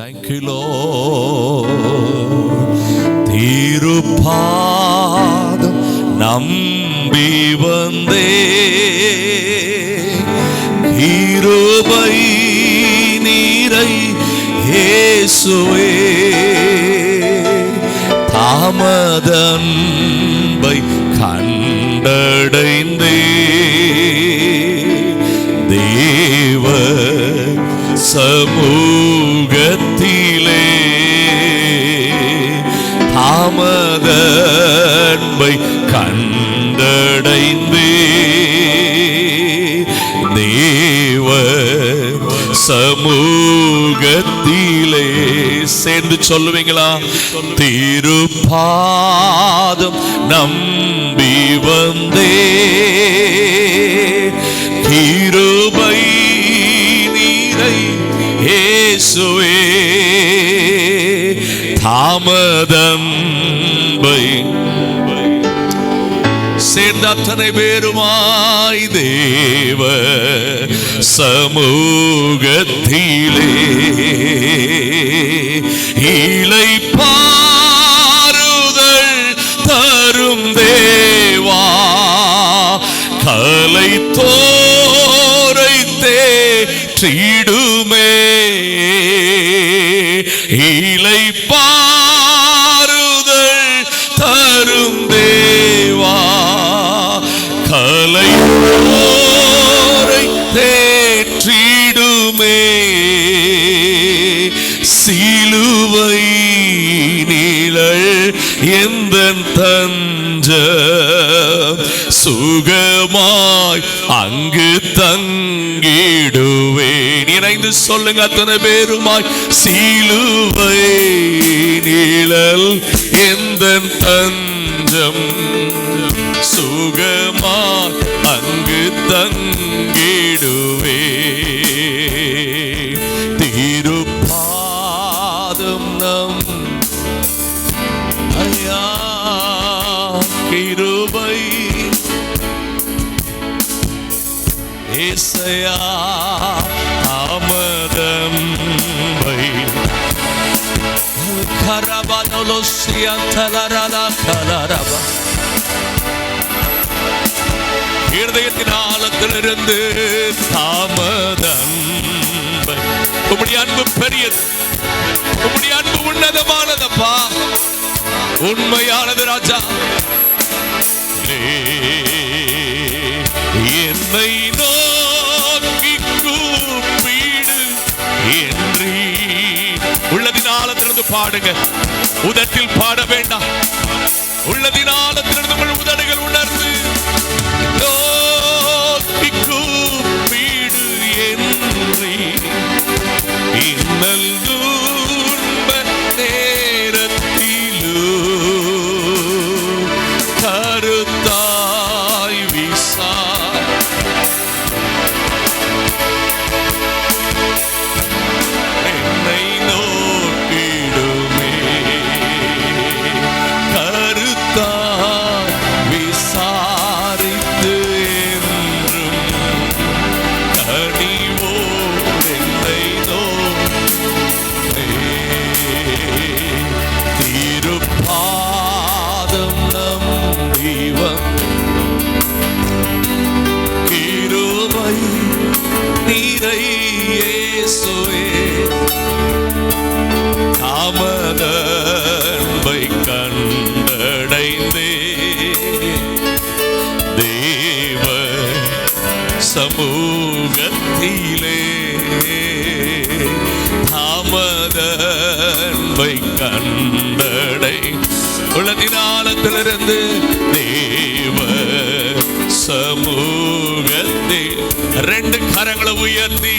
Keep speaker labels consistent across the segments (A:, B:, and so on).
A: Thank you, Lord. திருப்பாதம் நம்பி வந்தே, கிருபை நீரை இயேசுவே, தாமதன்பை கண்டடைந்தே, தேவ சமூகத்திலே தாமதன்பை கண்டடைந்தே, தேவ சமூகத்திலே. சேர்ந்து சொல்லுவீங்களா? திருப்பாதம் நம்பி வந்தே, கிருபை நீரை இயேசுவே, தாமதன்பை. சேர்ந்த அத்தனை பேருமாய் தேவ சமூகத்திலே இளைப்பாறுதல் தரும் தேவா, கலை தோரை தேற்றிடுமே, இளைப்பாறுதல் தரும் தேவா, கலை தோரை தேற்றிடுமே, சிலுவை நிழல் எந்தன் தஞ்சம், சுகமாய் அங்கு தங்கிடுவேன். இணைந்து சொல்லுங்க அத்தனை பேருமாய், சிலுவை நிழல் எந்தன் தஞ்சம், சுகமாய் அங்கு தங்கிடுவேன். திருப்பாதம் நம் ஐயா, கிருபை ஏசையா, தாமதம்பை கரபனோலோசியந்தலரலா கலரபா, இருதயத்தின் ஆழத்திலிருந்து தாமதம்பை. உம்முடைய அன்பு பெரியது, உம்முடைய அன்பு உன்னதமானதப்பா, உண்மையானது ராஜா. என்னை நோக்கி கூப்பிடு என்று உள்ளதின் ஆழத்திலிருந்து பாடுங்க. உதட்டில் பாட வேண்டாம், உள்ளதின் ஆழத்திலிருந்து உங்கள் உதடுகள் உணர்ந்து நோக்கி கூப்பிடு என்று, இன்னல் துன்ப நேரத்திலோ கருத்தாய் விசார், என்னை நோக்கிடுமே, கருத்தாய் விசாரித்து என்றும் கனிவோடு என்னை நோக்கே. திருப்பாதம் நம்பி கிருபை நீரை இயேசுவே, தாமதன்பை கண்டடைந்தே, தேவ சமூகத்திலே தாமதன்பை கண்டடை. உள்ளதின் ஆழத்திலிருந்து தேவ சமூகத்தில் ரெண்டு கரங்களை உயர்த்தி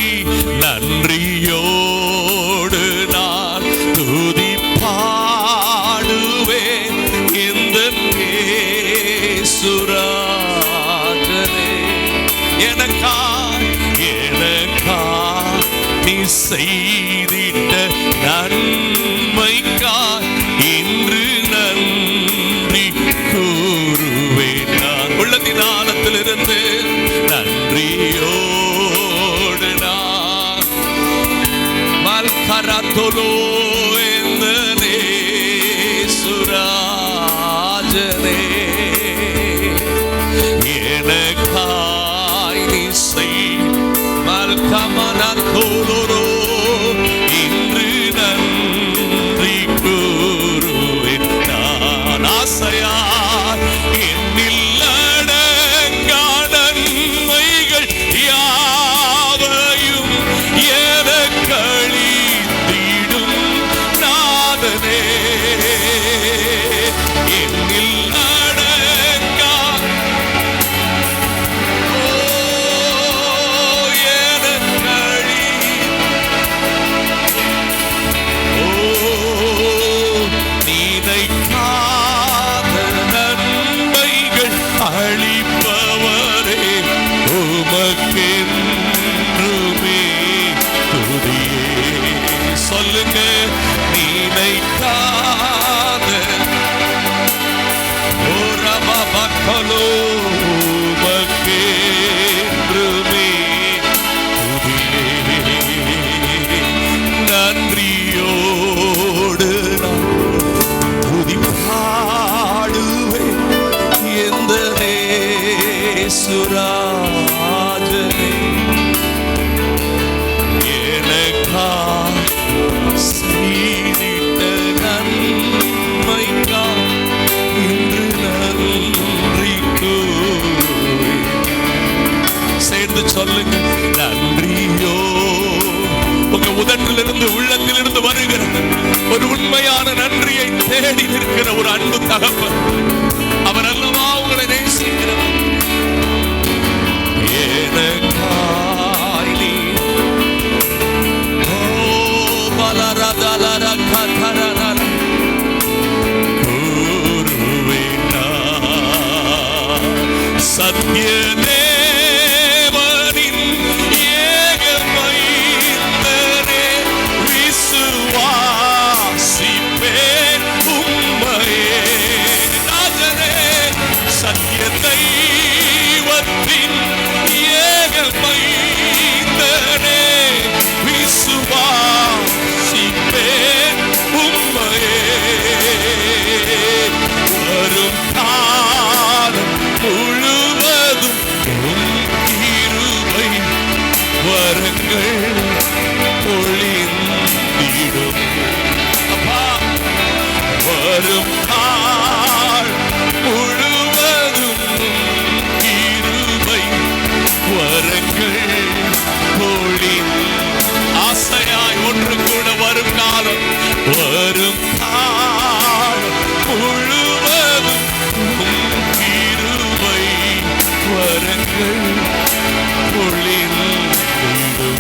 A: நன்றியோடு நான் துதி பாடுவேன். இந்த சுராஜனே எனக்கா நீ செய்திட்ட நன்மைக்காய் இன்று நன்றி கூறுவேன். நான் உள்ளத்தின் ஆழத்திலிருந்து நன்றியோடு நான் மல்கரா தோலோ எந்தனே சுராஜனே எனக்காய் நீ செய் மல்கமன தோலோ இன்று நன்றி கூறுவேன் நான் ஆசையார் என்னில் அடங்கா நன்மைகள் யாவையும் எனக்களித்திடும் நாதனே என்னில் அடங்கா நினைக்காத நன்மைகள் அளிப்பவரே உமக்கென்றுமே துதியே. சொல்லுங்க, நினைக்காத ஓரமபக்கலோ உமக்கென்றுமே துதியே. நன்றியோடு நான் துதி பாடுவேன் எந்த சுராஜனே எனக்கா செய்திட்ட நன்மைக்கா இன்று நன்றி கூறுவேன். சேர்ந்து சொல்லுங்க, நன்றியோ. உங்க உதட்டிலிருந்து உள்ளத்திலிருந்து வருகிற ஒரு உண்மையான நன்றியை தேடி நிற்கிற ஒரு அன்பு தகப்பன் அவர் அல்லவா உங்களை நேசிக்கிறவர். எனக்காய் நீ கூறுவேனா சத்ய தேவனின் ஏகமைந்தனே விசுவாசிப்பேன் உம்மையே ராஜனே. சத்ய தெய்வத்தின் ஏகமைந்தனே விசுவாசிப்பேன் உம்மையே. வரும் காலம் முழுவதும் உம் கிருபை வரங்கள் பொழிந்திடும். அப்பா, வரும் காலம் முழுவதும் கிருபை வரங்கள் பொழிந்து ஆசையாய் ஒன்று கூட வரும் காலம் வரும் காலம் முழுவதும் கிருபை வரங்கள் பொழிந்திடும்.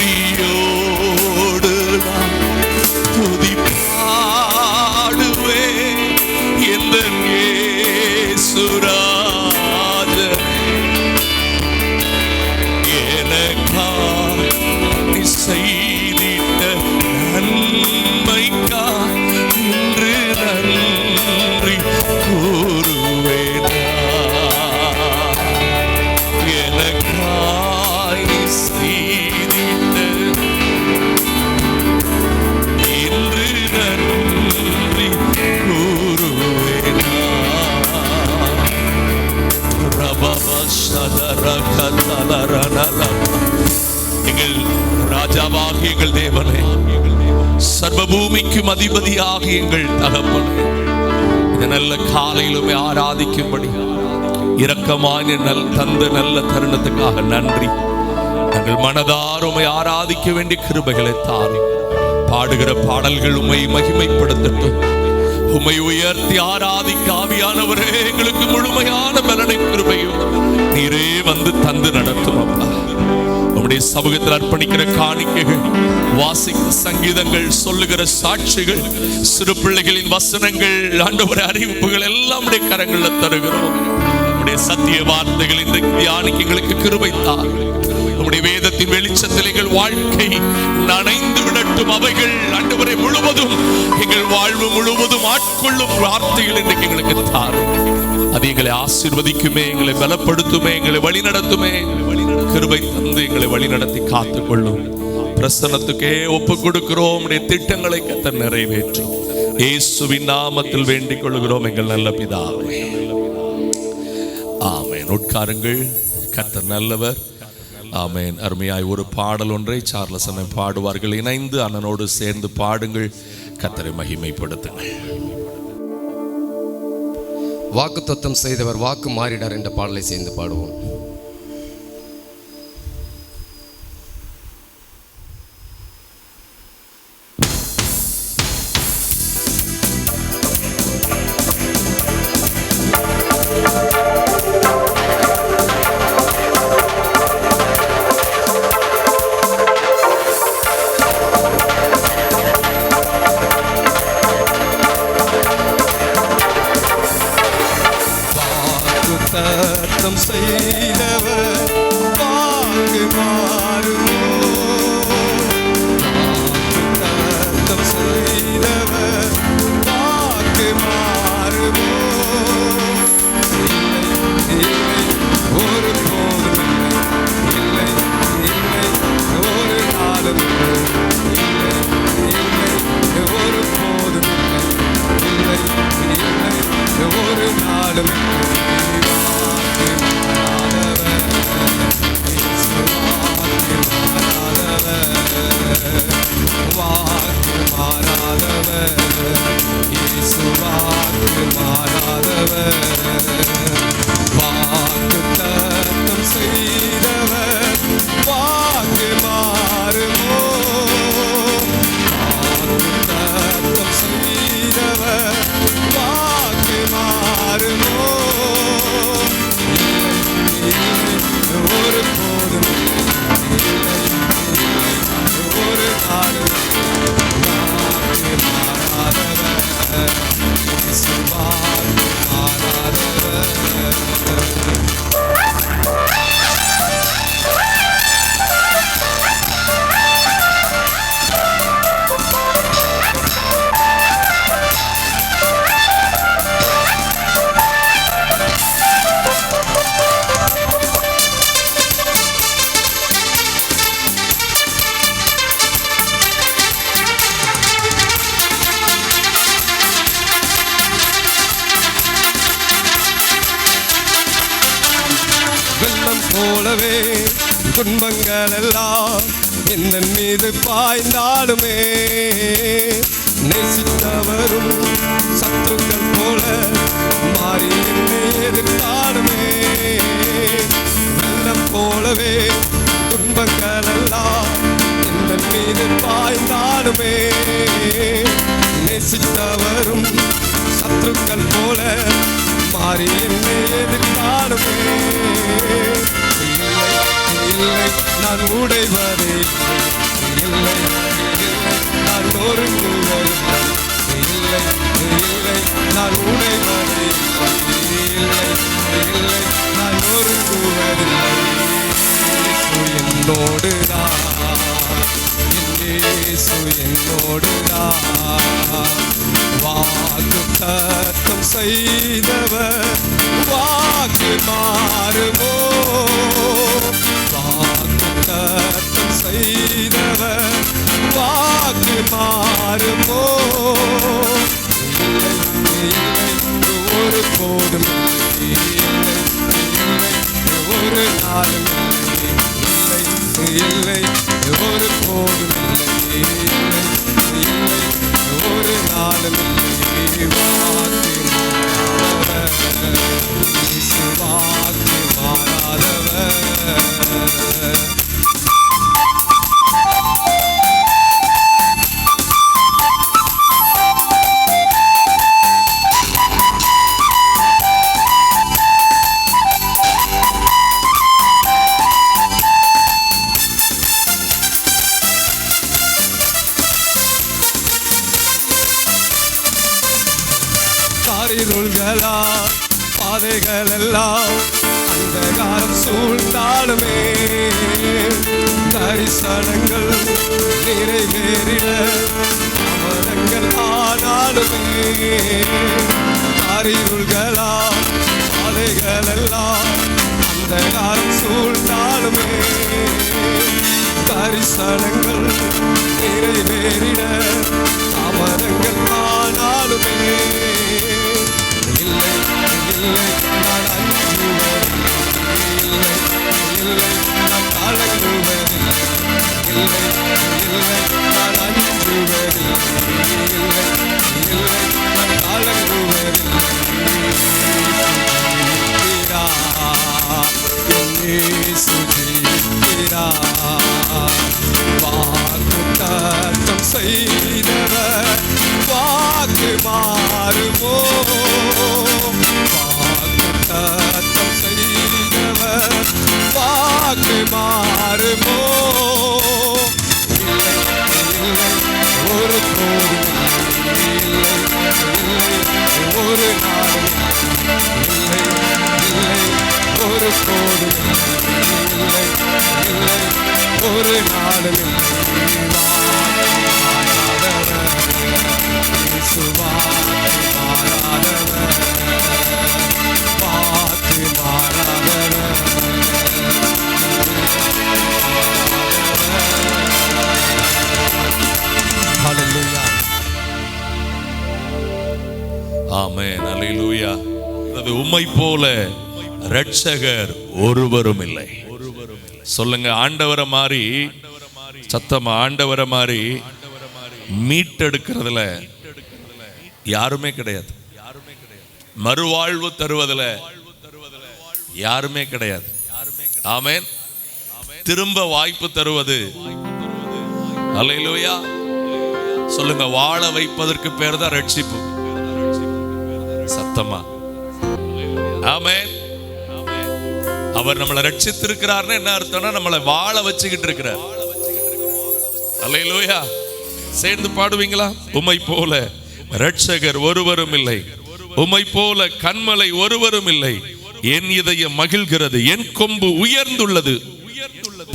A: நன்றியோடு நான் துதி பாடுவேன் எந்த சுராஜனே எனக்காய் நீ செய்திட்ட நன்மைக்கா இன்று நன்றி கூறுவேனா. எனக்காய் நீ செய்திட்ட இன்று நன்றி கூறுவேனா. எங்கள் ராஜாவாகிய எங்கள் தேவனே, சர்வபூமிக்கும் அதிபதியாகிய எங்கள் தகப்பனே, இந்த நல்ல காலையிலுமே ஆராதிக்கும்படி இரக்கமான தந்த நல்ல தருணத்துக்காக நன்றி. நாங்கள் மனதாருமை ஆராதிக்க வேண்டிய கிருபைகளை தாரும். பாடுகிற பாடல்கள் உம்மை மகிமைப்படுத்தட்டும். உம்மை உயர்த்தி ஆராதிக்க ஆவியானவரே எங்களுக்கு முழுமையான பலனை கிருபையும் நீரே வந்து தந்து நடத்தும். அப்பா, உம்முடைய சமூகத்தில் அர்ப்பணிக்கிற காணிக்கைகள், வாசிக்கிற சங்கீதங்கள், சொல்லுகிற சாட்சிகள், சிறு பிள்ளைகளின் வசனங்கள், ஆண்டவரே அறிவிப்புகள் எல்லாம் உம்முடைய கரங்களில் தருகிறோம். உம்முடைய சத்திய வார்த்தைகள் இந்த தியானிக்கு எங்களுக்கு கிருபை தார். உம்முடைய வேதத்தின் வெளிச்சத்தில் எங்கள் வாழ்க்கை நனைந்து விடட்டும். அவைகள் ஆண்டவரே முழுவதும் எங்கள் வாழ்வு முழுவதும் ஆட்கொள்ளும் வார்த்தைகள் இன்றைக்கு எங்களுக்கு தாரும். அது எங்களை ஆசீர்வதிக்குமே, எங்களை பலப்படுத்துமே, எங்களை வழி நடத்துமே. கிருபை தந்து எங்களை வழி நடத்தி காத்துக்கொள்ளும். பிரசன்னத்துக்கே ஒப்பு கொடுக்கிறோம். உடைய திட்டங்களை கர்த்தர் நிறைவேற்றும். இயேசுவின் நாமத்தில் வேண்டிக் கொள்கிறோம் எங்கள் நல்ல பிதாவே, ஆமென். உட்காருங்கள். கர்த்தர் நல்லவர். ஆமென். அருமையாய் ஒரு பாடல் ஒன்றை சார்லஸ் அண்ணன் பாடுவார்கள். இணைந்து அண்ணனோடு சேர்ந்து பாடுங்கள். கர்த்தரை மகிமைப்படுத்துங்கள்.
B: வாக்கு தத்தம் செய்தவர் வாக்கு மாறிடார் என்ற பாடலை சேர்ந்து பாடுவோம்.
C: தத்தம் செய்தவர் வாக்கு மாறுமோ? தத்தம் செய்தவர் வாக்கு மாறுமோ? இல்லை இல்லை ஒரு போதும் இல்லை, இல்லை ஒரு நாளும் இல்லை, இல்லை ஒரு போதும் இல்லை, இல்லை ஒரு நாளும் வாக்கு மாறாதவர், இயேசு வாக்கு மாறாதவர். வாக்கு தத்தம் செய்தவர் வாக்கு மாறுமோ? வாக்கு தத்தம் செய்தவர் வாக்கு மாறுமோ? ஒரு போதும் ஒரு நாளும் வாக்கு மாறாதவர், இயேசு வாக்கு மாறாதவர். வெள்ளம் போலவே துன்பங்கள் எல்லாம் என் மீது பாய்ந்தாலுமே, நேசித்தவரும் சத்துருக்கள் போல மாறி என்னை எதிர்த்தாலுமே, வெள்ளம் போலவே துன்பங்கள் எல்லாம் என் மீது பாய்ந்தாலுமே, நேசித்தவரும் சத்துருக்கள் போல மாறி என்னை எதிர்த்தாலுமே, இல்லை இல்லை நான் உடைவதே இல்லை, இல்லை நான் நொறுங்குவதில்லை, இல்லை இல்லை நான் உடைவதே இல்லை, இல்லை நான் நொறுங்குவதில்லை. என்னோடுதான் இயேசு என்னோடுதான். வாக்கு தத்தம் செய்தவர் வாக்கு மாறுமோ? வாக்கு தத்தம் செய்தவர் வாக்கு மாறுமோ? இல்லை இல்லை ஒரு போதும் இல்லை, இல்லை ஒரு நாளும் இல்லை, இல்லை ஒரு போதும் இல்லை, இல்லை இல்லை ஒரு நாளும் இல்லை. வாக்கு மாறாதவர், இயேசு வாக்கு மாறாதவர். காரிருள்களா பாதைகள் எல்லாம் அந்தகாரம் சூழ்ந்தாலுமே, தரிசனங்கள் நிறைவேறிட தாமதங்கள் ஆனாலுமே, காரிருள்களா பாதைகள் எல்லாம் அந்தகாரம் சூழ்ந்தாலுமே தரிசனங்கள் நிறைவேறிட தாமதங்கள் ஆனாலுமே இல்லை இல்லை நான் அஞ்சுவதில்லை, இல்லை இல்லை நான் கலங்குவதில்லை, இல்லை இல்லை நான் அஞ்சுவதில்லை, இல்லை இல்லை நான் கலங்குவதில்லை. வாக்குத்தத்தம் செய்தவர் வாக்கு மாறுமோ? வாக்குத்தத்தம் செய்தவர் வாக்கு மாறுமோ? இல்லை இல்லை ஒரு போதும் இல்லை இல்லை ஒரு நாளும் இல்லை இல்லை ஒரு போதும் இல்லை இல்லை ஒரு நாளும்
A: ஆமென், அல்லேலூயா. அது உம்மை போல இரட்சகர் ஒருவரும் இல்லை. சொல்லுங்க, ஆண்டவரை மாதிரி சத்தமா, ஆண்டவரை மாதிரி மீட்டெடுக்கிறதுல யாருமே கிடையாது. மறுவாழ்வு தருவதுல யாருமே கிடையாது. ஆமென். திரும்ப வாய்ப்பு தருவது, அல்லேலூயா. சொல்லுங்க, வாழ வைப்பதற்கு பேர் தான் ரட்சிப்பு. சத்தமா ஆமென். அவர் நம்மளை ரட்சித்திருக்கிறார்னு என்ன அர்த்தம்னா நம்மளை வாழ வச்சுக்கிட்டு இருக்கிறார். அல்லேலூயா. சேர்ந்து பாடுவீங்களா? உம்மை போல இரட்சகர் ஒருவரும் இல்லை, உம்மை போல கன்மலை ஒருவரும் இல்லை. என் இதயம் மகிழ்கிறது, என் கொம்பு உயர்ந்துள்ளது,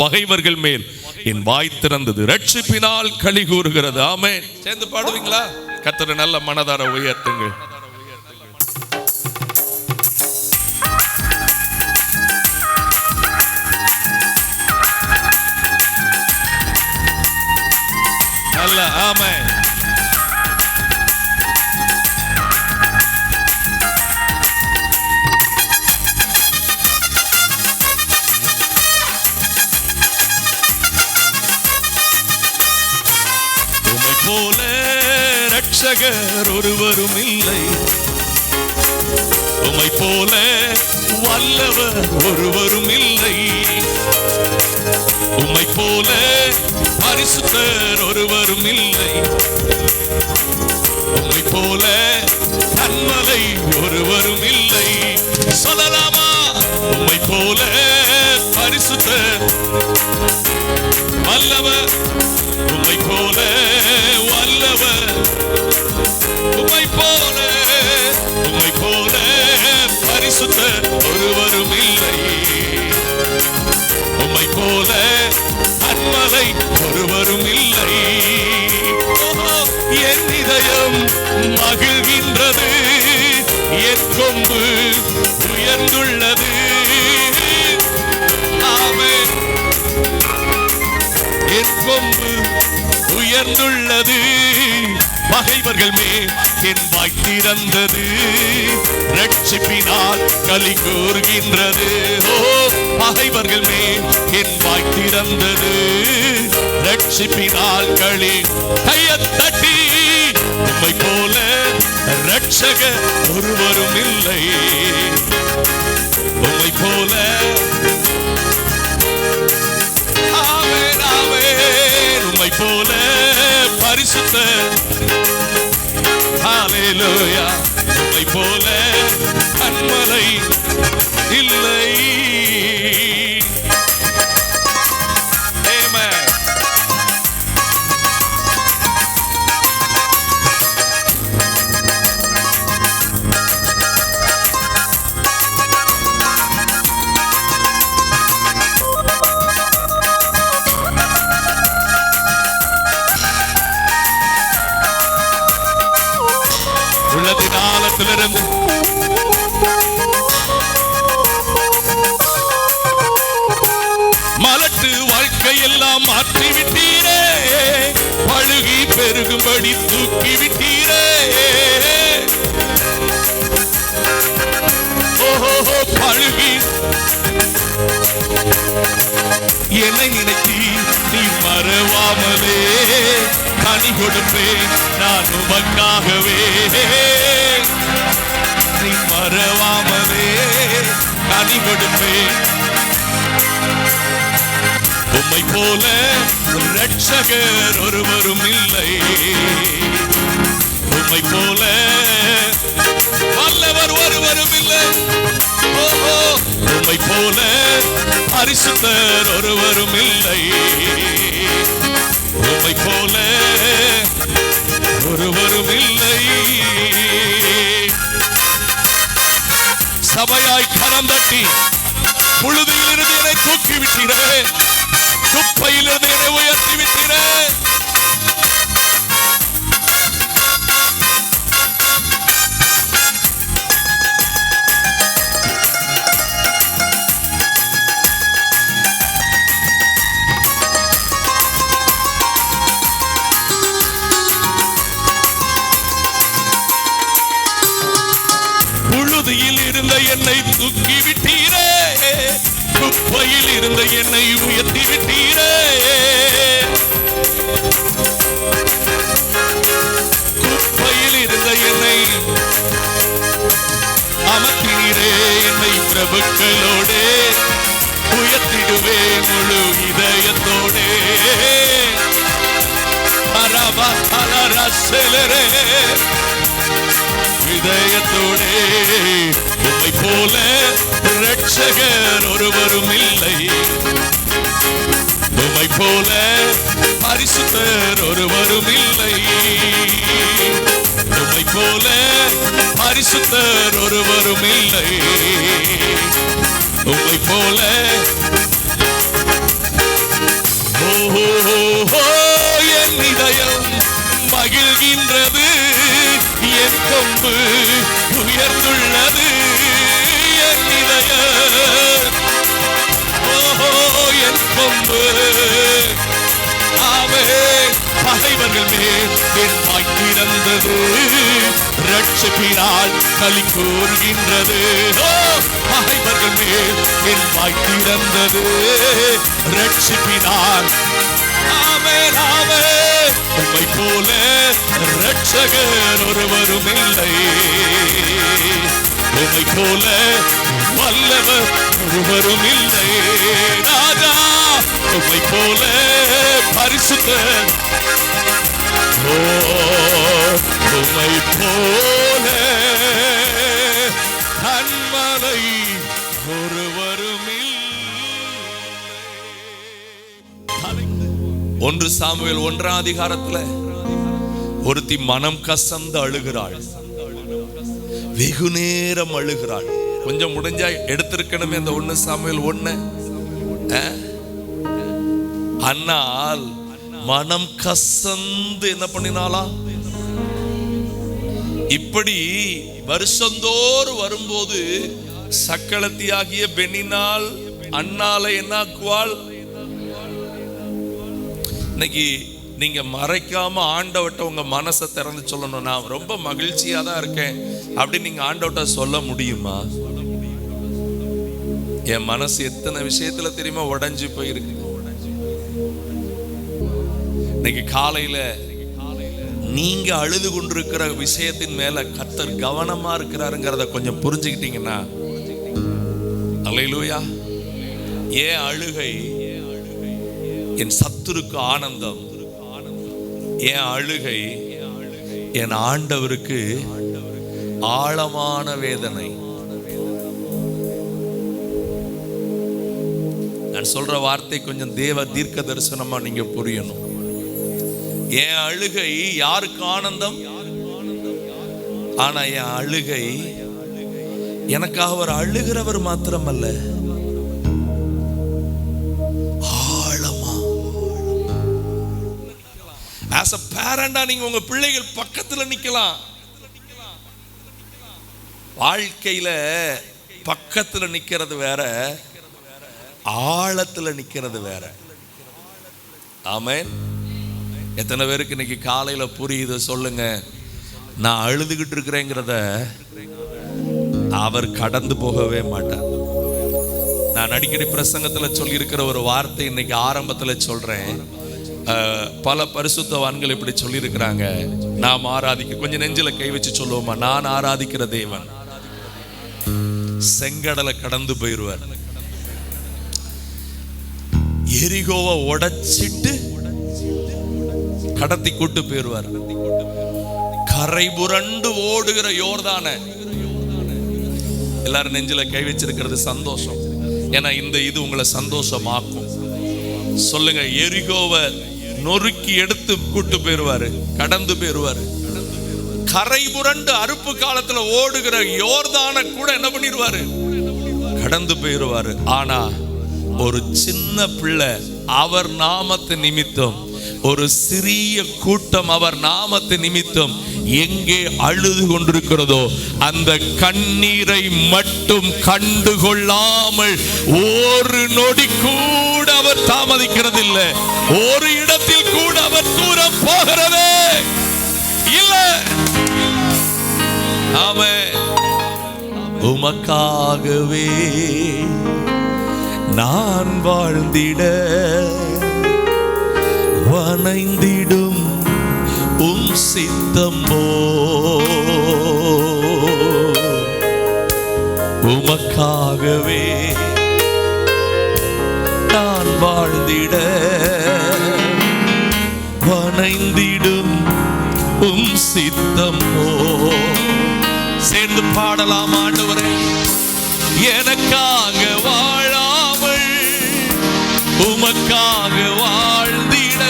A: பகைவர்கள் மேல் என் வாய் திறந்தது, ரட்சிப்பினால் களி கூறுகிறது. ஆமென். சேர்ந்து பாடுவீங்களா? கர்த்தரை நல்ல மனதார உயர்த்துங்கள். நல்ல ஆமென். உம்மை போல இரட்சகர் ஒருவரும் இல்லை, உம்மை போல வல்லவர் ஒருவரும் இல்லை, உம்மை போல பரிசுத்தர் ஒருவரும் இல்லை, உம்மை போல கன்மலை ஒருவரும் இல்லை. சொல்லலாமா? உம்மை போல பரிசுத்தர் வல்லவர், உம்மை போல வல்லவர், உம்மை போல பரிசுத்தர் ஒருவரும் இல்லை, உம்மை போல கன்மலை ஒருவரும் இல்லை. என் இதயம் மகிழ்கின்றது, என் கொம்பு உயர்ந்துள்ளது. ஆமென். என் கொம்பு உயர்ந்துள்ளது, பகைவர்கள் மேல் என் வாய் திறந்தது, ரட்சிப்பினால் களி கூறுகின்றது. ஓ, பகைவர்கள் மேல் என் வாய் திறந்தது, ரட்சிப்பினால் களி. கையத் தட்டி, உம்மை போல இரட்சகர் ஒருவரும் இல்லை, உம்மை போல. ஆமென், ஆமென். உம்மை போல பரிசுத்தர், ஹல்லேலூயா. உம்மை போல கன்மலை இல்லை. ஆமென். உள்ளத்தின் ஆழத்திலிருந்து மாற்றி விட்டீரே, பழுகி பெருகும்படி தூக்கி விட்டீரே. ஓஹோ, பழுகி என்னை நினைத்தி நீ மறவாமலே கனி கொடுப்பேன் நான் உமக்காகவே. நீ மறவாமலே கனி கொடுப்பேன். உம்மை போல இரட்சகர் ஒருவரும் இல்லை, உம்மை போல வல்லவர் ஒருவரும் இல்லை. ஓஹோ, உம்மை போல பரிசுத்தர் ஒருவரும் இல்லை, உம்மை போல ஒருவரும் இல்லை. சபையாய் கரம் தட்டி புழுதியிலிருந்து என்னை தூக்கி விட்டீரே, குப்பையிலிருந்து என்னை உயர்த்தி விட்டீரே. புழுதியில் இருந்த என்னை தூக்கி விட்டீரே, குப்பையில் இருந்த என்னை உயர்த்தி விட்டீரே. குப்பையில் இருந்த என்னை அமர்த்தினீரே, என்னை பிரபுக்களோடே உயர்த்திடுவே முழு இதயத்தோடே. இதயத்தோடே உம்மை போல இரட்சகர் ஒருவரும் இல்லை, உம்மை போல பரிசுத்தர் ஒருவரும் இல்லை, உம்மை போல பரிசுத்தர் ஒருவரும் இல்லை, உம்மை போல. ஓஹோ, என் இதயம் மகிழ்கின்றது, என் கொம்பு உயர்ந்துள்ளது, என் இதயம். ஓஹோ, என் கொம்பு ஆவே பகைவர்கள் மேல் என் வாய் திறந்தது, இரட்சகரால் களி கூறுகின்றது. பகைவர்கள் மேல் என் வாய் திறந்தது, இரட்சகரால். ஆமென், ஆமென். உம்மை போல இரட்சகர் ஒருவரும் இல்லை, உம்மை போல வல்லவர் ஒருவரும் இல்லை. ராஜா, உம்மை போல பரிசுத்தர், ஓ உம்மை போல கன்மலை ஒருவரும் இல்லை. 1 சாமுவேல் 1ஆம் அதிகாரத்துல ஒருத்தி மனம் கசந்து அழுகிறாள், வெகு நேரம் அழுகிறாள். கொஞ்சம் முடிஞ்சா எடுத்திருக்கணுமே அந்த 1 சாமுவேல் 1. அன்னால் மனம் கசந்து என்ன பண்ணினாளா? இப்படி வருஷந்தோறும் வரும்போது சக்களத்தியாகிய பெண்ணினால் அன்னாலை என்னாக்குவாள்? இன்னைக்கு நீங்க மறைக்காம ஆண்டவட்ட உங்க மனசை திறந்து சொல்லணும், நான் ரொம்ப மகிழ்ச்சியா தான் இருக்கேன் அப்படின்னு நீங்க ஆண்டவட்ட சொல்ல முடியுமா? என் மனசு எத்தனை விஷயத்துல தெரியுமா உடைஞ்சு போயிருக்கு. இன்னைக்கு காலையில நீங்க அழுது கொண்டிருக்கிற விஷயத்தின் மேல கர்த்தர் கவனமா இருக்கிறாருங்கிறத கொஞ்சம் புரிஞ்சுக்கிட்டீங்கன்னா, அல்லேலூயா. ஏன் அழுகை என் சத்துருக்கு ஆனந்தம், என் அழுகை என் ஆண்டவருக்கு ஆழமான வேதனை. நான் சொல்ற வார்த்தை கொஞ்சம் தேவ தீர்க்க தரிசனமா நீங்க புரியணும். என் அழுகை யாருக்கு ஆனந்தம்? ஆனா என் அழுகை எனக்காக அவர் அழுகிறவர் மாத்திரமல்ல, ஆழமா. ஆஸ் a parent நீங்க உங்க பிள்ளைகள் பக்கத்துல நிக்கலாம். வாழ்க்கையில பக்கத்துல நிக்கிறது வேற, ஆழத்துல நிக்கிறது வேற. ஆமென். எத்தனை பேருக்கு இன்னைக்கு காலையில புரியுது சொல்லுங்க? நான் அழுதுகிட்டு இருக்கிறேங்கிறத அவர் கடந்து போகவே மாட்டார். நான் அடிக்கடி பிரசங்கத்தில் சொல்லியிருக்கிற ஒரு வார்த்தை இன்னைக்கு ஆரம்பத்தில் சொல்றேன். பல பரிசுத்தவான்கள் இப்படி சொல்லியிருக்கிறாங்க, நாம் ஆராதிக்க, கொஞ்சம் நெஞ்சில கை வச்சு சொல்லுவோமா, நான் ஆராதிக்கிற தேவன் செங்கடலை கடந்து போயிடுவார். எரிகோவை உடைச்சிட்டு கடத்தி கூட்டு போயிடுவார். கரை புரண்டு ஓடுகிற யோர்தான எல்லாரும் நெஞ்சில கை வச்சிருக்கிறது சந்தோஷம். ஏன்னா இது உங்களை சந்தோஷமாக்கும். சொல்லுங்க, எரிகோவை நொறுக்கி எடுத்து கூட்டு போயிருவாரு, கடந்து போயிருவாரு. கரை புரண்டு அறுப்பு காலத்துல ஓடுகிற யோர்தான கூட என்ன பண்ணிடுவாரு, கடந்து போயிருவாரு. ஆனா ஒரு சின்ன பிள்ளை அவர் நாமத்து நிமித்தம், ஒரு சிறிய கூட்டம் அவர் நாமத்து நிமித்தம் எங்கே அழுது கொண்டிருக்கிறதோ அந்த கண்ணீரை மட்டும் கண்டுகொள்ளாமல் ஒரு நொடி கூட அவர் தாமதிக்கிறதில்லை. ஒரு இடத்தில் கூட அவர் தூரம் போகிறதே இல்லை. ஆமென். உமக்காகவே நான் வாழ்ந்திட வணைந்திடும் உம் சித்தம்போ, உமக்காகவே நான் வாழ்ந்திட வணைந்திடும் உம் சித்தம்போ. சேர்ந்து பாடலாம். ஆண்டவரே, எனக்காக வாழாமல் உமக்காக வாழ்ந்திட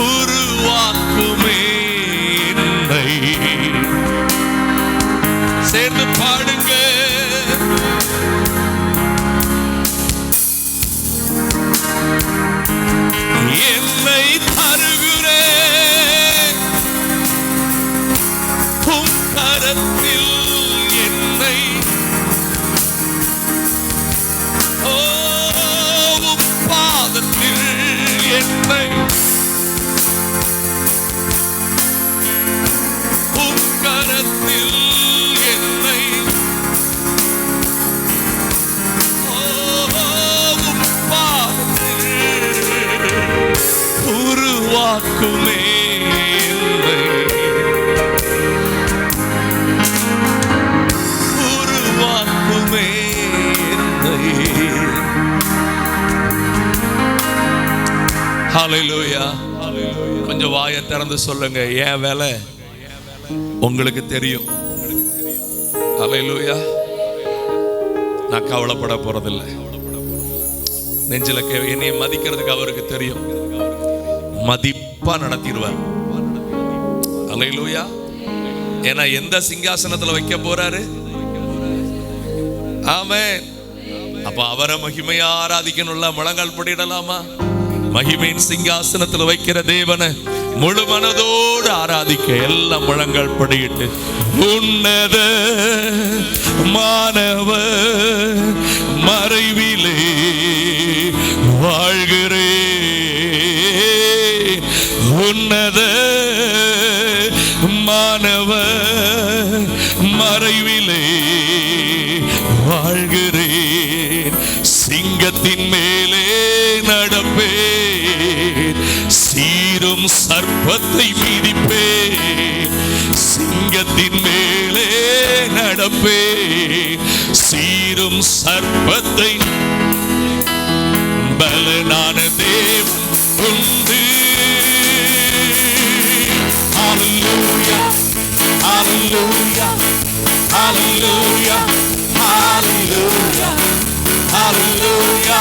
A: உருவாக்குமே என்னை. சேர்ந்து பாடுங்க. என்னை தருகிறேன் உம் கரத்தில், என்னை உம் பாதத்தில், என்னை உம் கரத்தில், என்னை உம் பாதத்தில் உருவாக்குமே என்னை, உருவாக்குமே என்னை. ஹல்லேலூயா. கொஞ்சம் வாயை திறந்து சொல்லுங்க, என் வேலை உங்களுக்கு தெரியும். ஹல்லேலூயா. நான் கவலைப்பட போறதில்லை. நெஞ்சில என்னைய மதிக்கிறதுக்கு அவருக்கு தெரியும். மதிப்பா நடத்திடுவார். ஹல்லேலூயா. ஏன்னா எந்த சிங்காசனத்துல வைக்க போறாரு? ஆமென். அப்ப அவரை மகிமையா ஆராதிக்கணும்ல, முழங்கால் படிடலாமா? மகிமையின் சிங்காசனத்துல வைக்கிற தேவனை முழு மனதோடு ஆராதிக்க எல்லாம் முழங்கால் படியிட்டு, உன்னத மானவ மறைவிலே வாழ்கிறே, உன்னத மானவ மறைவிலே வாழ்கிறேன். சிங்கத்தின் மேலே நடப்பேன், சீரும் சர்ப்பத்தை மிதிப்பேன். சிங்கத்தின் மேலே நடப்பேன், சீரும் சர்ப்பத்தை. பலனான தேவன் உண்டு. ஹல்லேலூயா, ஹல்லேலூயா, ஹல்லேலூயா, ஹல்லேலூயா, ஹல்லேலூயா,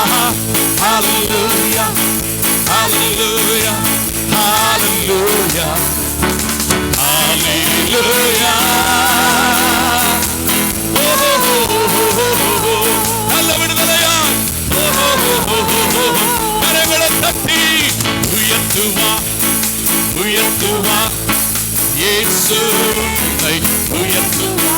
A: ஹல்லேலூயா, ஹல்லேலூயா, ஹல்லேலூயா, ஹல்லேலூயா. நல்ல விடுதலையா கரங்களை தட்டி உயர்த்துவா, உயர்த்துவா, இயேசு உயர்த்துவா,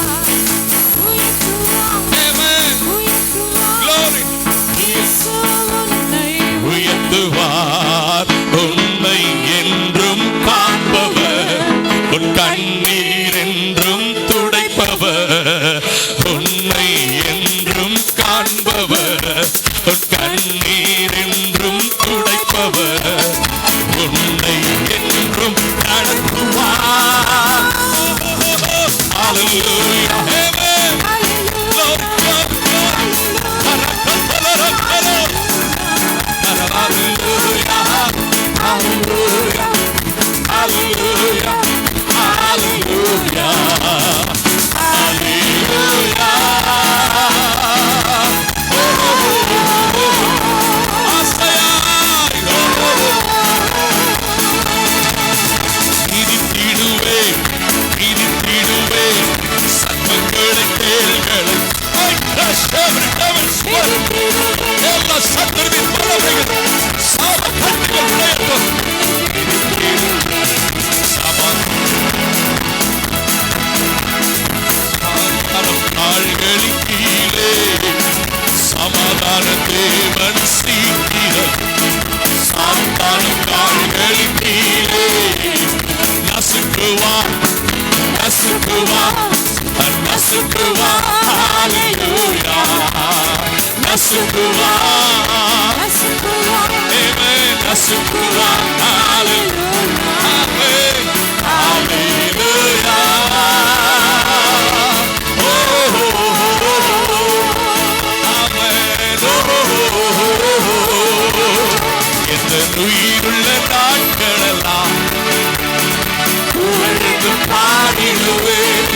A: நசுக்குவார். Amen. நசுக்குவார். Hallelujah. Amen. Hallelujah. உயிருள்ள நாட்களெல்லாம் புகழ்ந்து பாடிடுவேன்.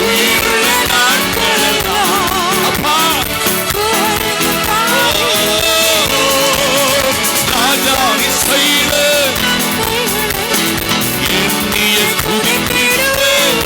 A: உயிருள்ள நாட்களெல்லாம் அப்பா ராஜாவி செய்த எண்ணிய துதித்திடுவேன்.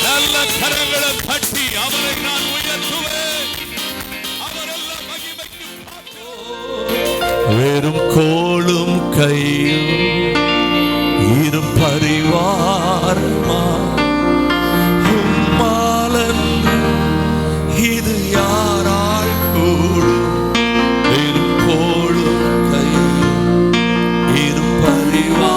A: நல்ல கரங்களை தட்டி அவரை நான் உயர்த்துவேன். அவரெல்லாம் மகிமைக்கு பாத்திரர். வெறும் கோலும் கையும் இரும் பரிவாரமா உம்மாலன்று இது யாரால் கூடும். வெறும் கோலும் கையும் இரும் பரிவாரமா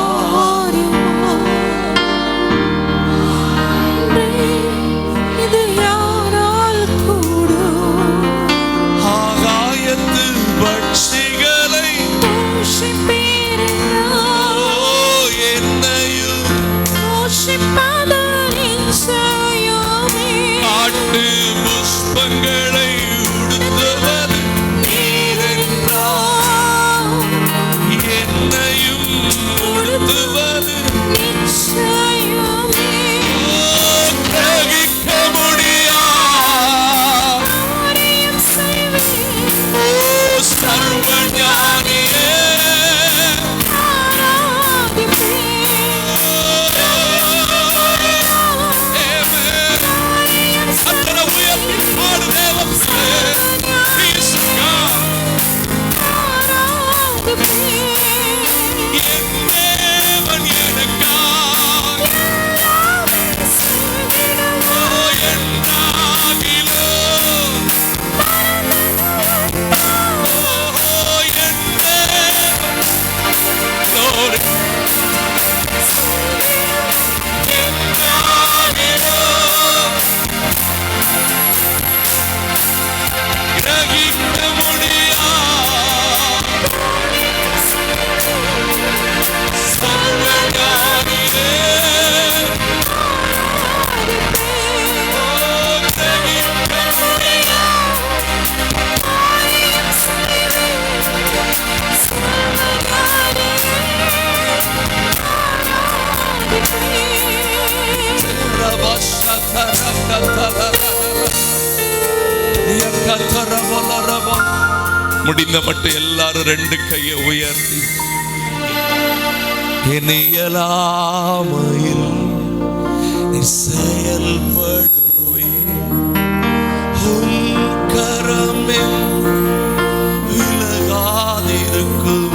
D: Father
A: முடிந்த மட்டும் எல்லாரும் ரெண்டு கையை உயர்த்தி இயலாமையில் செயல்படுவே உம் கரமென் விலகாதிருக்கும்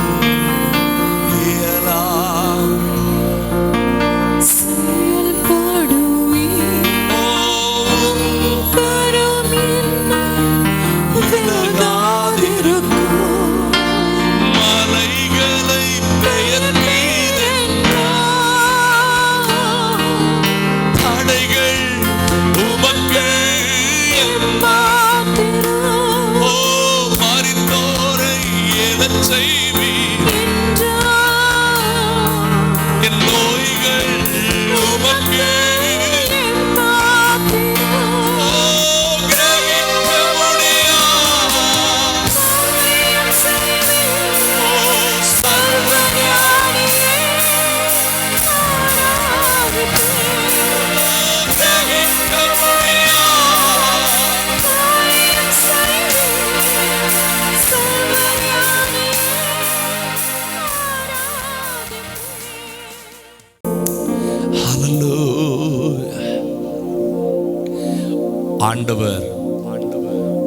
A: ஆண்டவர்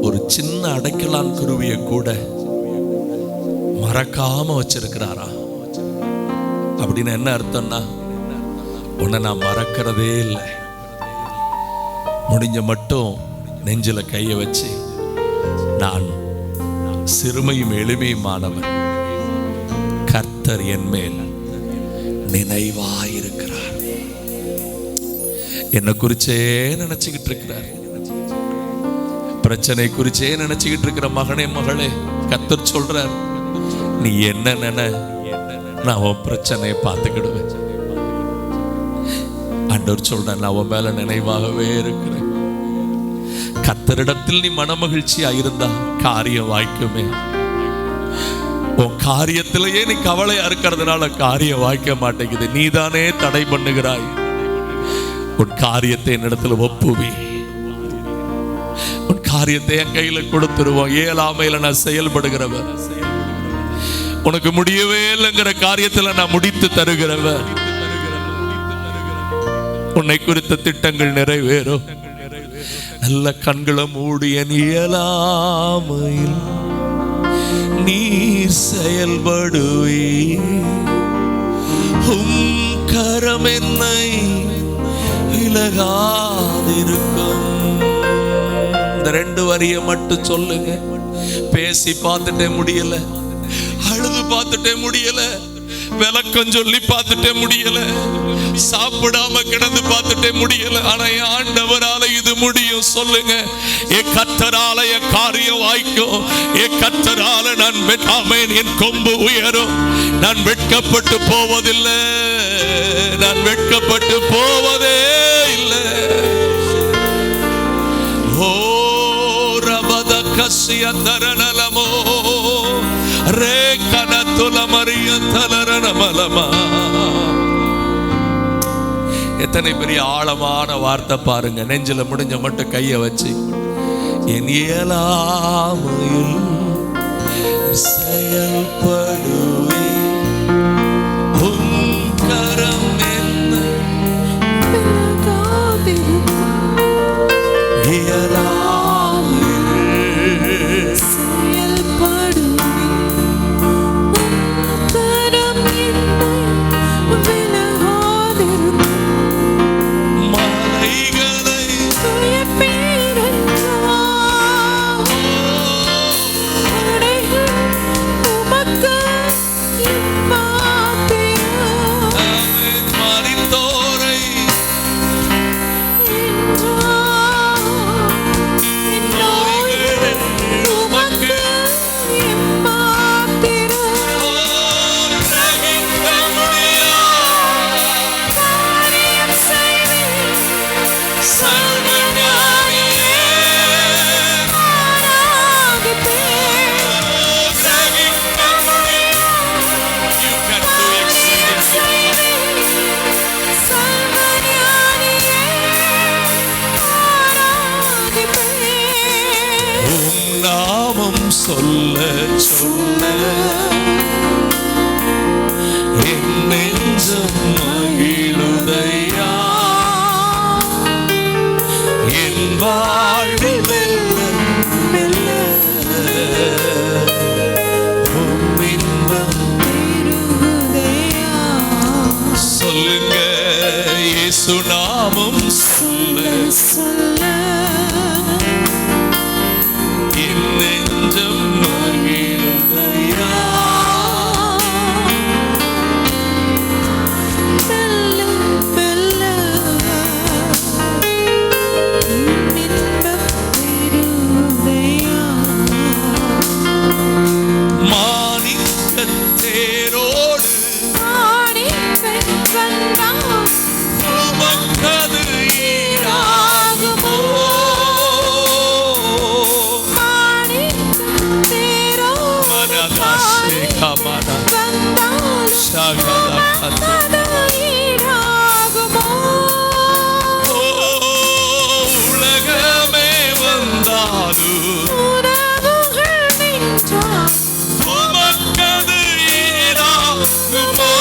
A: ஒரு சின்ன அடைக்கலான் குருவியை கூட மறக்காம வச்சிருக்கிறாரா? அப்படின்னு என்ன அர்த்தம்னா, உன்னை நான் மறக்கிறதே இல்லை. முடிஞ்ச மட்டும் நெஞ்சில கைய வச்சு, நான் சிறுமையும் எளிமையுமானவன், கர்த்தர் என் மேல் நினைவாயிருக்கிறார். என்ன குறிச்சே நினைச்சுக்கிட்டு இருக்கிறார். பிரச்சனை குறிச்சே நினைச்சுக்கிட்டு இருக்கிற மகனே மகளே, கர்த்தர் சொல்றார், நீ என்ன நினை, நான் உன் பிரச்சனையை பார்த்துக்கிடுவேன். ஆண்டவர் சொல்றேன், நான் உன் மேல நினைவாகவே இருக்கிறேன். கர்த்தரிடத்தில் நீ மனமகிழ்ச்சியா இருந்தா காரியம் வாய்க்குமே. உன் காரியத்திலேயே நீ கவலையா இருக்கிறதுனால காரியம் வாய்க்க மாட்டேங்குது. நீதானே தடை பண்ணுகிறாய். உன் காரியத்தை என்னிடத்துல ஒப்புவி. உன் காரியத்தை என் கையில கொடுத்துருவோம். இயலாமையில நான் செயல்படுகிறவர், உனக்கு முடியவே இல்லைங்கிற காரியத்துல நான் முடித்து தருகிறவர். உன்னை குறித்த திட்டங்கள் நிறைவேறும். நல்ல கண்களை மூடி, என் இயலாமையில் நீர் செயல்படுவே, உம் கரம் என்னை விலகாதிருக்கும். இந்த ரெண்டு வரியை மட்டும் சொல்லுங்க. பேசி பார்த்துட்டே முடியல, அழுது பார்த்துட்டே முடியல, விளக்கம் சொல்லி பார்த்துட்டே முடியல, சாப்பிடாம கிடந்து பார்த்துட்டே முடியல. ஆனா என் ஆண்டவரால இது முடியும். சொல்லுங்க, என் கர்த்தரால என் காரியம் வாய்க்கும். என் கர்த்தரால நான் என் கொம்பு உயரும். நான் வெட்கப்பட்டு போவதில்லை, நான் வெட்கப்பட்டு போவதே இல்லை. ஓ ரபத கசிய தரணலமோ ரே கனத்துல மரிய தலரணமலமா. எத்தனை பெரிய ஆழமான வார்த்தை பாருங்க. நெஞ்சில முடிஞ்ச மட்டும் கைய வச்சு, என் இயலாமையில் செயல்படுவே, உம் கரம் என்னை இயலாமையில் செயல்படுவே, கரம் என்னை சொல்லுங்க இயேசு நாமம் சொல்ல
D: சொல்ல
A: என் நெஞ்சம் மகிழுதையா.
D: மெல்ல மெல்ல இன்பம் பெறுதையா.
A: மாணிக்கத் தேரோடு
D: ஆணிப்பெண் வந்தால்
A: உமக்கது ஈடாகுமோ.
D: மாணிக்கம் தேரோடு
A: மனதாசே கமனா
D: வந்தால்
A: சகல கத்து.
D: அது ஈடாகுமோ.
A: ஓ, உலகமே வந்தாலும்
D: உறவுகள் நின்றால்
A: உமக்கது ஈடாகுமோ.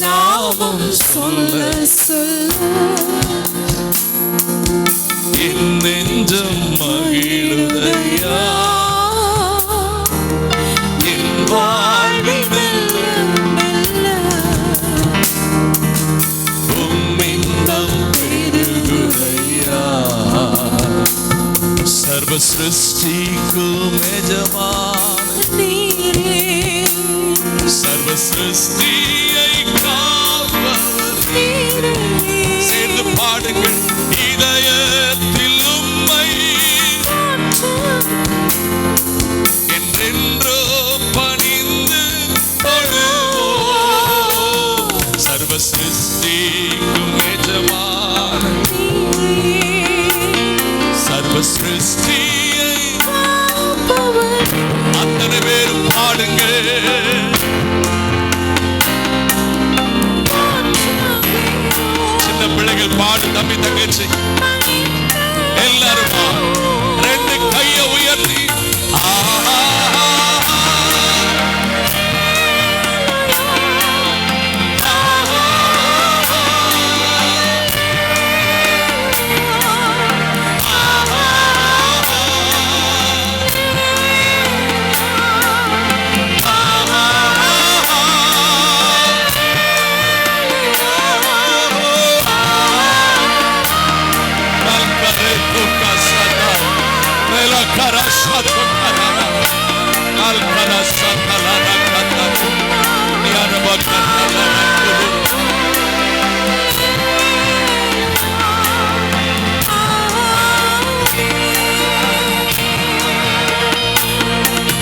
D: நாமம் சொல்ல சொல்ல
A: என் நெஞ்சம் மகிழுதையா. என் வாழ்வில் மெல்ல
D: மெல்ல
A: உம்மின்பம் பெருகுதையா. சர்வ சிருஷ்டிக்கும் எஜமான
D: நீரே
A: சர்வ சிருஷ்டியை காப்பவர்
D: நீரே
A: சேர்ந்து பாடுங்கள். இதயத்தில் உம்மை என்றென்றோ பணிந்து தொழுவோம். சர்வ சிருஷ்டிக்கும் எஜமான சர்வ சிருஷ்டியை அத்தனை பேரும் பாடுங்கள். சின்ன பிள்ளைகள் பாடு, தம்பி தங்கச்சி எல்லாரும் ரெண்டு கைய உயர்த்தி ஆஹா.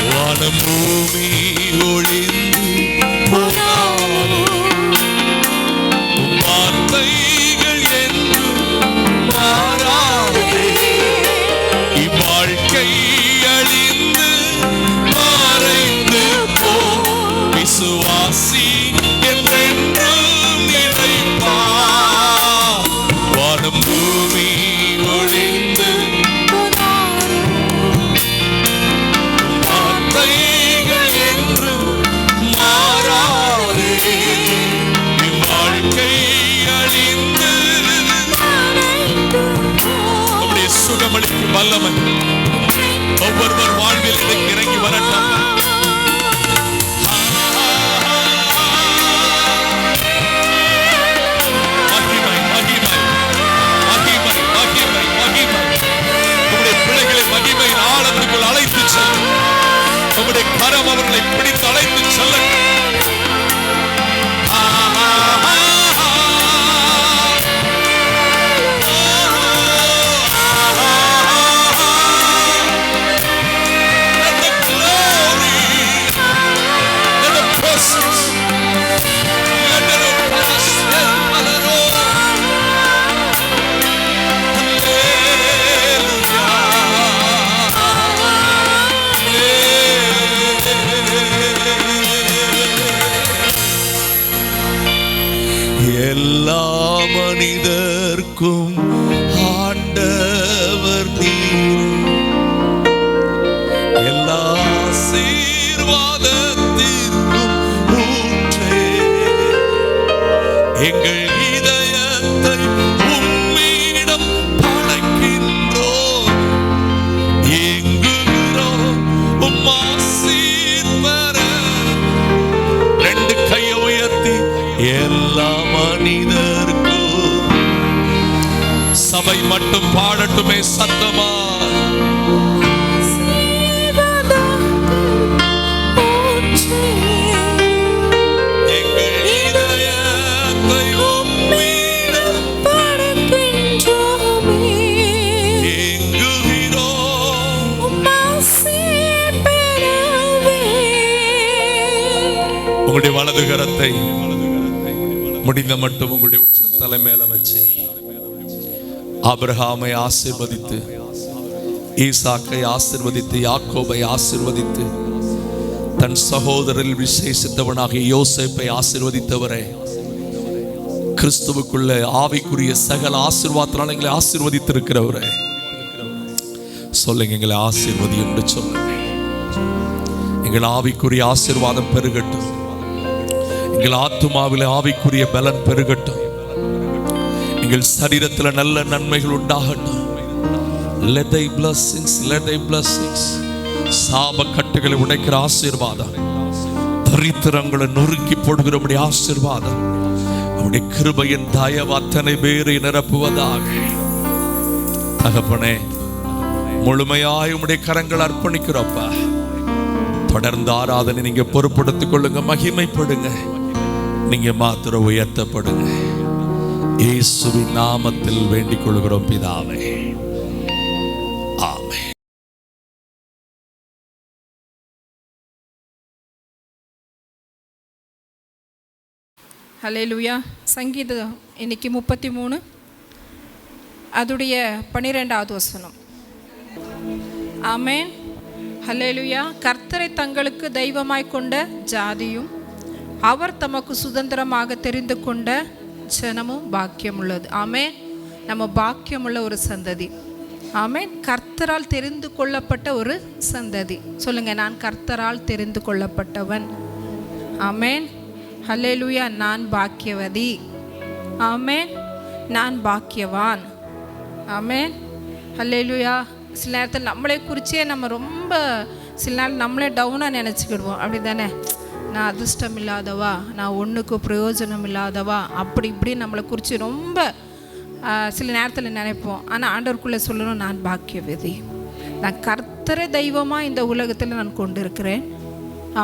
A: வானம் பூமி ஒளிந்து போனாலும் உம் வார்த்தைகள் என்றும் மாறாதே. இவ்வாழ்க்கை அழிந்து மறைந்து போ. விசுவாசி என்றென்றும் நிலைப்பார். வானம் பூமி ஒளிந்து வார்த்தைகள் என்றும் மாறாதே. இவ்வாழ்க்கை அழிந்து நம்முடைய சுகமளிக்கும் வல்லமை ஒவ்வொருவர் வாழ்வில் இன்றைக்கு இறங்கி வரட்டும். மகிமை மகிமை மகிமை மகிமை மகிமை உம்முடைய பிள்ளைகளை மகிமையின் ஆழத்துக்குள் அழைத்து செல்லும். உம்முடைய கரம் அவர்களை பிடித்து அழைத்து செல்லட்டும். Let the glory, let the presence, let the எல்லா மனிதர்க்கும் ஆண்டவர் நீரே. எல்லா ஆசீர்வாதத்திற்கும் ஊற்றே. எங்கள் இதயத்தை உம்மிடம் படைக்கின்றோம். எங்குகிறோம் உம் ஆசீர் பெற. ரெண்டு கையை எல்லா மனிதர்க்கும். சபை மட்டும் பாடட்டுமே சத்தமா. உங்களுடைய வலது கரத்தை முடிந்த மட்டும் உங்களுடைய தலை மேல வச்சு ஆபிரகாமை ஆசீர்வதித்து, ஈசாக்கை ஆசீர்வதித்து, யாக்கோபை ஆசீர்வதித்து, தன் சகோதரில் விசேஷித்தவனாகிய யோசேப்பை ஆசீர்வதித்தவரே, கிறிஸ்துவுக்குள்ள ஆவிக்குரிய சகல ஆசீர்வாதத்தால் எங்களை ஆசீர்வதித்திருக்கிறவரே, சொல்லுங்க எங்களை ஆசீர்வதி என்று சொல்லுங்க. எங்கள் ஆவிக்குரிய ஆசீர்வாதம் பெருகட்டும். எங்கள் ஆத்துமாவில் ஆவிக்குரிய பலன் பெருகட்டும். எங்கள் சரீரத்தில் நல்ல நன்மைகள் உண்டாகட்டும். Let thy blessings, let thy blessings. சாப கட்டுகளை உடைக்கிற ஆசீர்வாதம், தரித்திரங்களை நொறுக்கி போடுகிறபடி ஆசீர்வாதம், அவருடைய கிருபையின் தயவு அத்தனை பேரை நிரப்புவதாக. தகப்பனே, முழுமையாய் உம்முடைய கரங்கள் அர்ப்பணிக்கிறப்பா. தொடர்ந்து ஆராதனை நீங்க பொறுப்படுத்திக் கொள்ளுங்க, மகிமைப்படுங்க. நீங்க மாத்திரம் உயர்த்தப்படுங்க. இயேசுவின் நாமத்தில் வேண்டிக் கொள்கிறோம் பிதாவே, ஆமென்.
E: ஹல்லேலூயா. சங்கீதம் இன்னைக்கு 33 அதுடைய 12வது வசனம். ஆமென். ஹல்லேலூயா. கர்த்தரை தங்களுக்கு தெய்வமாய் கொண்ட ஜாதியும் அவர் தமக்கு சுதந்திரமாக தெரிந்து கொண்ட ஜனமும் பாக்கியம் உள்ளது. ஆமென். நம்ம பாக்கியமுள்ள ஒரு சந்ததி. ஆமென். கர்த்தரால் தெரிந்து கொள்ளப்பட்ட ஒரு சந்ததி. சொல்லுங்க, நான் கர்த்தரால் தெரிந்து கொள்ளப்பட்டவன். ஆமென். ஹல்லேலூயா. நான் பாக்கியவதி. ஆமென். நான் பாக்கியவான். ஆமென். ஹல்லேலூயா. சில நேரத்தில் நம்மளை குறிச்சே நம்ம ரொம்ப சில நேரம் நம்மளே டவுனாக நினச்சிக்கிடுவோம். அப்படி தானே? நான் அதிர்ஷ்டம் இல்லாதவா, நான் ஒன்றுக்கு பிரயோஜனம் இல்லாதவா, அப்படி இப்படி நம்மளை குறித்து ரொம்ப சில நேரத்தில் நினைப்போம். ஆனால் ஆண்டவருக்குள்ளே சொல்லணும், நான் பாக்கியவதி. நான் கர்த்தரை தெய்வமாக இந்த உலகத்தில் நான் கொண்டு இருக்கிறேன்.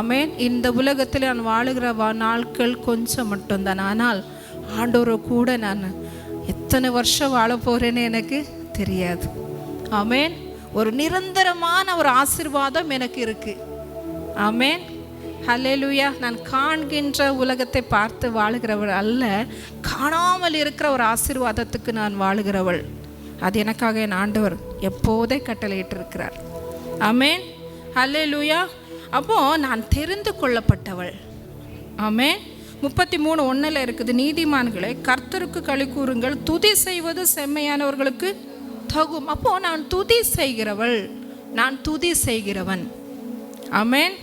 E: ஆமென். இந்த உலகத்தில் நான் வாழுகிற நாட்கள் கொஞ்சம் மட்டும்தான். ஆனால் ஆண்டவரை கூட நான் எத்தனை வருஷம் வாழ போகிறேன்னு எனக்கு தெரியாது. ஆமென். ஒரு நிரந்தரமான ஒரு ஆசீர்வாதம் எனக்கு இருக்கு. ஆமென். ஹல்லேலூயா. நான் காண்கின்ற உலகத்தை பார்த்து வாழுகிறவள் அல்ல, காணாமல் இருக்கிற ஒரு ஆசீர்வாதத்துக்கு நான் வாழுகிறவள். அது எனக்காக என் ஆண்டவர் எப்போதே கட்டளையிட்டிருக்கிறார். ஆமென். ஹல்லேலூயா. அப்போது நான் தெரிந்து கொள்ளப்பட்டவள். ஆமென். 33:1 இருக்குது, நீதிமான்களை கர்த்தருக்கு களி கூறுங்கள், துதி செய்வது செம்மையானவர்களுக்கு தகும். அப்போது நான் துதி செய்கிறவள், நான் துதி செய்கிறவன். ஆமென்.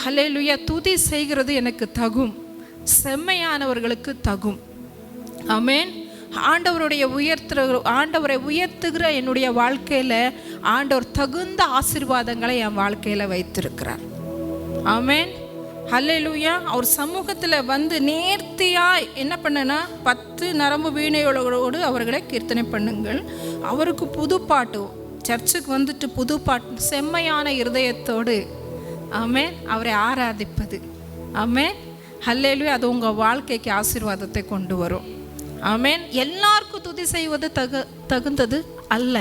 E: ஹல்லேலூயா. துதி செய்கிறது எனக்கு தகும், செம்மையானவர்களுக்கு தகும். ஆமென். ஆண்டவரை உயர்த்துகிற என்னுடைய வாழ்க்கையில் ஆண்டவர் தகுந்த ஆசீர்வாதங்களை என் வாழ்க்கையில் வைத்திருக்கிறார். ஆமென். ஹல்லேலூயா. அவர் சமூகத்தில் வந்து நேர்த்தியாய் என்ன பண்ணனா, 10 நரம்பு வீணைகளோடு அவர்களை கீர்த்தனை பண்ணுங்கள். அவருக்கு புது பாட்டு, சர்ச்சுக்கு வந்துட்டு புது பாட்டு, செம்மையான இருதயத்தோடு ஆமென் அவரை ஆராதிப்பது. ஆமென். ஹல்லேலூயா. அது உங்கள் வாழ்க்கைக்கு ஆசீர்வாதத்தை கொண்டு வரும். ஆமென். எல்லாருக்கும் துதி செய்வது தகுந்தது அல்ல.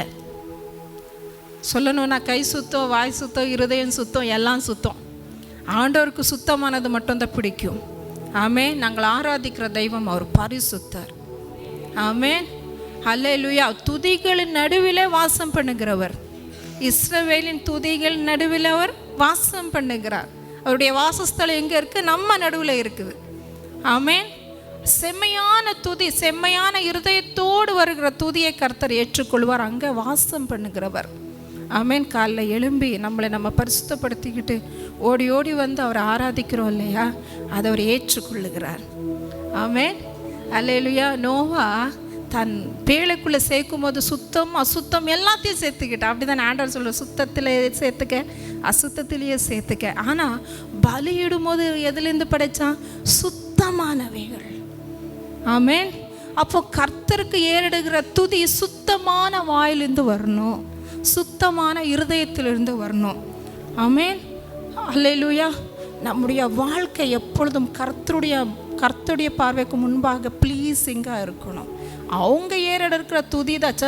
E: சொல்லணும்னா கை சுத்தம், வாய் சுத்தம், இருதயம் சுத்தம், எல்லாம் சுத்தம். ஆண்டவருக்கு சுத்தமானது மட்டும்தான் பிடிக்கும். ஆமென். நாங்கள் ஆராதிக்கிற தெய்வம் அவர் பரிசுத்தர். ஆமென். ஹல்லேலூயா. துதிகளின் நடுவிலே வாசம் பண்ணுகிறவர். இஸ்ரவேலின் துதிகள் நடுவில் அவர் வாசம் பண்ணுகிறார். அவருடைய வாசஸ்தலம் எங்கே இருக்குது? நம்ம நடுவில் இருக்குது. ஆமென். செம்மையான துதி, செம்மையான இருதயத்தோடு வருகிற துதியை கர்த்தர் ஏற்றுக்கொள்வார். அங்கே வாசம் பண்ணுகிறவர். ஆமென். காலைல எழும்பி நம்ம பரிசுத்தப்படுத்திக்கிட்டு ஓடி ஓடி வந்து அவரை ஆராதிக்கிறோம் இல்லையா, அதை அவர் ஏற்றுக்கொள்ளுகிறார். ஆமென். அல்லேலூயா. நோவா தன் பேழைக்குள்ளே சேர்க்கும் போது சுத்தம் அசுத்தம் எல்லாத்தையும் சேர்த்துக்கிட்டா. அப்படி தான் ஆண்டவர் சொல்ல, சுத்தத்தில் சேர்த்துக்க, அசுத்தத்திலேயே சேர்த்துக்க. ஆனால் பலியிடும் போது எதுலேருந்து படைத்தான்? சுத்தமானவைகள். ஆமென். அப்போ கர்த்தருக்கு ஏறெடுக்கிற துதி சுத்தமான வாயிலிருந்து வரணும், சுத்தமான இருதயத்திலிருந்து வரணும். ஆமென். அல்லேலூயா. நம்முடைய வாழ்க்கை எப்பொழுதும் கர்த்தருடைய பார்வைக்கு முன்பாக ப்ளீஸிங்காக இருக்கணும். அவங்க ஏறெடுக்கிற துதி தான்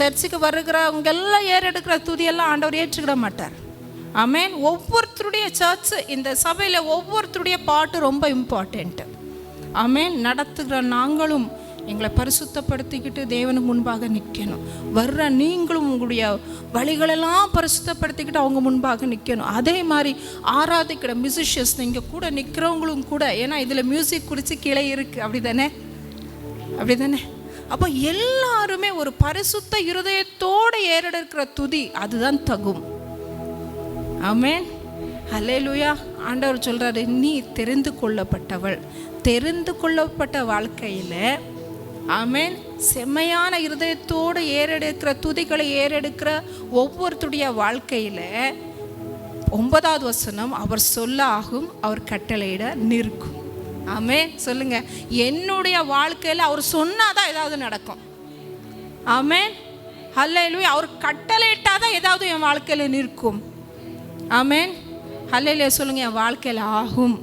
E: சர்ச்சுக்கு வருகிறவங்க எல்லாம் ஏறெடுக்கிற துதியெல்லாம் ஆண்டவர் ஏற்றுக்கிட மாட்டார். ஆமென். ஒவ்வொருத்தருடைய சர்ச்சு, இந்த சபையில் ஒவ்வொருத்தருடைய பாட்டு ரொம்ப இம்பார்ட்டண்ட்டு. ஆமென். நடத்துகிற நாங்களும் எங்களை பரிசுத்தப்படுத்திக்கிட்டு தேவனுக்கு முன்பாக நிற்கணும். வர்ற நீங்களும் உங்களுடைய வழிகளெல்லாம் பரிசுத்தப்படுத்திக்கிட்டு அவங்க முன்பாக நிற்கணும். அதே மாதிரி ஆராதிக்கிற மியூசிஷியன்ஸ் இங்கே கூட நிற்கிறவங்களும் கூட, ஏன்னா இதில் மியூசிக் குறித்து கீழே இருக்குது, அப்படி தானே? அப்போ எல்லாருமே ஒரு பரிசுத்த இருதயத்தோடு ஏறெடுக்கிற துதி அதுதான் தகும். ஆமென். அல்லேலூயா. ஆண்டவர் சொல்கிறாரு, நீ தெரிந்து கொள்ளப்பட்ட வாழ்க்கையில், ஆமென், செம்மையான இருதயத்தோடு ஏறெடுக்கிற துதிகளை ஏறெடுக்கிற ஒவ்வொருத்தருடைய வாழ்க்கையில் 9வது வசனம், அவர் சொல்ல ஆகும், அவர் கட்டளையிட நிற்கும். ஆமென். சொல்லுங்க, என்னுடைய வாழ்க்கையில் அவர் சொன்னாதான் ஏதாவது நடக்கும். ஆமென். அல்லேலூயா. அவர் கட்டளையிட்டாதான் ஏதாவது என் வாழ்க்கையில் நிற்கும். ஆமென். அல்லேலூயா. சொல்லுங்க, என் வாழ்க்கையில் ஆகும்,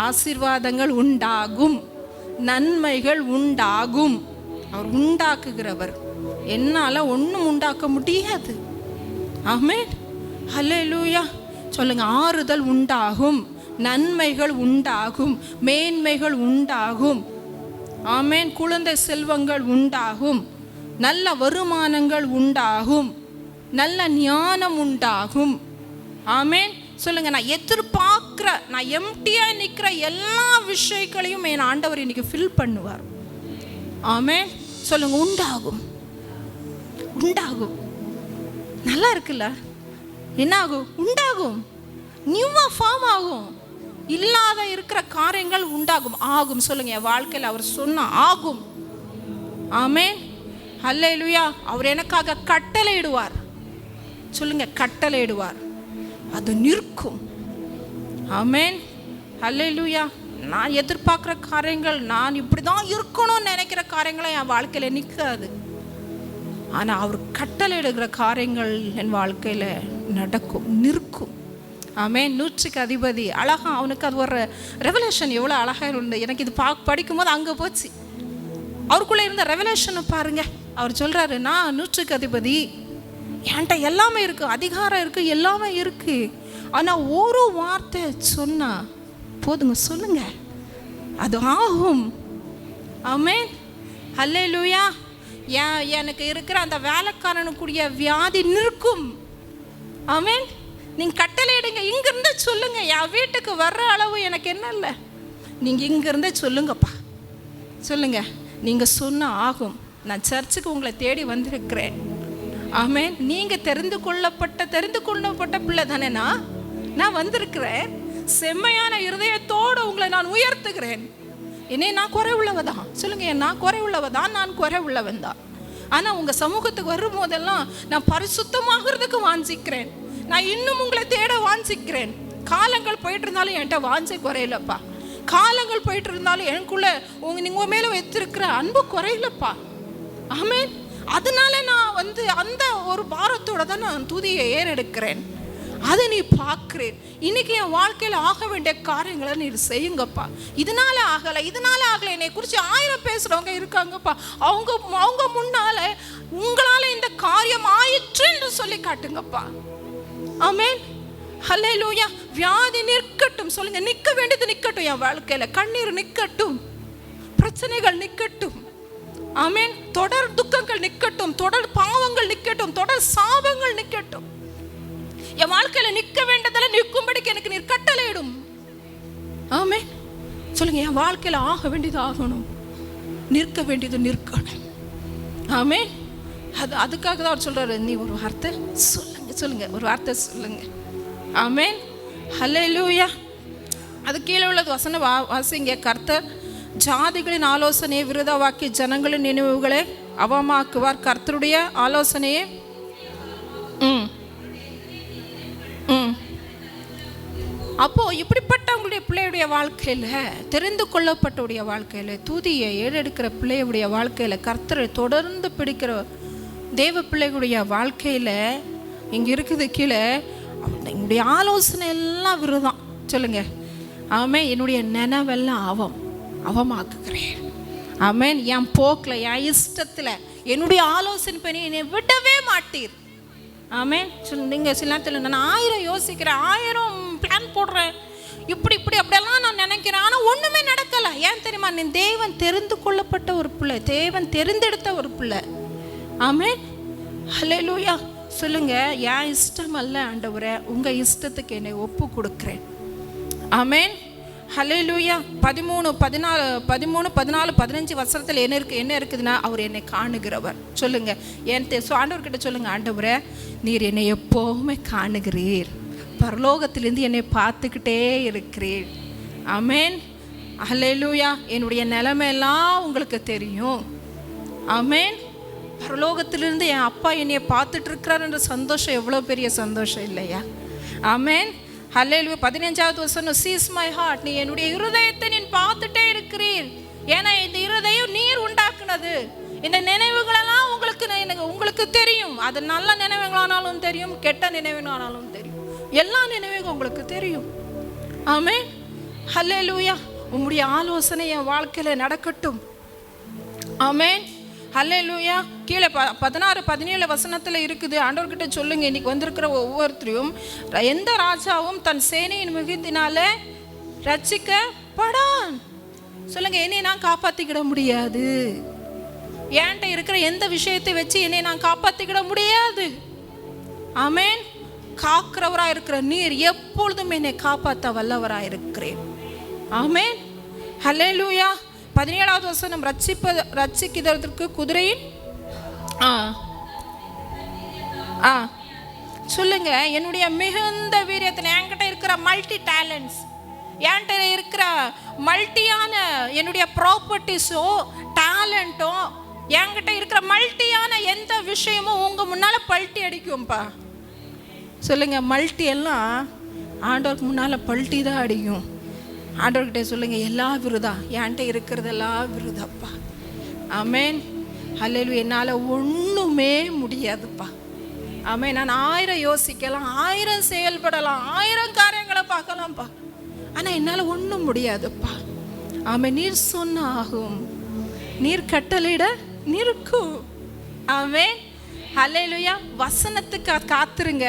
E: ஆசீர்வாதங்கள் உண்டாகும், நன்மைகள் உண்டாகும். அவர் உண்டாக்குகிறவர், என்னால் ஒன்றும் உண்டாக்க முடியாது. ஆமென். அல்லேலூயா. சொல்லுங்க, ஆறுதல் உண்டாகும், நன்மைகள் உண்டாகும், மேன்மைகள் உண்டாகும். ஆமென். குழந்தை செல்வங்கள் உண்டாகும், நல்ல வருமானங்கள் உண்டாகும், நல்ல ஞானம் உண்டாகும். ஆமென். சொல்லுங்க, நான் எதிர்பார்க்குற, நான் எம்டியாக நிற்கிற எல்லா விஷயங்களையும் என் ஆண்டவர் இன்னைக்கு ஃபில் பண்ணுவார். ஆமென். சொல்லுங்க, உண்டாகும். நல்லா இருக்குல்ல? என்ன ஆகும்? உண்டாகும். நியூவாக ஃபார்ம் ஆகும். இல்லாத இருக்கிற காரியங்கள் உண்டாகும், ஆகும். சொல்லுங்க, என் வாழ்க்கையில் அவர் சொன்ன ஆகும். ஆமென். அல்லேலூயா. அவர் எனக்காக கட்டளையிடுவார். சொல்லுங்க, கட்டளையிடுவார், அது நிற்கும். ஆமென். அல்லேலூயா. நான் எதிர்பார்க்குற காரியங்கள், நான் இப்படி தான் இருக்கணும்னு நினைக்கிற காரியங்களை என் வாழ்க்கையில் நிற்காது. ஆனால் அவர் கட்டளையிடுகிற காரியங்கள் என் வாழ்க்கையில் நடக்கும், நிற்கும். ஆமென். 100க்கு அதிபதி அழகா, அவனுக்கு அது ஒரு ரெவலேஷன் எவ்வளோ அழகாக இருந்தது. எனக்கு இது படிக்கும்போது அங்கே போச்சு. அவருக்குள்ளே இருந்த ரெவலேஷனை பாருங்க. அவர் சொல்கிறாரு, நான் 100க்கு அதிபதி, என்கிட்ட எல்லாமே இருக்குது, அதிகாரம் இருக்குது, எல்லாமே இருக்குது. ஆனால் ஒரு வார்த்தை சொன்னா போதுங்க, சொல்லுங்க, அது ஆகும். ஆமென். அல்லேலூயா. எனக்கு இருக்கிற அந்த வேலைக்காரனுக்குரிய வியாதி நிற்கும். ஆமென். நீங்கள் கட்டளையிடுங்க, இங்கிருந்தே சொல்லுங்க, என் வீட்டுக்கு வர்ற அளவு எனக்கு என்ன இல்லை, நீங்கள் இங்கிருந்தே சொல்லுங்கப்பா. சொல்லுங்க, நீங்கள் சொன்ன ஆகும். நான் சர்ச்சுக்கு உங்களை தேடி வந்திருக்கிறேன். ஆமென். நீங்கள் தெரிந்து கொள்ளப்பட்ட பிள்ளை தானே, நான் வந்திருக்கிறேன். செம்மையான இருதயத்தோடு உங்களை நான் உயர்த்துகிறேன். என்னை நான் குறைவுள்ளவதான். சொல்லுங்க, நான் குறைவுள்ளவதான், நான் குறைவுள்ளவன் தான். ஆனால் உங்கள் சமூகத்துக்கு வரும்போதெல்லாம் நான் பரிசுத்தமாகிறதுக்கு வாஞ்சிக்கிறேன். நான் இன்னும் உங்களை தேட வாஞ்சிக்கிறேன். காலங்கள் போயிட்டு இருந்தாலும் என்கிட்ட வாஞ்சை குறையிலப்பா. காலங்கள் போயிட்டு இருந்தாலும் எனக்குள்ள நீங்கள் மேலே வைத்திருக்கிற அன்பு குறையிலப்பா. ஆமென். அதனால நான் அந்த ஒரு பாரத்தோட தான் நான் துதியை ஏறெடுக்கிறேன். அதை நீ பார்க்கிறேன். இன்னைக்கு என் வாழ்க்கையில் ஆக வேண்டிய காரியங்களை நீ செய்யுங்கப்பா. இதனால ஆகலை என்னை குறித்து 1000 பேசுகிறவங்க இருக்காங்கப்பா. அவங்க முன்னால உங்களால் இந்த காரியம் ஆயிற்று என்று சொல்லி காட்டுங்கப்பா. ஆமென். ஹல்லேலூயா. வியாதி நிற்கட்டும். சொல்லுங்க, நிற்க வேண்டியது நிற்கட்டும். என் வாழ்க்கையில் கண்ணீர் நிற்கட்டும், பிரச்சனைகள் நிற்கட்டும். ஆமென். தொடர் துக்கங்கள் நிற்கட்டும், தொடர் பாவங்கள் நிற்கட்டும், தொடர் சாபங்கள் நிற்கட்டும். என் வாழ்க்கையில் நிற்க வேண்டியதெல்லாம் நிற்கும்படிக்கு எனக்கு நீர் கட்டளையிடும். ஆமென். சொல்லுங்க, என் வாழ்க்கையில் ஆக வேண்டியது ஆகணும், நிற்க வேண்டியது நிற்கணும். ஆமென். அதுக்காக தான் அவர் சொல்றாரு, நீ ஒரு வார்த்தை சொல்லுங்க, ஒரு வார்த்தை சொல்லுங்க. ஆமென். ஹல்லேலூயா. அது கீழே உள்ளது வசனம் வாசிங்க. கர்த்தர் ஜாதிகளின் ஆலோசனையை விருதவாக்கி ஜனங்களின் நினைவுகளை அவமாக்குவார். கர்த்தருடைய ஆலோசனையை அப்போது இப்படிப்பட்டவங்களுடைய பிள்ளையுடைய வாழ்க்கையில், தெரிந்து கொள்ளப்பட்டவுடைய வாழ்க்கையில், துதியை ஏறெடுக்கிற பிள்ளையுடைய வாழ்க்கையில், கர்த்தரை தொடர்ந்து பிடிக்கிற தேவ பிள்ளைகளுடைய வாழ்க்கையில் இங்கே இருக்குது கீழே, என்னுடைய ஆலோசனை எல்லாம் விருதான் சொல்லுங்கள். ஆமென். என்னுடைய நினைவெல்லாம் அவமாக்குகிறேன். ஆமென். என் போக்கில், என் இஷ்டத்தில், என்னுடைய ஆலோசனை பண்ணி என்னை விடவே மாட்டீர். ஆமென். நீங்கள் சில நேரத்தில் நான் 1000 யோசிக்கிறேன், 1000 பிளான் போடுறேன், இப்படி அப்படியெல்லாம் நான் நினைக்கிறேன், ஆனால் ஒன்றுமே நடக்கலை. ஏன் தெரியுமா? நீ தேவன் தெரிந்து கொள்ளப்பட்ட ஒரு பிள்ளை, தேவன் தெரிந்தெடுத்த ஒரு பிள்ளை. ஆமென். ஹல்லேலூயா. சொல்லுங்க, என் இஷ்டம் அல்ல ஆண்டவரே, உங்கள் இஷ்டத்துக்கு என்னை ஒப்பு கொடுக்குறேன். ஆமென். ஹல்லேலூயா. 13, 14, 15 வசனத்தில் என்ன இருக்குதுன்னா, அவர் என்னை காணுகிறவர். சொல்லுங்க, ஆண்டவர்கிட்ட சொல்லுங்க, ஆண்டவரே நீர் என்னை எப்போவுமே காணுகிறீர், பரலோகத்திலேருந்து என்னை பார்த்துக்கிட்டே இருக்கிறீர். ஆமென். ஹல்லேலூயா. என்னுடைய நிலைமையெல்லாம் உங்களுக்கு தெரியும். ஆமென். பரலோகத்திலிருந்து என் அப்பா என்னைய பார்த்துட்டு இருக்கிறாருன்ற சந்தோஷம் எவ்வளோ பெரிய சந்தோஷம் இல்லையா? ஆமென். ஹல்லேலூயா. 15வது வசனம், சீஸ் மை ஹார்ட், நீ என்னுடைய இருதயத்தை நீ பார்த்துட்டே இருக்கிறீர். ஏன்னா இந்த இருதயம் நீர் உண்டாக்குனது. இந்த நினைவுகளெல்லாம் உங்களுக்கு தெரியும். அது நல்ல நினைவுகளானாலும் தெரியும், கெட்ட நினைவுகளானாலும் தெரியும், எல்லா நினைவுகளும் உங்களுக்கு தெரியும். ஆமென். ஹல்லேலூயா. உம்முடைய ஆலோசனை என் வாழ்க்கையில் நடக்கட்டும். ஆமென். ஹல்லேலூயா. கீழே 16, 17 வசனத்தில் இருக்குது. ஆண்டவர்கிட்ட சொல்லுங்க, இன்னைக்கு வந்திருக்கிற ஒவ்வொருத்தரையும், எந்த ராஜாவும் தன் சேனையின் மிகுதினால ரட்சிக்கப்படான். சொல்லுங்க, என்னை நான் காப்பாற்றிக்கிட முடியாது. என்கிட்ட இருக்கிற எந்த விஷயத்தை வச்சு என்னை நான் காப்பாற்றிக்கிட முடியாது. ஆமென். காக்கிறவராக இருக்கிற நீர் எப்பொழுதும் என்னை காப்பாற்ற வல்லவராக இருக்கிறேன். ஆமென். ஹல்லேலூயா. 17வது வசனம், ரட்சிக்கிறதற்கு குதிரையின் சொல்லுங்க, என்னுடைய மிகுந்த வீரியத்தில், என்கிட்ட இருக்கிற மல்டி டேலண்ட்ஸ், என்கிட்ட இருக்கிற மல்டியான என்னுடைய ப்ராப்பர்ட்டிஸோ டேலண்ட்டோ, என்கிட்ட இருக்கிற மல்டியான எந்த விஷயமும் உங்கள் முன்னால் பல்ட்டி அடிக்கும்பா. சொல்லுங்க, மல்டி எல்லாம் ஆண்டவருக்கு முன்னால் பல்ட்டி தான் அடிக்கும். ஆண்டவர்கிட்ட சொல்லுங்க, எல்லா விருதா, என்கிட்ட இருக்கிறதெல்லாம் விருதாப்பா. ஆமென். ஹல்லேலூயா. என்னால் ஒன்றுமே முடியாதுப்பா. ஆமென். நான் 1000 யோசிக்கலாம், 1000 செயல்படலாம், 1000 காரியங்களை பார்க்கலாம்ப்பா, ஆனால் என்னால் ஒன்றும் முடியாதுப்பா. ஆமென். நீர் சொன்ன ஆகும், நீர் கட்டளையிட நிற்கும். ஆமென். ஹல்லேலூயா. வசனத்துக்கு காத்துருங்க.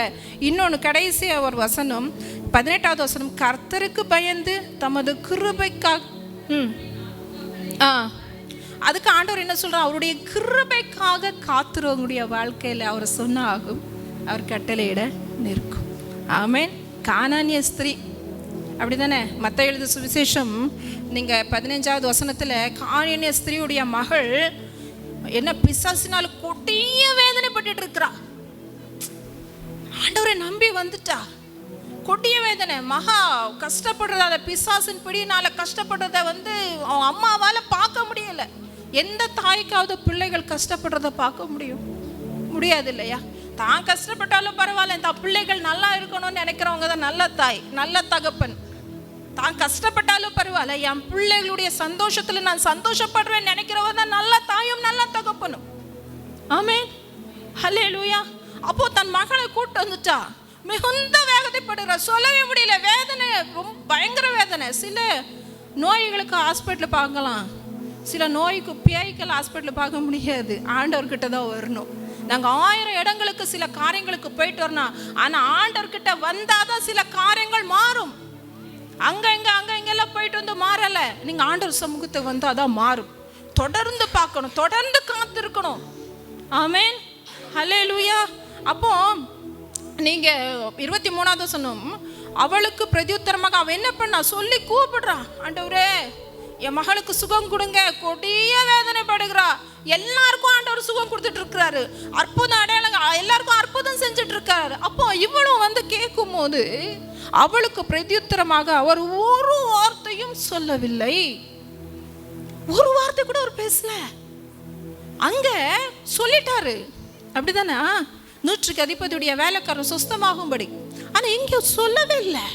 E: இன்னொன்று கடைசியாக ஒரு வசனம், 18வது வசனம், கர்த்தருக்கு பயந்து தமது கிருபைக்காக, அதுக்கு ஆண்டவர் என்ன சொல்றார்? அவருடைய கிருபைக்காக காத்துறவங்களுடைய வாழ்க்கையில் அவர் சொன்ன ஆகும், அவர் கட்டளையிட நிற்கும். ஆமென். கானானிய ஸ்திரீ அப்படி தானே? மத்த எழுத சுவிசேஷம் நீங்கள் 15வது வசனத்தில், கானானிய ஸ்திரீயுடைய மகள் என்ன பிசாசினால் கொடிய வேதனைப்பட்டு இருக்கிறா. ஆண்டவரை நம்பி வந்துட்டா, கொடிய வேதனை, மகா கஷ்டப்படுறத, அந்த பிசாசின் பிடினால கஷ்டப்படுறத அவன் அம்மாவால் பார்க்க முடியல. எந்த தாய்க்காவது பிள்ளைகள் கஷ்டப்படுறத பார்க்க முடியாது இல்லையா? தான் கஷ்டப்பட்டாலும் பரவாயில்ல, இந்த பிள்ளைகள் நல்லா இருக்கணும்னு நினைக்கிறவங்க தான் நல்ல தாய், நல்ல தகப்பன். தான் கஷ்டப்பட்டாலும் பரவாயில்ல, என் பிள்ளைகளுடைய சந்தோஷத்தில் நான் சந்தோஷப்படுறேன்னு நினைக்கிறவங்க தான் நல்ல தாயும் நல்ல தகப்பனும். ஆமென். ஹல்லேலூயா. அப்போ தன் மகளை கூட்டு வந்துட்டா, மிகுந்த வேதனைப்படுற, சொல்லவே முடியல, வேதனை ரொம்ப பயங்கர வேதனை. சில நோய்களுக்கு ஹாஸ்பிட்டலில் பார்க்கலாம், சில நோய்க்கு பேய்கள் ஹாஸ்பிட்டலில் பார்க்க முடியாது, ஆண்டவர்கிட்ட தான் வரணும். நாங்கள் 1000 இடங்களுக்கு சில காரியங்களுக்கு போயிட்டு வரணும், ஆனால் ஆண்டவர்கிட்ட வந்தால் தான் சில காரியங்கள் மாறும். அங்கெல்லாம் போயிட்டு வந்து மாறலை. நீங்கள் ஆண்டவர் சமூகத்துக்கு வந்தால் தான் மாறும். தொடர்ந்து பார்க்கணும், தொடர்ந்து காத்திருக்கணும். ஆமென். ஹல்லேலூயா. அப்போ நீங்கள் 23வது வசனம், அவளுக்கு பிரதியுத்தரமாக அவன் என்ன பண்ணா, சொல்லி கூப்பிடுறான், ஆண்டவரே என் மகளுக்கு சுகம் கொடுங்க, கொடிய வேதனைப்படுகிறா. எல்லாருக்கும் ஆண்டவர் சுகம் கொடுத்துட்டு இருக்கிறாரு, அற்புதம் அடையாளங்க எல்லாருக்கும் அற்புதம் செஞ்சுட்டு இருக்காரு. அப்போ இவளும் கேட்கும் போது அவளுக்கு பிரதியுத்தரமாக அவர் ஒரு வார்த்தையும் சொல்லவில்லை. ஒரு வார்த்தை கூட அவர் பேசல. அங்க சொல்லிட்டாரு, அப்படிதானே? 100க்கு அதிபதியுடைய வேலைக்காரன் சுஸ்தமாகும்படி. ஆனா இங்க சொல்லவே இல்லை.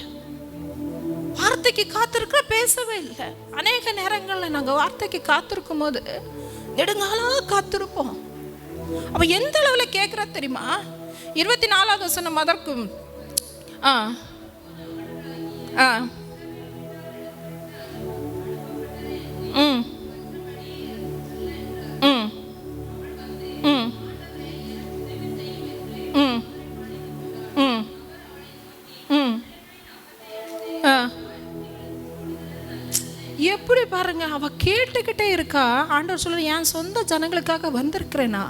E: வார்த்தைக்கு காத்திருக்கிற பேசவே இல்லை. அநேக நேரங்களில் நாங்கள் வார்த்தைக்கு காத்திருக்கும் போது நெடுங்காலாக காத்திருப்போம். அப்போ எந்த அளவில் கேட்குறா தெரியுமா? 24வது வசனம் அதற்கும் எப்படி பாருங்க, அவ கேட்டுக்கிட்டே இருக்கா. ஆண்டவர் சொல்ற, என் சொந்த ஜனங்களுக்காக வந்திருக்கிறேன்னா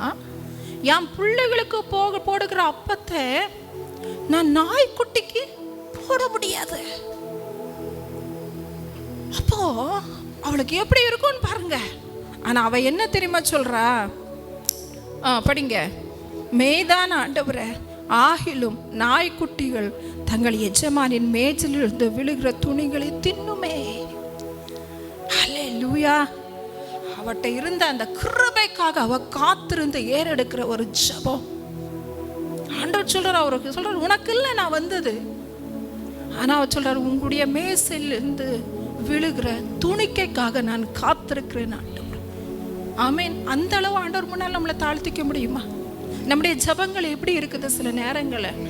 E: என் பிள்ளைகளுக்கு போடுகிற அப்பத்தை நான் நாய்க்குட்டிக்கு போட முடியாது. அப்போ அவளுக்கு எப்படி இருக்கும்னு பாருங்க. ஆனா அவ என்ன தெரியுமா சொல்றா? படிங்க. மேய்தான ஆண்டவரே, ஆகிலும் நாய்க்குட்டிகள் தங்கள் எஜமானின் மேஜிலிருந்து விழுகிற துணிகளை தின்னுமே. ஹல்லேலூயா. அவட்ட இருந்த அந்த கிருபைக்காக அவ காத்திருந்து ஏறெடுக்கிற ஒரு ஜெபம். ஆண்டவர் சொல்றார், அவருக்கு சொல்றார், உனக்கு இல்லை நான் வந்தது. ஆனா அவர் சொல்றார், உங்களுடைய மேசிலிருந்து விழுகிற துணிக்கைக்காக நான் காத்திருக்கிறேன் ஆண்டவர். ஆமேன். அந்த அளவு ஆண்டவர் முன்னால் நம்மளை தாழ்த்திக்க முடியுமா? நம்முடைய ஜபங்கள் எப்படி இருக்குது? சில நேரங்களில்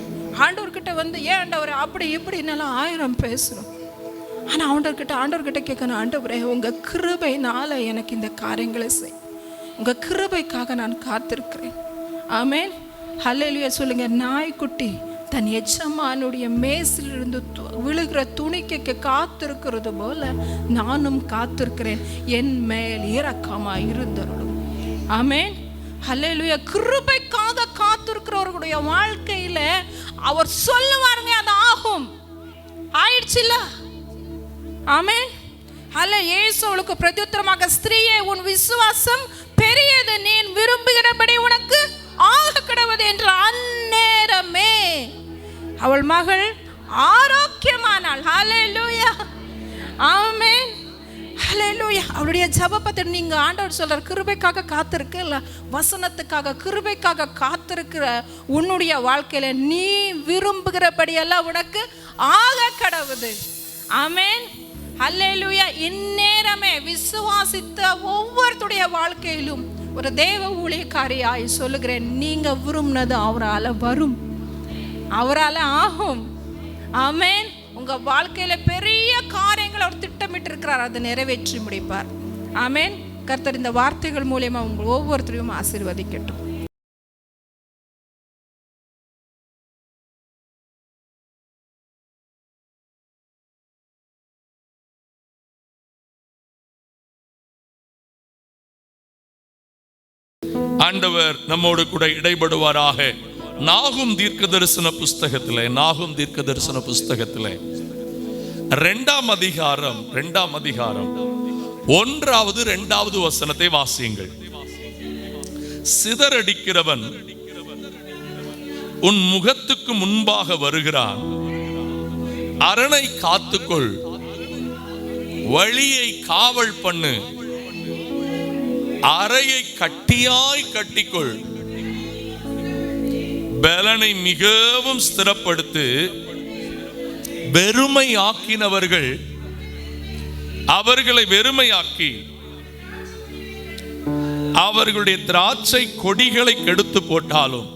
E: ஆண்டவர்கிட்ட வந்து, ஏன் ஆண்டவர் அப்படி இப்படின்னாலும் 1000 பேசணும். ஆனால் ஆண்டவர்கிட்ட கேட்கணும், ஆண்டவரே உங்கள் கிருபைனால எனக்கு இந்த காரியங்களை செய், உங்கள் கிருபைக்காக நான் காத்திருக்கிறேன். ஆமேன். ஹல்லேலூயா சொல்லுங்க. நாய்க்குட்டி தன் எஜமானுடைய மேசிலிருந்து விழுகிற துணிக்கைக்கு காத்திருக்கிறது போல நானும் காத்திருக்கிறேன், என் மேல் இரக்கமாய் இருந்தருளும். ஆமேன். ஹல்லேலூயா. கிருபைக்காக காத்திருக்கிறவர்களுடைய வாழ்க்கையில அவர் சொல்லுவாருங்க, அது ஆகும். ஆயிடுச்சுல்ல? ஆமென். அல்ல, இயேசு அவளுக்கு பிரத்யுத்தரமாக, ஸ்திரீயே உன் விசுவாசம் பெரியது, நீ விரும்புகிறபடி உனக்கு ஆக கடவுது என்ற அந்நேரமே அவள் மகள் ஆரோக்கியமானாள். ஹல்லேலூயா. ஆமென். ஹல்லேலூயா. அவளுடைய ஜெபத்தை நீங்க ஆண்டவர் சொல்றார், கிருபைக்காக காத்திருக்கல, வசனத்துக்காக கிருபைக்காக காத்திருக்கிற உன்னுடைய வாழ்க்கையில நீ விரும்புகிறபடியெல்லாம் உனக்கு ஆக கடவுது. ஆமென். ஹல்லேலூயா. இந்நேரமே விசுவாசித்த ஒவ்வொருடைய வாழ்க்கையிலும் ஒரு தேவ ஊழியக்காரியாய் சொல்லுகிறேன், நீங்க விரும்பினது அவரால் வரும், அவரால் ஆகும். ஆமென். உங்க வாழ்க்கையில பெரிய காரியங்கள் அவர் திட்டமிட்டு இருக்கிறார், அதை நிறைவேற்றி முடிப்பார். ஆமென். கர்த்தர் இந்த வார்த்தைகள் மூலமா உங்கள் ஒவ்வொருத்தரையும் ஆசீர்வதிக்கட்டும்.
A: ஆண்டவர் நம்மோடு கூட இடைபடுவாராக. நாகும் தீர்க்க தரிசன புஸ்தகத்திலே 2ஆம் அதிகாரம் 1வது 2வது வசனத்தை வாசியுங்கள். சிதறடிக்கிறவன் உன் முகத்துக்கு முன்பாக வருகிறான், அரணை காத்துக்கொள், வழியை காவல் பண்ணு, அறையை கட்டியாய் கட்டிக்கொள், பலனை மிகவும் ஸ்திரப்படுத்து, வெறுமை ஆக்கினவர்கள் அவர்களை வெறுமையாக்கி அவர்களுடைய திராட்சை கொடிகளை கெடுத்து போட்டாலும்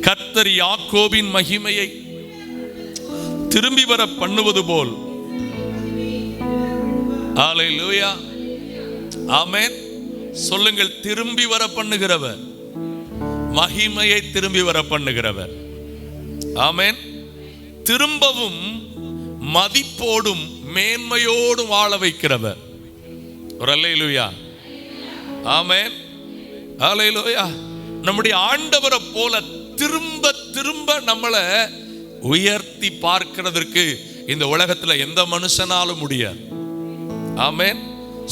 A: கர்த்தர் யாக்கோபின் மகிமையை திரும்பி வர பண்ணுவது போல். ஹல்லேலூயா. ஆமென். சொல்லுங்கள், திரும்பி வர பண்ணுகிறவர், மகிமையை திரும்பி வர பண்ணுகிறவர். ஆமென். திரும்பவும் மதிப்போடும் மேன்மையோடும் வாழ வைக்கிறவர். அல்லேலூயா. ஆமென். அல்லேலூயா. நம்முடைய ஆண்டவரை போல திரும்ப திரும்ப நம்மளை உயர்த்தி பார்க்கிறதற்கு இந்த உலகத்துல எந்த மனுஷனாலும் முடியாது. ஆமென்.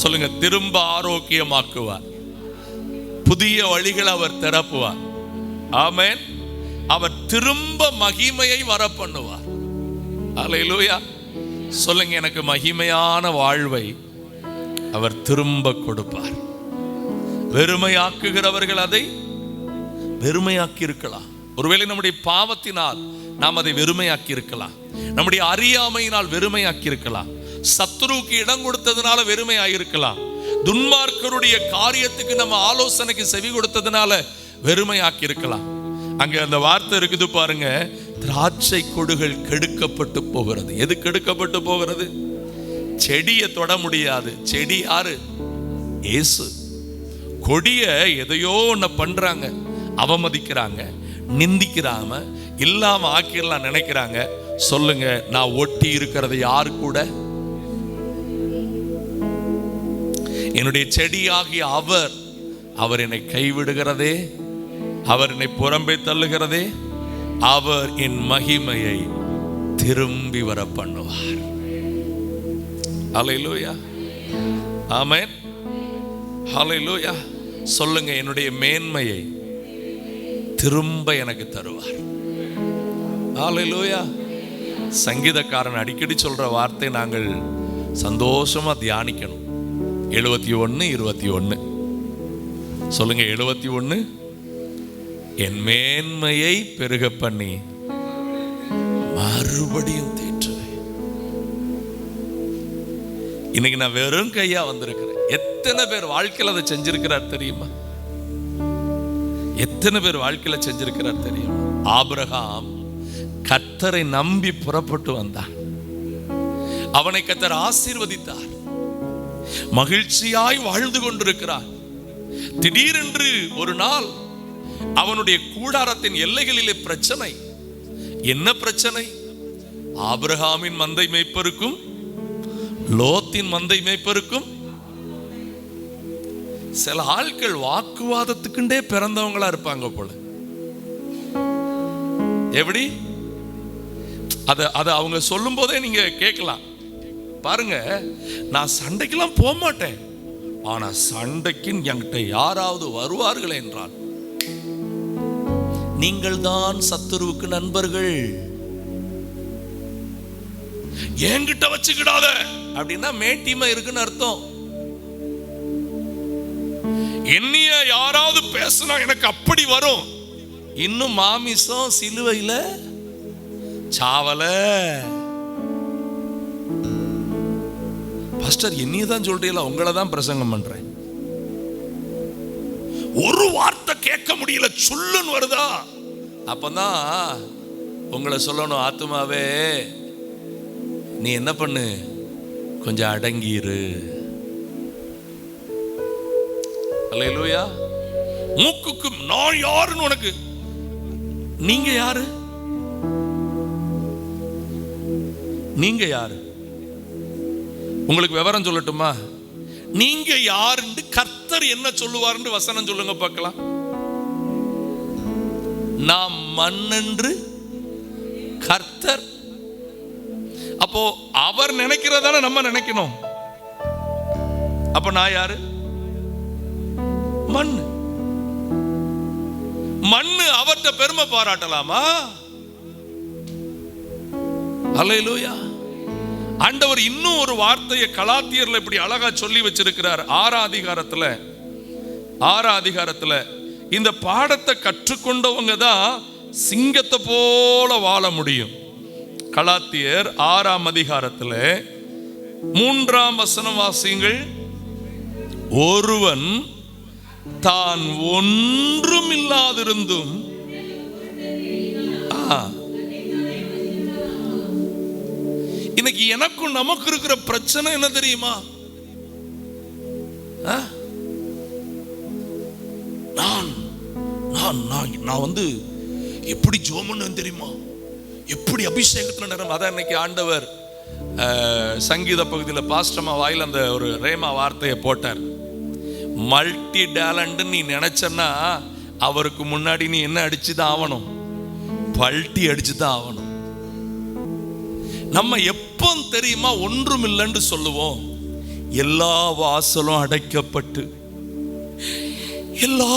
A: சொல்லுங்க, திரும்ப ஆரோக்கியமாக்குவார், புதிய வழிகளை அவர் திறப்புவார். ஆமென். அவர் திரும்ப மகிமையை வர பண்ணுவார். அல்லேலூயா. சொல்லுங்க, எனக்கு மகிமையான வாழ்வை அவர் திரும்ப கொடுப்பார். வெறுமையாக்குகிறவர்கள் அதை வெறுமையாக்கி இருக்கலாம், ஒருவேளை நம்முடைய பாவத்தினால் நாம் அதை வெறுமையாக்கி இருக்கலாம், நம்முடைய அறியாமையினால் வெறுமையாக்கி இருக்கலாம், சத்துருவுக்கு இடம் கொடுத்ததுனால வெறுமையாயிருக்கலாம், துன்மார்க்கருடைய காரியத்துக்கு நம்ம ஆலோசனைக்கு செவி கொடுத்ததுனால வெறுமையாக்கி இருக்கலாம். அங்க அந்த வார்த்தை இருக்குது பாருங்க, திராட்சை கொடிகள் கெடுக்கப்பட்டு போகிறது. எது கெடுக்கப்பட்டு போகிறது? செடியை தொட முடியாது. செடி யாரு? இயேசு. கொடிய எதையோ ஒன்ன பண்றாங்க, அவமதிக்கிறாங்க, நிந்திக்கிறாம இல்லாம ஆக்கிடலாம் நினைக்கிறாங்க. சொல்லுங்க, நான் ஒட்டி இருக்கிறது யாரு கூட? என்னுடைய செடியாகிய அவர் என்னை கைவிடுகிறதே, அவர் என்னை புறம்பே தள்ளுகிறதே, அவர் என் மகிமையை திரும்பி வர பண்ணுவார். ஹல்லேலூயா, ஆமென், ஹல்லேலூயா. சொல்லுங்க, என்னுடைய மேன்மையை திரும்ப எனக்கு தருவார். ஹல்லேலூயா. சங்கீதக்காரன் அடிக்கடி சொல்ற வார்த்தை நாங்கள் சந்தோஷமா தியானிக்கணும். 71:21 சொல்லுங்க. 71, என் மேன்மையை பெருக பண்ணி மறுபடியும் தேற்றுவேன். இன்னைக்கு நான் வெறும் கையா வந்திருக்கிறேன். எத்தனை பேர் வாழ்க்கையில் அதை செஞ்சிருக்கிறார் தெரியுமா? எத்தனை பேர் வாழ்க்கையில செஞ்சிருக்கிறார் தெரியுமா? ஆபிரகாம் கர்த்தரை நம்பி புறப்பட்டு வந்தான். அவனை கர்த்தர் ஆசீர்வதித்தார். மகிழ்ச்சியாய் வாழ்ந்து கொண்டிருக்கிறார். திடீரென்று ஒரு நாள் அவனுடைய கூடாரத்தின் எல்லைகளிலே பிரச்சனை. என்ன பிரச்சனை? ஆபிரகாமின் மந்தை மேய்ப்பருக்கும் லோத்தின் மந்தை மேய்ப்பருக்கும். சில ஆட்கள் வாக்குவாதத்துக்குண்டே பிறந்தவங்களா இருப்பாங்க போல. எப்படி? அத அவங்க சொல்லும் போதே நீங்க கேட்கலாம். பாருங்க, நான் சண்டைக்கெல்லாம் போக மாட்டேன், ஆனா சண்டைக்கு என்கிட்ட யாராவது வருவார்கள் என்றால் நீங்கள் தான் சத்துருவுக்கு நண்பர்கள். என்கிட்ட வச்சுக்கிடாத அப்படின்னா மேட்டிமை இருக்குன்னு அர்த்தம். என்னைய யாராவது பேசினா எனக்கு அப்படி வரும். இன்னும் மாமிசம் சிலுவையில சாவல. பாஸ்டர், என்னைய தான் சொல்றீங்களா? உங்களை தான் பிரசங்கம் பண்றேன். ஒரு வார்த்தை கேட்க முடியல, சொல்லுன்னு வருதா? அப்பதான் உங்களை சொல்லணும், ஆத்துமாவே நீ என்ன பண்ணு, கொஞ்சம் அடங்கிரு. அல்லேலூயா. மூக்குக்கு நான் யாருன்னு உனக்கு, நீங்க யாரு? நீங்க யாரு? உங்களுக்கு விவரம் சொல்லட்டுமா? நீங்க யாருன்னு கர்த்தர் என்ன சொல்லுவார்னு வசனம் சொல்லுங்க பார்க்கலாம். நாம் மண்ணென்று கர்த்தர். அப்போ அவர் நினைக்கிறதான நம்ம நினைக்கணும். அப்ப நான் யாரு? மண்ணு. மண்ணு அவர்கிட்ட பெருமை பாராட்டலாமா? அல்லேலூயா. ஆண்டவர் இன்னும் ஒரு வார்த்தையை கலாத்தியர்ல இப்படி அழகா சொல்லி வச்சிருக்கிறார். 6 அதிகாரத்துல இந்த பாடத்தை கற்றுக்கொண்டவங்க தான் சிங்கத்தை போல வாழ முடியும். கலாத்தியர் 6 அதிகாரத்துல 3 வசனம் வாசியுங்கள். ஒருவன் தான் ஒன்றும் இல்லாதிருந்தும் இன்னைக்கு எனக்கும் நமக்கு இருக்கிற பிரச்சனை என்ன தெரியுமா? நான் வந்து எப்படி ஜோமன்னு தெரியுமா, எப்படி அபிஷேகத்துல நிறம். அதான் இன்னைக்கு ஆண்டவர் சங்கீத பகுதியில் பாஸ்டமா வாயில் அந்த ஒரு ரேமா வார்த்தையை போட்டார். மல்டி டேலண்ட் நீ நினைச்சன்னா அவருக்கு முன்னாடி நீ என்ன அடிச்சுதான் ஆகணும்? பல்ட்டி அடிச்சுதான் ஆகணும். நம்ம எப்போ தெரியுமா ஒன்றும் இல்லைன்னு சொல்லுவோம்? எல்லா வாசலும் அடைக்கப்பட்டு எல்லா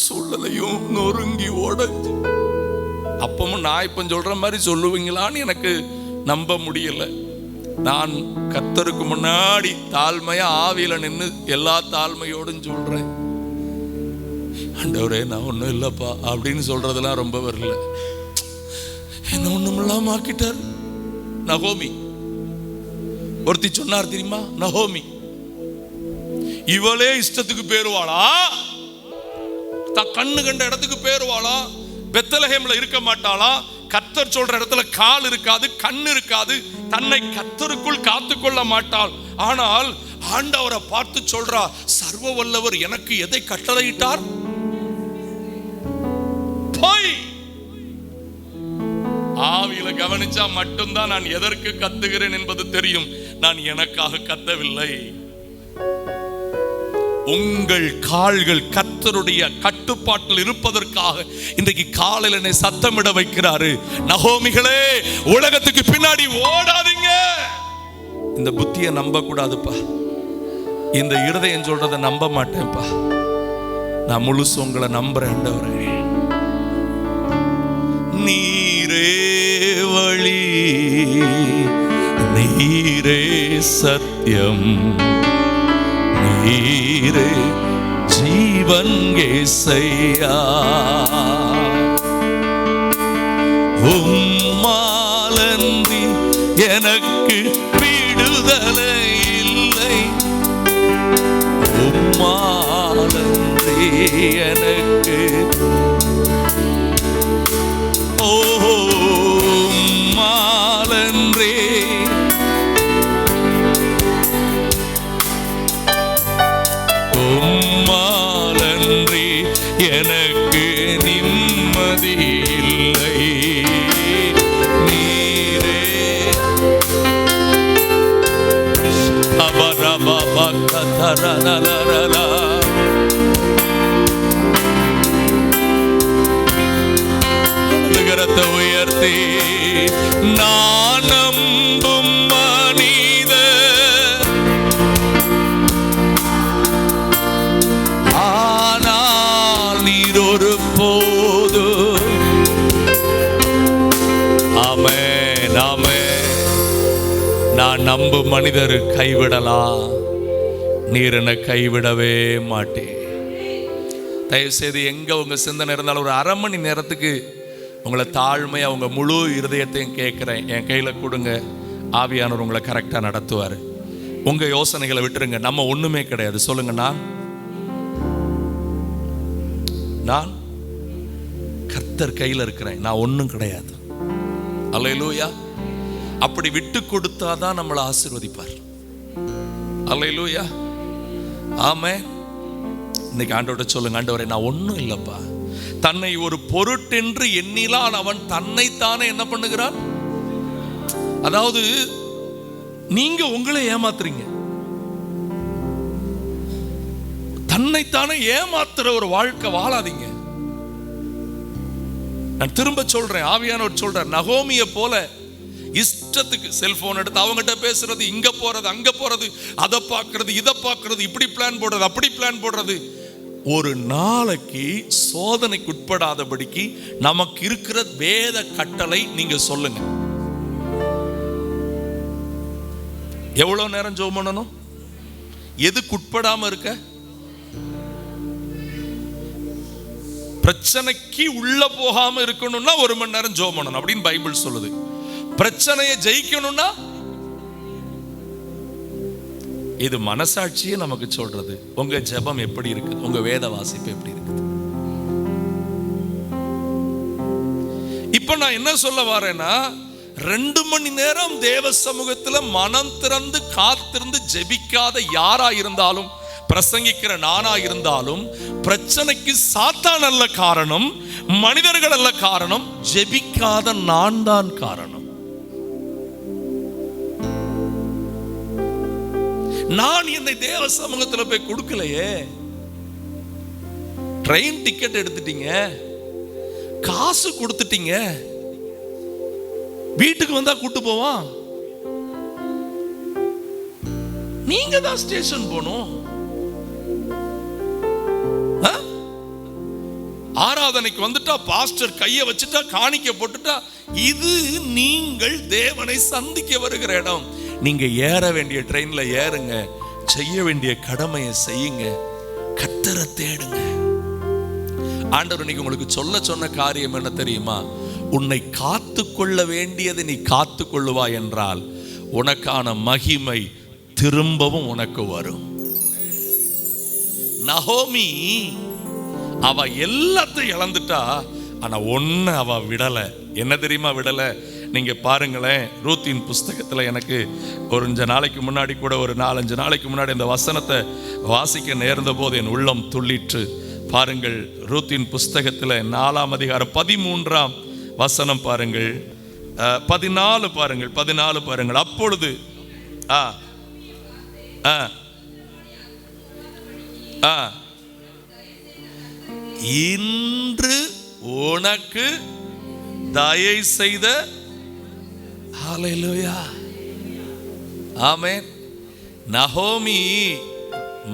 A: சூழ்நிலையும் நொறுங்கி உடைஞ்சு, அப்பவும் நான் இப்ப சொல்ற மாதிரி சொல்லுவீங்களான்னு எனக்கு நம்ப முடியல. நான் கர்த்தருக்கு முன்னாடி தாழ்மையா ஆவியில நின்று எல்லா தாழ்மையோடும் சொல்றேன். ஆண்டவரே நான் ஒன்றும் இல்லைப்பா அப்படின்னு சொல்றதெல்லாம் ரொம்ப வரல. என்ன ஒண்ணும் இல்லாம ஆக்கிட்டார். நகோமி ஒருத்தி சொன்னார் தெரியுமா, நகோமி இவளே இஷ்டத்துக்கு பேருவாளா, கண்ணு கண்ட இடத்துக்கு பேருவாளா, பெத்லஹேம்ல இருக்க மாட்டாளா, கர்த்தர் சொல்ற இடத்துல கால் இருக்காது, கண் இருக்காது, தன்னை கர்த்தருக்குள் காத்துக்கொள்ள மாட்டாள். ஆனால் ஆண்டவரை பார்த்து சொல்றா, சர்வ வல்லவர் எனக்கு எதை கட்டளையிட்டார்? போய் ஆவியில கவனிச்சா மட்டும்தான் நான் எதற்கு கத்துகிறேன் என்பது தெரியும். நான் எனக்காக கத்தவில்லை. உங்கள் கால்கள் கர்த்தருடைய கட்டுப்பாட்டில் இருப்பதற்காக இன்றைக்கு காலையில் என்னை சத்தமிட வைக்கிறாரு. நகோமிகளே, உலகத்துக்கு பின்னாடி ஓடாதீங்க. இந்த புத்தியை நம்ப கூடாதுப்பா. இந்த இருதயம் சொல்றதை நம்ப மாட்டேன்ப்பா. நான் முழுசு உங்களை நம்புறேன். ஆண்டவரே நீரே வழி, நீரே சத்தியம், நீரே ஜீவன் ஏசையா. உம்மாலன்றி எனக்கு விடுதலை இல்லை, உம்மாலன்றி எனக்கு உம்மாலன்றி உம்மாலன்றி எனக்கு நிம்மதி இல்லை. நீரே அபரபா கதரலலலா கரத்தை உயர்த்தி நான் நம்பும் மனித ஆனால் நீர் ஒரு போது. ஆமென் ஆமென். நான் நம்பும் மனிதர் கைவிடலாம், நீர் என்னை கைவிடவே மாட்டே. தயவு செய்து எங்க உங்க சிந்தனை இருந்தாலும் ஒரு அரை மணி நேரத்துக்கு உங்களை தாழ்மையாக உங்கள் முழு இருதயத்தையும் கேட்குறேன், என் கையில் கொடுங்க. ஆவியானவர் உங்களை கரெக்டாக நடத்துவார். உங்கள் யோசனைகளை விட்டுருங்க. நம்ம ஒன்றுமே கிடையாது. சொல்லுங்க, நான் கர்த்தர் கையில் இருக்கிறேன், நான் ஒன்றும் கிடையாது. அல்லேலூயா. அப்படி விட்டு கொடுத்தாதான் நம்மளை ஆசீர்வதிப்பார். அல்லேலூயா. ஆமென். இன்னைக்கு ஆண்டவர்கிட்ட சொல்லுங்க, ஆண்டவரே நான் ஒன்றும் இல்லைப்பா. தன்னை ஒரு பொருட்டென்று எண்ணிலான் அவன் தன்னைத்தானே என்ன பண்ணுகிறான்? அதாவது நீங்க உங்களை ஏமாத்துறீங்க. தன்னைத்தானே ஏமாத்துற ஒரு வாழ்க்கை வாழாதீங்க. நான் திரும்ப சொல்றேன், ஆவியானவர் சொல்றேன், நகோமியை போல இஷ்டத்துக்கு செல்போன் எடுத்து அவங்ககிட்ட பேசுறது, இங்க போறது அங்க போறது, அதை பார்க்கறது இதை பார்க்கறது, இப்படி பிளான் போடுறது அப்படி பிளான் போடுறது. ஒரு நாளைக்கு சோதனைக்கு உட்படாதபடிக்கு நமக்கு இருக்கிற வேத கட்டளை நீங்க சொல்லுங்க. எவ்வளவு நேரம் ஜெபம் பண்ணணும்? எதுக்கு உட்படாம இருக்க? பிரச்சனைக்கு உள்ள போகாம இருக்கணும்னா 1 மணி நேரம் ஜெபம் பண்ணணும் அப்படின்னு பைபிள் சொல்லுது. பிரச்சனையை ஜெயிக்கணும்னா இது மனசாட்சியே நமக்கு சொல்றது. உங்க ஜெபம் எப்படி இருக்குது? உங்க வேத வாசிப்பு எப்படி இருக்குது? இப்ப நான் என்ன சொல்ல வரேன்னா, 2 மணி நேரம் தேவ சமூகத்துல மனம் திறந்து காத்திருந்து ஜெபிக்காத யாரா இருந்தாலும், பிரசங்கிக்கிற நானா இருந்தாலும், பிரச்சனைக்கு சாத்தான் அல்ல காரணம், மனிதர்கள் அல்ல காரணம், ஜெபிக்காத நான் தான் காரணம். நான் என்னை தேவ சமூகத்துல போய் கொடுக்கலையே. ட்ரெயின் டிக்கெட் எடுத்துட்டீங்க, காசு கொடுத்துட்டீங்க, வீட்டுக்கு வந்தா கூட்டு போவான். நீங்க தான் ஸ்டேஷன் போகணும். ஆராதனைக்கு வந்துட்டா பாஸ்டர் கைய வச்சுட்டா காணிக்க போட்டுட்டா இது நீங்கள் தேவனை சந்திக்க வருகிற இடம். நீங்க ஏற வேண்டிய ட்ரெயின்ல ஏறுங்க, செய்ய வேண்டிய கடமையை செய்யுங்க, கர்த்தரை தேடுங்க. ஆண்டவர் இன்னைக்கு உங்களுக்கு சொன்ன காரியம் என்ன தெரியுமா? உன்னை காத்து கொள்ள வேண்டியது நீ காத்து கொள்ளுவா என்றால் உனக்கான மகிமை திரும்பவும் உனக்கு வரும். நகோமி அவ எல்லாத்தையும் இழந்துட்டா, ஆனா ஒண்ணு அவ விடல. என்ன தெரியுமா விடல? நீங்க பாருங்களேன், ரூத்தின் புஸ்தகத்துல எனக்கு ஒரு 5 நாளைக்கு முன்னாடி கூட, ஒரு 4-5 நாளைக்கு முன்னாடி இந்த வசனத்தை வாசிக்க நேர்ந்த போது என் உள்ளம் துள்ளிற்று. பாருங்கள், ரூத்தின் புஸ்தகத்துல 4ஆம் அதிகாரம் 13ஆம் வசனம் பாருங்கள், 14 பாருங்கள், 14 பாருங்கள். அப்பொழுது இன்று உனக்கு தயை செய்த, ஹல்லேலூயா, ஆமென். நகோமி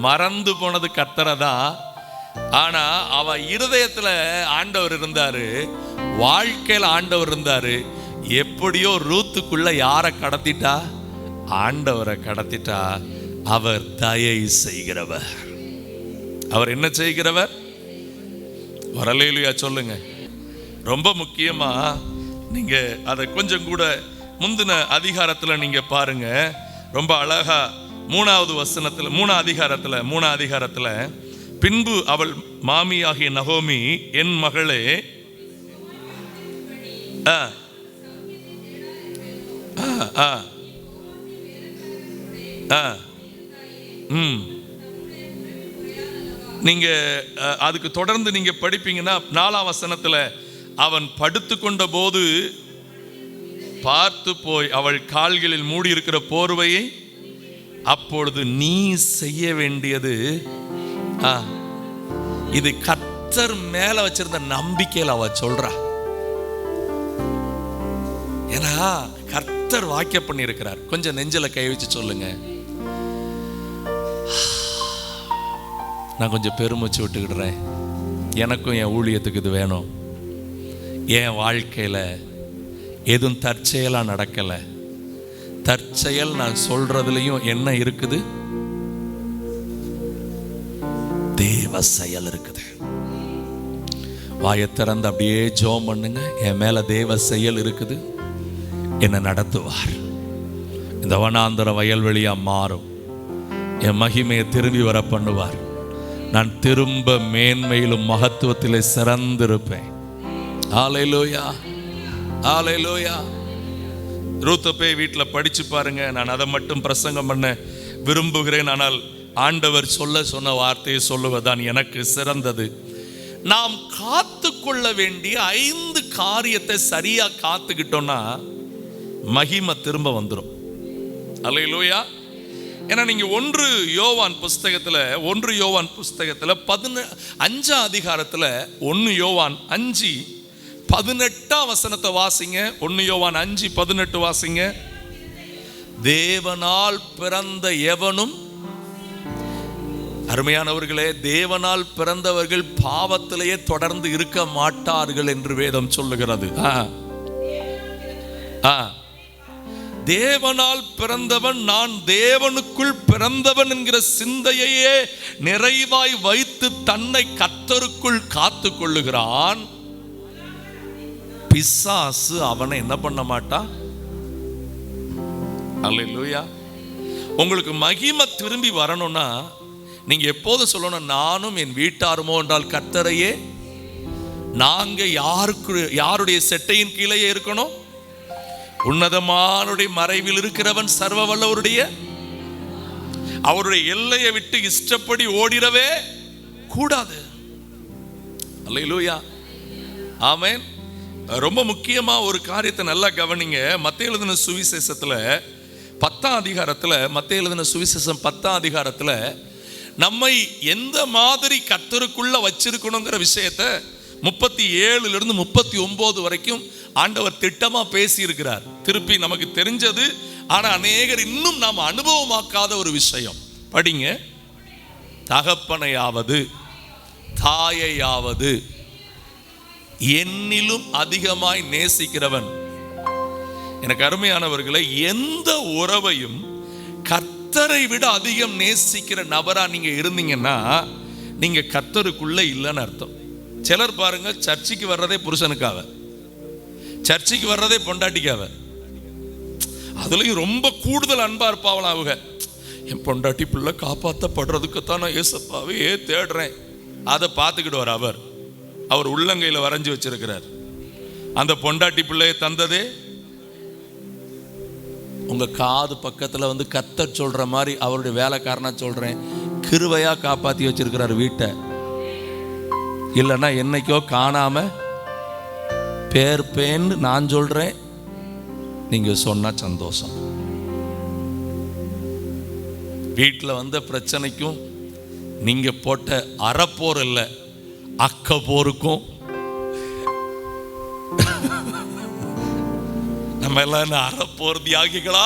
A: மறந்து போனது கர்த்தரை தான். ஆனா அவ இருதயத்துல ஆண்டவர் இருந்தாரு, வாழ்க்கையில ஆண்டவர் இருந்தாரு. எப்படியோ ரூத்துக்குள்ள யாரை கடத்திட்டா? ஆண்டவரை கடத்திட்டா. அவர் தயை செய்கிறவர். அவர் என்ன செய்கிறவர்? ஹல்லேலூயா சொல்லுங்க. ரொம்ப முக்கியமா நீங்க அதை கொஞ்சம் கூட முந்தின அதிகாரத்துல நீங்க பாருங்க, ரொம்ப அழகா 3வது வசனத்துல, 3ஆம் அதிகாரத்துல பின்பு அவள் மாமியாகிய நகோமி, என் மகளே, நீங்க அதுக்கு தொடர்ந்து நீங்க படிப்பீங்கன்னா 4ஆம் வசனத்துல, அவன் படுத்து கொண்ட போது பார்த்து போய் அவள் கால்களில் மூடி இருக்கிற போர்வையை, அப்பொழுது நீ செய்ய வேண்டியது, இது கர்த்தர் மேல வச்சிருந்த நம்பிக்கையில் அவ சொல்றா. ஏன்னா கர்த்தர் வாக்கிய பண்ணி இருக்கிறார். கொஞ்சம் நெஞ்சில கை வச்சு சொல்லுங்க, நான் கொஞ்சம் பெருமூச்சு விட்டுக்கிடுறேன். எனக்கும் என் ஊழியத்துக்கு இது வேணும். என் வாழ்க்கையில எதுவும் தற்செயலா நடக்கல. தற்செயல் நான் சொல்றதுலயும் என்ன இருக்குது? தேவ செயல் இருக்குது. வாயை திறந்து அப்படியே ஜெபம் பண்ணுங்க. என் மேல தேவ செயல் இருக்குது, என்னை நடத்துவார். இந்த வனாந்தர வயல்வெளியா மாறும். என் மகிமையை திரும்பி வர பண்ணுவார். நான் திரும்ப மேன்மையிலும் மகத்துவத்திலே சிறந்திருப்பேன். ஹல்லேலூயா, ஹல்லேலூயா. ரூத்தை போய் வீட்டில் படிச்சு பாருங்க. நான் அதை மட்டும் பிரசங்கம் பண்ண விரும்புகிறேன். ஆனால் ஆண்டவர் சொன்ன வார்த்தையை சொல்லுவதுதான் எனக்கு சிறந்தது. நாம் காத்து கொள்ள வேண்டிய 5 காரியத்தை சரியா காத்துக்கிட்டோம்னா மகிமை திரும்ப வந்துடும். அல்லேலூயா. ஏன்னா நீங்க 1 யோவான் புஸ்தகத்துல 5ஆம் அதிகாரத்துல 1 யோவான் 5:18 வசனத்தை வாசிங்க. 1 யோவான் 5:18 வாசிங்க. தேவனால் பிறந்த எவனும், அருமையானவர்களே, தேவனால் பிறந்தவர்கள் பாவத்திலேயே தொடர்ந்து இருக்க மாட்டார்கள் என்று வேதம் சொல்லுகிறது. தேவனால் பிறந்தவன், நான் தேவனுக்குள் பிறந்தவன் என்கிற சிந்தையே நிறைவாய் வைத்து தன்னை கர்த்தருக்குள் காத்து கொள்ளுகிறான். பிசாசு அவனை என்ன பண்ண மாட்டான். அல்லேலூயா. உங்களுக்கு மகிமை திரும்பி வரணும்னா நீங்க எப்போது சொல்லணும், நானும் என் வீட்டாருமோ என்றால் கர்த்தரையே. நாங்க யாருடைய செட்டையின் கீழே இருக்கணும்? உன்னதமானுடைய மறைவில் இருக்கிறவன் சர்வ வல்லவருடைய, அவருடைய எல்லையை விட்டு இஷ்டப்படி ஓடிடவே கூடாது. அல்லேலூயா, ஆமென். ரொம்ப முக்கியமா ஒரு காரியத்தை நல்லா கவனிங்க. மத்தேயு எழுதின சுவிசேஷத்துல 10ஆம் அதிகாரத்துல, மத்தேயு எழுதின சுவிசேஷம் 10ஆம் அதிகாரத்துல நம்மை எந்த மாதிரி கர்த்தருக்குள்ள வச்சிருக்கணுங்கிற விஷயத்தை 37 39 வரைக்கும் ஆண்டவர் திட்டமா பேசி இருக்கிறார். திருப்பி நமக்கு தெரிஞ்சது, ஆனா அநேகர் இன்னும் நாம் அனுபவமாக்காத ஒரு விஷயம். படிங்க. தகப்பனையாவது தாயையாவது என்னிலும் அதிகமாய் நேசிக்கிறவன். எனக்கு அருமையானவர்களை, எந்த உறவையும் கர்த்தரை விட அதிகம் நேசிக்கிற நபரா நீங்க இருந்தீங்கன்னா நீங்க கர்த்தருக்குள்ள இல்லைன்னு அர்த்தம். சிலர் பாருங்க, சர்ச்சுக்கு வர்றதே புருஷனுக்காக, சர்ச்சுக்கு வர்றதே பொண்டாட்டிக்காக. அதுலயும் ரொம்ப கூடுதல் அன்பா இருப்பாவலாம் அவங்க. என் பொண்டாட்டி பிள்ளை காப்பாற்றப்படுறதுக்குத்தான் நான் ஏசப்பாவே தேடுறேன். அதை பார்த்துக்கிடுவார் அவர் உள்ளங்கையில வரைஞ்சி வச்சிருக்கிறார். அந்த பொண்டாட்டி பிள்ளையை தந்ததே உங்க காது பக்கத்துல வந்து கத்த சொல்ற மாதிரி அவருடைய வேலைக்காரனா சொல்றேன், கிருபையா காப்பாத்தி வச்சிருக்கிறார் வீட்டை. இல்லைன்னா என்னைக்கோ காணாம பேர்பேன்னு நான் சொல்றேன், நீங்க சொன்னா சந்தோஷம். வீட்டில் வந்த பிரச்சனைக்கும் நீங்க போட்ட அறப்போர் இல்லை, அக்க போருக்கும் நம்ம எல்லாம் என்ன அறப்போர் தியாகிகளா?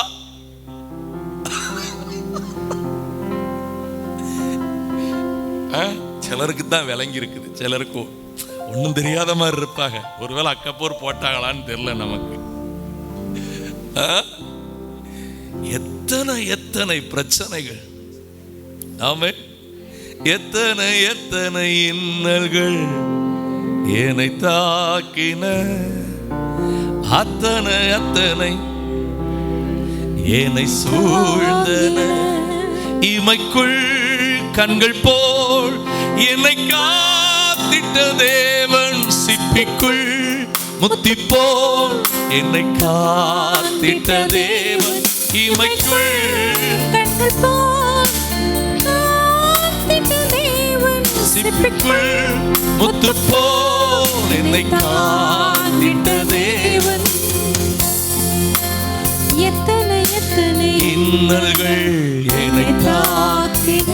A: சிலருக்கு தான் விளங்கி இருக்குது, சிலருக்கும் ஒன்றும் தெரியாத மாதிரி இருப்பாங்க. ஒருவேளை அக்கப்போர் போட்டாங்களான்னு தெரியல நமக்கு. எத்தனை எத்தனை பிரச்சனைகள், ஆமே, எத்தனை எத்தனை இன்னல்கள் என்னை தாக்கின, அத்தனை அத்தனை என்னை சூழ்ந்தன. இமைக்குள் கண்கள் போல் என்னை காத்திட்ட தேவன், சிப்பிக்குள் முத்தி போல் என்னை காத்திட்ட தேவன், இமைக்குள்
D: கண்கள் போல் காத்திட்ட தேவன்,
A: சிப்பிக்குள் முத்து போல் என்னை காத்திட்ட தேவன்.
D: எத்தனை எத்தனை
A: இன்னல்கள் என்னை
D: தாக்கின,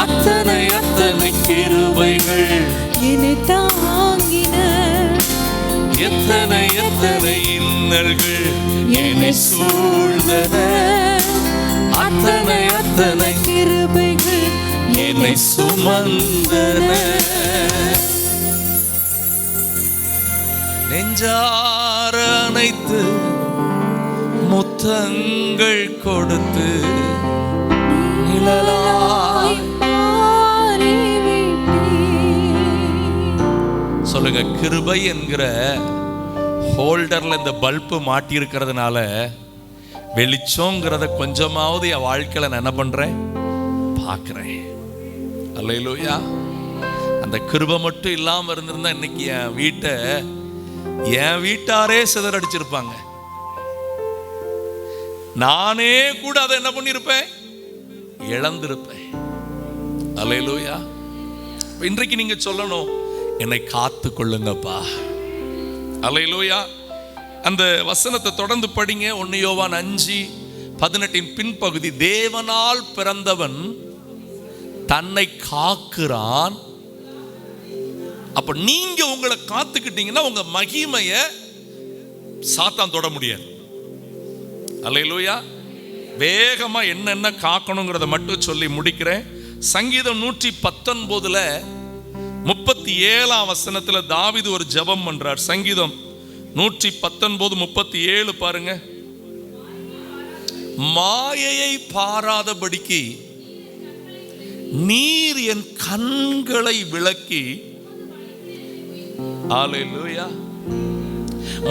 A: அத்தனை அத்தனை கிருபைகள்
D: என்னை தாங்கின.
A: எத்தனை எத்தனை இன்னல்கள் என்னை சூழ்ந்தன, அத்தனை அத்தனை
D: கிருபைகள்
A: என்னை சுமந்தன. நெஞ்சார அணைத்து முத்தங்கள் கொடுத்து நிழலாய்
D: மாறி விட்டீர்.
A: சொல்லுங்க, கிருபை என்கிற ஹோல்டர்ல இந்த பல்பு மாட்டி இருக்கிறதுனால வெளிச்சங்கிறத கொஞ்சமாவது என் வாழ்க்கையில நான் என்ன பண்றேன், பார்க்கிறேன். அல்லேலூயா. அந்த கிருபை மட்டும் இல்லாம இருந்திருந்தா இன்னைக்கு என் வீட்டாரே சிதறடிச்சிருப்பாங்க. நானே கூட அதை என்ன பண்ணிருப்பேன், இழந்திருப்பேன். அல்லேலூயா. இன்றைக்கு நீங்க சொல்லணும், என்னை காத்து கொள்ளுங்கப்பா. அல்லேலூயா. அந்த வசனத்தை தொடர்ந்து படிங்க. 1 யோவான் 5:18 பின்பகுதி, தேவனால் பிறந்தவன் தன்னை காக்குறான். அப்ப நீங்க உங்களை காத்துக்கிட்டீங்கன்னா உங்க மகிமைய சாத்தான் தொட முடியாது. அல்லேலூயா. வேகமா என்னென்ன காக்கணுங்கிறத மட்டும் சொல்லி முடிக்கிறேன். சங்கீதம் 119 37 வசனத்துல தாவீது ஒரு ஜெபம் பண்றார். சங்கீதம் 119:37 பாருங்க. மாயையை பாராதபடிக்கு நீர் என் கண்களை விளக்கி. அல்லேலூயா.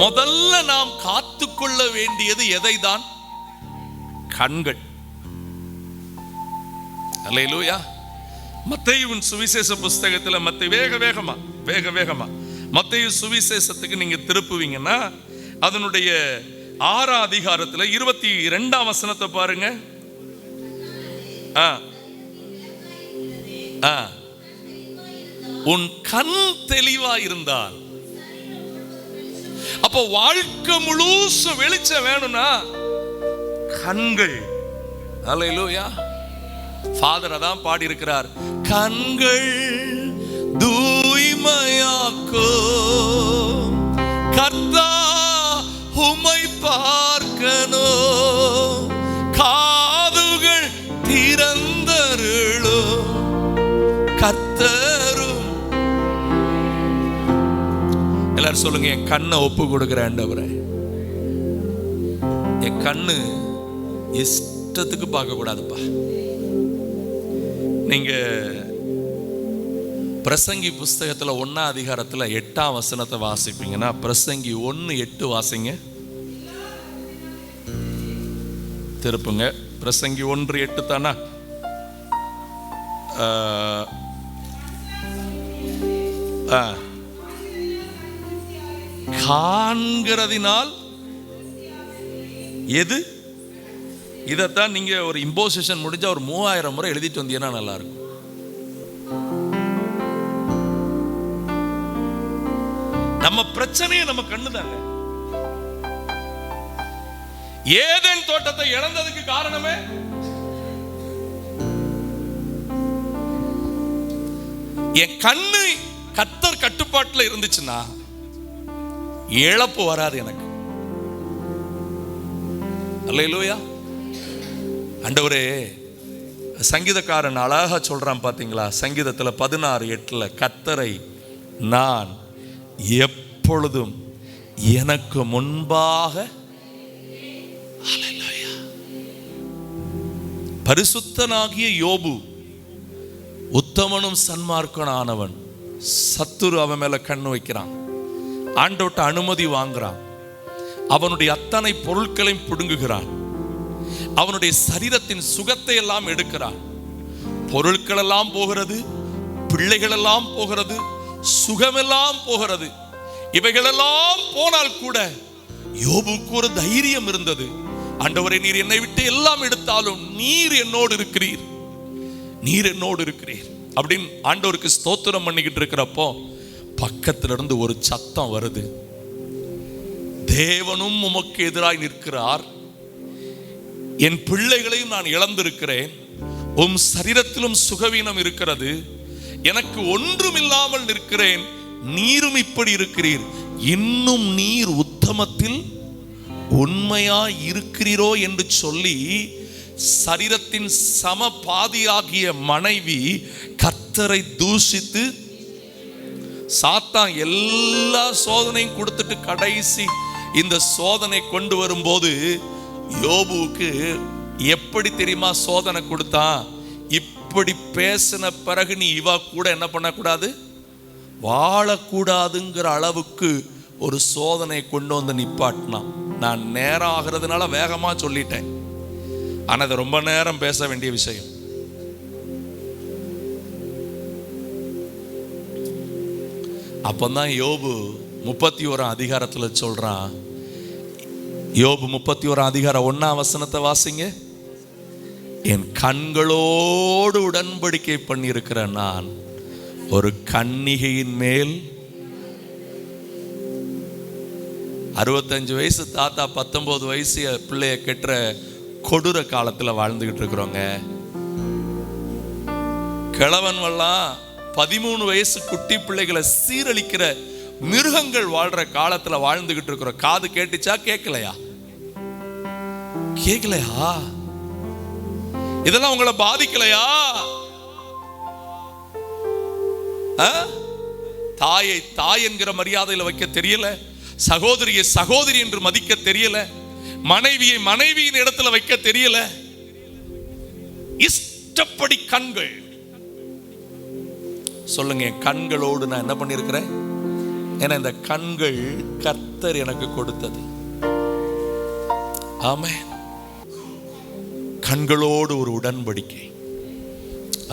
A: முதல்ல நாம் காத்துக்கொள்ள வேண்டியது எதைதான்? கண்கள். அல்லேலூயா. மத்தேயுவின் சுவிசேஷ புஸ்தகத்துல வேக வேகமா மத்தேயு சுவிசேஷத்துக்கு நீங்க திருப்புவீங்கன்னா அதனுடைய 6 அதிகாரத்துல 22 வசனத்தை பாருங்க. உன் கண் தெளிவா இருந்தால், அப்போ வாழ்க்கை முழுசு வெளிச்சம் வேணும்னா கண்கள். அல்லேலூயா. ஃபாதர் அதான் பாடி இருக்கிறார், கண்கள் தூய்மையாக்கோ கர்த்தா உம்மை பார்க்கணும், காதுகள் திறந்தருளோ கர்த்தரும். எல்லாரும் சொல்லுங்க, என் கண்ணை ஒப்பு கொடுக்கிற ஆண்டவரே. என் கண்ணு இஷ்டத்துக்கு பார்க்க கூடாதுப்பா. நீங்க பிரசங்கி புஸ்தகத்தில் 1ஆம் அதிகாரத்தில் 8ஆம் வசனத்தை வாசிப்பீங்கன்னா, பிரசங்கி 1:8 வாசிங்க. திருப்புங்க. பிரசங்கி 1:8 தானா? காண்கிறதினால் எது? இதைத்தான் நீங்க ஒரு இம்போசிஷன் முடிஞ்ச ஒரு 3000 முறை எழுதிட்டு வந்தீங்கன்னா நல்லா இருக்கும். நம்ம பிரச்சனையே நம்ம கண்ணுதாங்க. ஏதேன் தோட்டத்தை இழந்ததுக்கு காரணமே என் கண்ணு கர்த்தர் கட்டுப்பாட்டுல இருந்துச்சுன்னா இழப்பு வராது எனக்கு. அல்லேலூயா. ஆண்டவரே, சங்கீதக்காரன் அழகா சொல்றான் பாத்தீங்களா? சங்கீதத்துல 16:8 கர்த்தரை நான் எப்பொழுதும் எனக்கு முன்பாக, பரிசுத்தனாகிய யோபு உத்தமனும் சன்மார்க்கனானவன், சத்துரு அவன் மேல கண்ணு வைக்கிறான், ஆண்டவர்ட்ட அனுமதி வாங்குறான், அவனுடைய அத்தனை பொருட்களையும் பிடுங்குகிறான், அவனுடைய சரீரத்தின் சுகத்தை எல்லாம் எடுக்கிறான். பொருட்கள் எல்லாம் போகிறது, பிள்ளைகள் எல்லாம் போகிறது, சுகமெல்லாம் போகிறது. இவைகளெல்லாம் போனால் கூட யோபுக்கு ஒரு தைரியம் இருந்தது. ஆண்டவரே, நீர் என்னை விட்டு எல்லாம் எடுத்தாலும் நீர் என்னோடு இருக்கிறீர், நீர் என்னோடு இருக்கிறீர் அப்படின்னு ஆண்டவருக்கு ஸ்தோத்திரம் பண்ணிக்கிட்டு இருக்கிறப்போ பக்கத்துல இருந்து ஒரு சத்தம் வருது. தேவனும் உமக்கு எதிராய் நிற்கிறார், என் பிள்ளைகளையும் நான் இழந்திருக்கிறேன், உம் சரீரத்திலும் சுகவீனம் இருக்கிறது, எனக்கு ஒன்றும் இல்லாமல் நிற்கிறேன், நீரும் இப்படி இருக்கிறீர், இன்னும் நீர் உத்தமத்தில் உண்மையாய் இருக்கிறீரோ என்று சொல்லி சரீரத்தின் சம பாதியாகிய மனைவி கர்த்தரை தூஷித்து, சாத்தான் எல்லா சோதனையும் கொடுத்துட்டு கடைசி இந்த சோதனை கொண்டு வரும்போது யோபுவுக்கு எப்படி தெரியுமா சோதனை கொடுத்தான்? இப்படி பேசின பிறகு நீ இவ கூட என்ன பண்ணக்கூடாது, வாழக்கூடாதுங்கிற அளவுக்கு ஒரு சோதனை கொண்டு வந்து நிப்பாட்டினான். நான் நேரம் ஆகிறதுனால வேகமா சொல்லிட்டேன், ஆனா அது ரொம்ப நேரம் பேச வேண்டிய விஷயம். அப்பதான் யோபு 31ஆம் அதிகாரத்துல சொல்றான். யோபு 31ஆம் அதிகாரம் 1ஆம் வசனத்தை வாசிங்க. என் கண்களோடு உடன்படிக்கை பண்ணியிருக்கிற நான் ஒரு கன்னிகையின் மேல் 65 வயசு தாத்தா 19 வயசு பிள்ளைய கெட்டுற கொடூர காலத்துல வாழ்ந்துகிட்டு இருக்கிறோங்க. கிழவன்வெல்லாம் 13 வயசு குட்டி பிள்ளைகளை சீரழிக்கிற மிருகங்கள் வாழ்ற காலத்துல வாழ்ந்துகிட்டு இருக்கிறோம். காது கேட்டுச்சா? கேட்கலையா? கேட்கலையா? இதெல்லாம் உங்களை பாதிக்கலையா? தாயை தாய் என்கிற மரியாதையில வைக்க தெரியல, சகோதரியை சகோதரி என்று மதிக்க தெரியல, மனைவியை மனைவியின் இடத்துல வைக்க தெரியல. இஷ்டப்படி கண்கள். சொல்லுங்க, என் கண்களோடு நான் என்ன பண்ணிருக்கிறேன்? ஏன்னா இந்த கண்கள் கர்த்தர் எனக்கு கொடுத்தது. ஆமென். கண்களோடு ஒரு உடன்படிக்கை.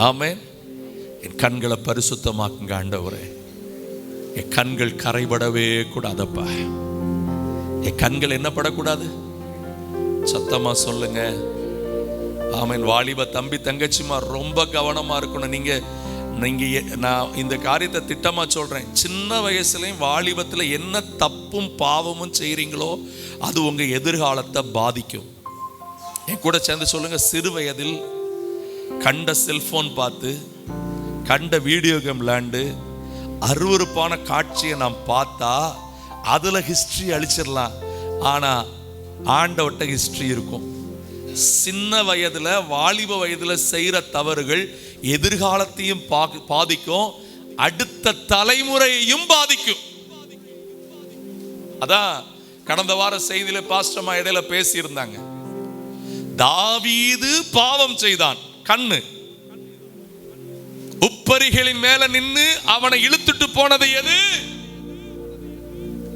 A: ஆமென். என் கண்களை பரிசுத்தமாக்குங்க ஆண்டவரே. என் கண்கள் கரைபடவே கூடாதப்பா. என் கண்கள் என்ன படக்கூடாது? சத்தமா சொல்லுங்க. ஆமென். வாலிப தம்பி தங்கச்சிமா ரொம்ப கவனமா இருக்கணும். நீங்க நான் இந்த காரியத்தை திட்டமா சொல்றேன். சின்ன வயசுலயும் வாலிபத்துல என்ன தப்பும் பாவமும் செய்றீங்களோ அது உங்க எதிர்காலத்தை பாதிக்கும். என் கூட சேர்ந்து சொல்லுங்க. சிறு வயதில் கண்ட செல்போன் பார்த்து, கண்ட வீடியோ கேம் விளையாண்டு, அருவருப்பான காட்சியை நாம் பார்த்தா அதுல ஹிஸ்டரி அழிச்சிடலாம், ஆனா ஆண்டவட்ட ஹிஸ்டரி இருக்கும். சின்ன வயதுல வாலிப வயதுல செய்யற தவறுகள் எதிர்காலத்தையும் பாதிக்கும், அடுத்த தலைமுறையையும் பாதிக்கும். அதான் கடந்த வார செய்தியில பாஸ்டர்மா இடையில பேசி இருந்தாங்க. தாவீது பாவம் செய்தான், கண்ணு துப்பறிகளின் மேல நின்னு அவனை இழுத்துட்டு போனது எது?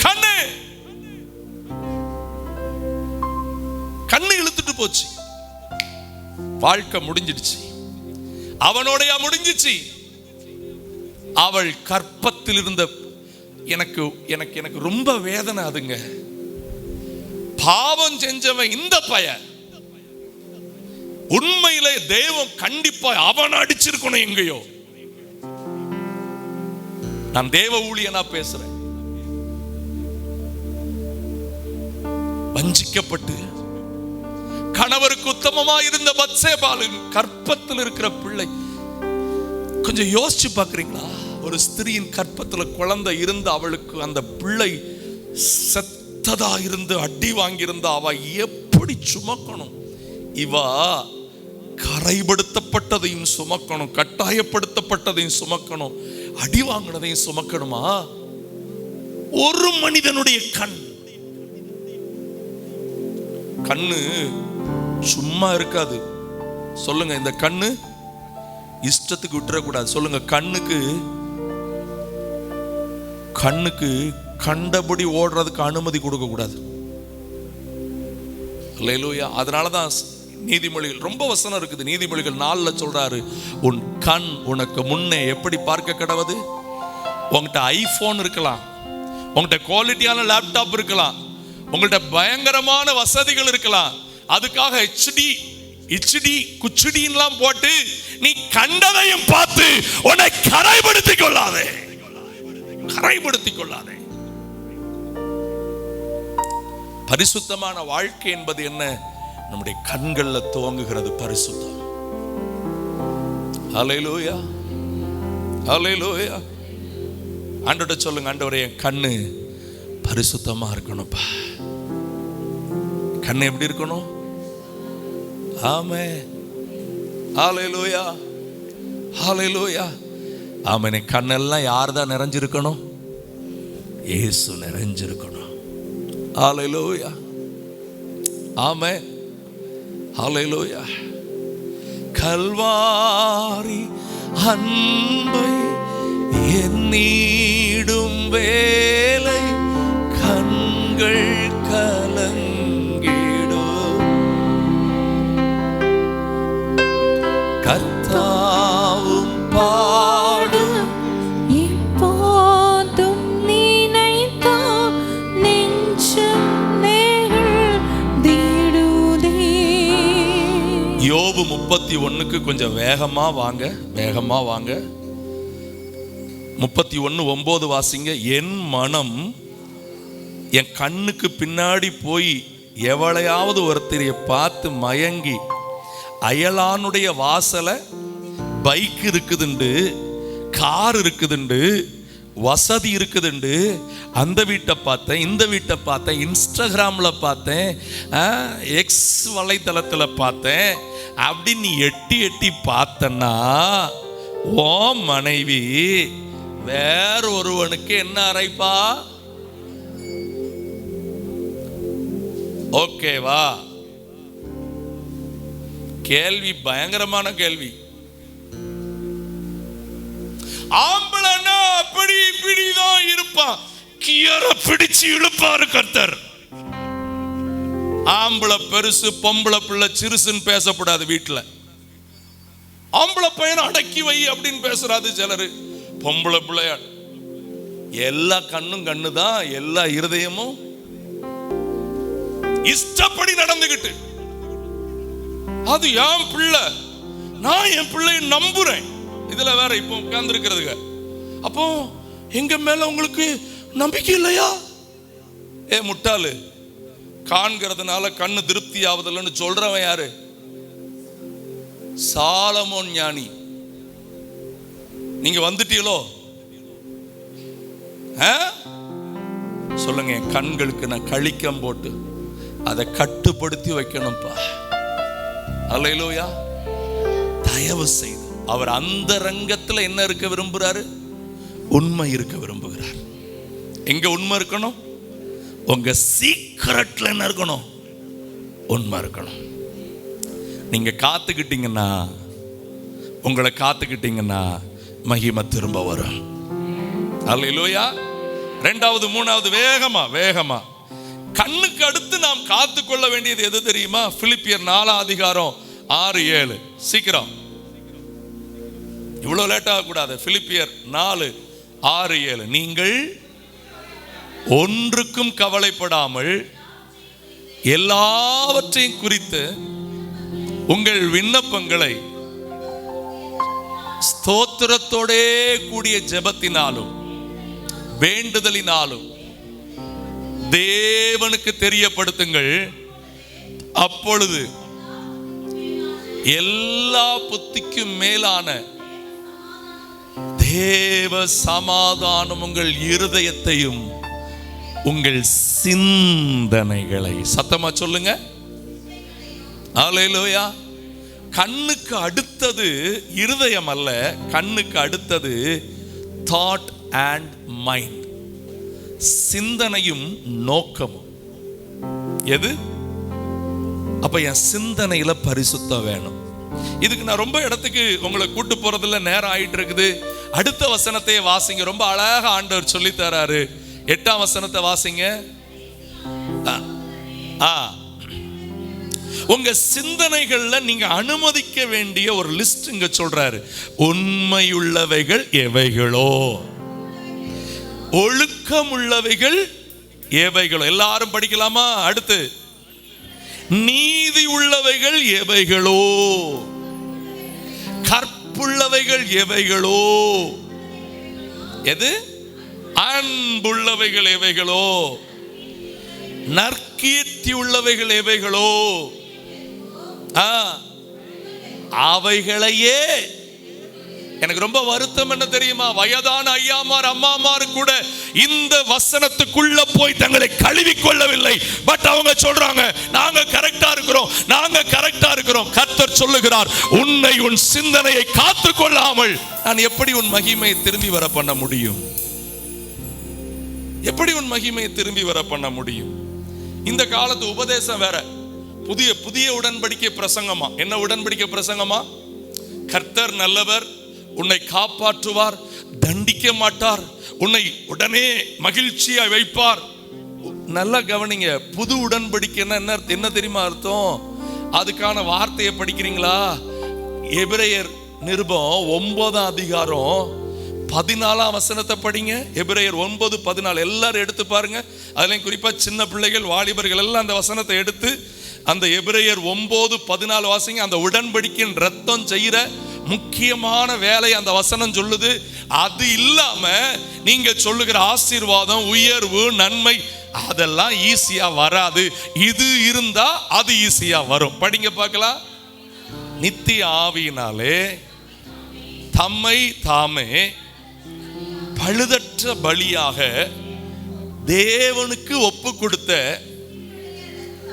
A: கண்ணு. கண்ணு இழுத்துட்டு போச்சு. வாழ்க்கை முடிஞ்சிடுச்சு. அவனோடைய முடிஞ்சிச்சு. அவள் கற்பத்தில் இருந்த எனக்கு எனக்கு எனக்கு ரொம்ப வேதனை அதுங்க. பாவம் செஞ்சவன் இந்த பையன். உண்மையிலே தெய்வம் கண்டிப்பா அவன் அடிச்சிருக்கணும் எங்கேயோ. நான் தேவ ஊழியனா பேசுறேன். வஞ்சிக்கப்பட்டு கணவருக்கு உத்தமமா இருந்த பத்சேபாளின் கற்பத்தில் இருக்கிற பிள்ளை. கொஞ்சம் யோசிச்சு பார்க்கறீங்களா? ஒரு ஸ்திரீயின் கற்பத்துல குழந்தை இருந்து அவளுக்கு அந்த பிள்ளை செத்ததா இருந்து அடி வாங்கியிருந்த அவ எப்படி சுமக்கணும்? இவா கரைப்படுத்தப்பட்டதையும் சுமக்கணும், கட்டாயப்படுத்தப்பட்டதையும் சுமக்கணும், அடி வாங்கினதையும் சுமக்கணுமா? ஒரு மனிதனுடைய கண்ணு சும்மா இருக்காது. சொல்லுங்க, இந்த கண்ணு இஷ்டத்துக்கு விட்டுறக்கூடாது. சொல்லுங்க, கண்ணுக்கு கண்டபடி ஓடுறதுக்கு அனுமதி கொடுக்க கூடாது. அல்லேலூயா. அதனாலதான் நீதிமொழிகள் ரொம்ப வசனம் இருக்குது. நீதிமொழிகள் 4 சொல்றாரு, உன் கண் உனக்கு முன்னே எப்படி பார்க்க கடவது? உங்கள்கிட்ட ஐபோன் இருக்கலாம், உங்கள்கிட்ட குவாலிட்டியான லேப்டாப் இருக்கலாம், உங்கள்கிட்ட பயங்கரமான வசதிகள் இருக்கலாம். அதுக்காக HD குச்சிடின்லாம் போட்டு நீ கண்டதையும் பார்த்து உன்னை கரைப்படுத்திக் கொள்ளாதே. பரிசுத்தமான வாழ்க்கை என்பது என்ன? நம்முடைய கண்கள்ல துவங்குகிறது பரிசுத்தம். ஹல்லேலூயா, ஹல்லேலூயா. ஆண்டவரே சொல்லுங்க, ஆண்டவரே என் கண்ணு பரிசுத்தமா இருக்கணும்ப்பா. கண்ணு எப்படி இருக்கணும்? ஆமென், ஹல்லேலூயா, ஹல்லேலூயா. ஆமென். கண்ணெல்லாம் யார் தான் நிறைஞ்சிருக்கணும்? இயேசு நிறைஞ்சிருக்கணும். ஹல்லேலூயா, ஆமென், ஹல்லேலூயா. கல்வாரி அன்பை எண்ணிடும் வேலை கண்கள் கலங்கிடும். கர்த்தாவும் பாடும்
D: இப்போதும் நினைத்தால் நெஞ்சம் நெகிழ்ந்திடுதே.
A: யோபு 31க்கு கொஞ்சம் வேகமா வாங்க. 31:9 வாசிங்க. என் மனம் என் கண்ணுக்கு பின்னாடி போய் எவளையாவது ஒருத்தரைய பார்த்து மயங்கி, அயலானுடைய வாசலை பைக் இருக்குதுண்டு, கார் இருக்குதுண்டு, வசதி இருக்குதுண்டு, அந்த வீட்டை பார்த்தேன், இந்த வீட்டை பார்த்தேன், இன்ஸ்டாகிராம்ல பார்த்தேன், எக்ஸ் வலைத்தளத்தில் பார்த்தேன் அப்படின்னு நீ எட்டி பார்த்தன்னா ஓ மனைவி வேற ஒருவனுக்கு என்ன அரைப்பா? ஓகேவா? கேள்வி பயங்கரமான கேள்வி. ஆம்பளனா அப்படி இப்படிதான் இருப்பான், கியர பிடிச்சு இழுப்பாரு கர்த்தர். ஆம்பளை பெருசு, பொம்பளை பிள்ளை சிறுசுன்னு பேசப்படாது வீட்டுல. ஆம்பளை பையனை அடக்கி வை அப்படின்னு பேசுறாது சிலரு. பொம்பளை பிள்ளையா எல்லா கண்ணும் கண்ணுதான், எல்லா இருதயமும் இஷ்டப்படி நடந்துகிட்டு, அது என் பிள்ளை, நான் என் பிள்ளைய நம்புறேன். இதுல வேற இப்போ உட்கார்ந்து இருக்கிறதுங்க. அப்போ எங்க மேல உங்களுக்கு நம்பிக்கை இல்லையா? ஏ முட்டாளு, காண்கிறதுனால கண்ணு திருப்தி ஆவதில்லைன்னு சொல்றவன் யாரு? சாலமோன் ஞானி. நீங்க வந்துட்டீங்களோ? சொல்லுங்க, என் கண்களுக்கு நான் கழிக்கம் போட்டு அதை கட்டுப்படுத்தி வைக்கணும்ப்பா. அல்லேலூயா. தயவு செய்து அவர் அந்த ரங்கத்துல என்ன இருக்க விரும்புறாரு? உண்மை இருக்க விரும்புகிறார். எங்க உண்மை இருக்கணும்? உங்க சீக்ரெட்ல என்ன இருக்கணும்? உண்மை இருக்கணும். நீங்க காத்துக்கிட்டீங்கன்னா, உங்களை காத்துக்கிட்டீங்கன்னா மகிமை திரும்ப வரும். அல்லேலூயா. ரெண்டாவது மூணாவது வேகமா கண்ணுக்கு அடுத்து நாம் காத்து கொள்ள வேண்டியது எது தெரியுமா? பிலிப்பியர் 4:6-7. சீக்கிரம், இவ்வளவு லேட் ஆகக்கூடாது. பிலிப்பியர் 4:6-7. நீங்கள் ஒன்றுக்கும் கவலைப்படாமல் எல்லாவற்றையும் குறித்து உங்கள் விண்ணப்பங்களை ஸ்தோத்திரத்தோடே கூடிய ஜெபத்தினாலும் வேண்டுதலினாலும் தேவனுக்கு தெரியப்படுத்துங்கள். அப்பொழுது எல்லா புத்திக்கும் மேலான தேவ சமாதானம் உங்கள் இருதயத்தையும் உங்கள் சிந்தனைகளை, சத்தமா சொல்லுங்க, அல்லேலூயா. கண்ணுக்கு அடுத்தது இருதயம் அல்ல, கண்ணுக்கு அடுத்தது தாட் அண்ட் மைண்ட், சிந்தனையும் நோக்கமும். எது? அப்ப என் சிந்தனையில பரிசுத்தம் வேணும். இதுக்கு நான் ரொம்ப இடத்துக்கு உங்களை கூட்டு போறதுல நேரம் ஆயிட்டு இருக்குது. அடுத்த வசனத்தை வாசிங்க, ரொம்ப அழகா ஆண்டவர் சொல்லி தராரு. 8ஆம் வசனத்தை வாசிங்க. உங்க சிந்தனைகள்ல நீங்க அனுமதிக்க வேண்டிய ஒரு லிஸ்ட் இங்க சொல்றாரு. உண்மையுள்ளவைகள் எவைகளோ, ஒழுக்கம் உள்ளவைகள் எவைகளோ. எல்லாரும் படிக்கலாமா? அடுத்து, நீதி உள்ளவைகள் எவைகளோ, கற்புள்ளவைகள் எவைகளோ, எது? அன்புள்ளவைகள் எவைகளோ, நற்கீர்த்தி உள்ளவைகள் எவைகளோ, அவைகளையே. எனக்கு ரொம்ப வருத்தம் என்ன தெரியுமா? வயதான ஐயாமார் அம்மாமார் கூட இந்த வசனத்துக்குள்ள போய் தங்களை கழுவி கொள்ளவில்லை. பட் அவங்க சொல்றாங்க, நாங்க கரெக்டா இருக்கிறோம். கர்த்தர் சொல்லுகிறார், உன்னை உன் சிந்தனையை காத்து கொள்ளாமல் நான் எப்படி உன் மகிமையை திரும்பி வர பண்ண முடியும்? எப்படி உன் மகிமையை திரும்பி வர பண்ண முடியும்? இந்த காலத்து உபதேசம் வேற. புதிய உடன்படிக்கை பிரசங்கமா. என்ன உடன்படிக்கை பிரசங்கமா? கர்த்தர் நல்லவர், உன்னை காப்பாற்றுவார், தண்டிக்க மாட்டார், உன்னை உடனே மகிழ்ச்சியா வைப்பார். நல்லா கவனிங்க. புது உடன்படிக்கைன்னா என்ன தெரியுமா அர்த்தம்? அதுக்கான வார்த்தையை படிக்கிறீங்களா? எபிரேயர் நிருபம் 9ஆம் அதிகாரம் 14ஆம் வசனத்தை படிங்க. எபிரேயர் 9:14 எல்லாரும் எடுத்து பாருங்க. அதுலயும் குறிப்பா சின்ன பிள்ளைகள், வாலிபர்கள் எல்லாம் அந்த வசனத்தை எடுத்து அந்த எபிரேயர் 9:14 வாசிங்க. அந்த உடன்படிக்கையின் ரத்தம் செய்கிற முக்கியமான வேலை அந்த வசனம் சொல்லுது. அது இல்லாம நீங்க சொல்லுகிற ஆசீர்வாதம், உயர்வு, நன்மை அதெல்லாம் ஈஸியா வராது. இது இருந்தா அது ஈஸியா வரும். படிங்க பார்க்கலாம். நித்திய ஆவியினாலே தம்மை தாமே பழுதற்ற பலியாக தேவனுக்கு ஒப்பு கொடுத்த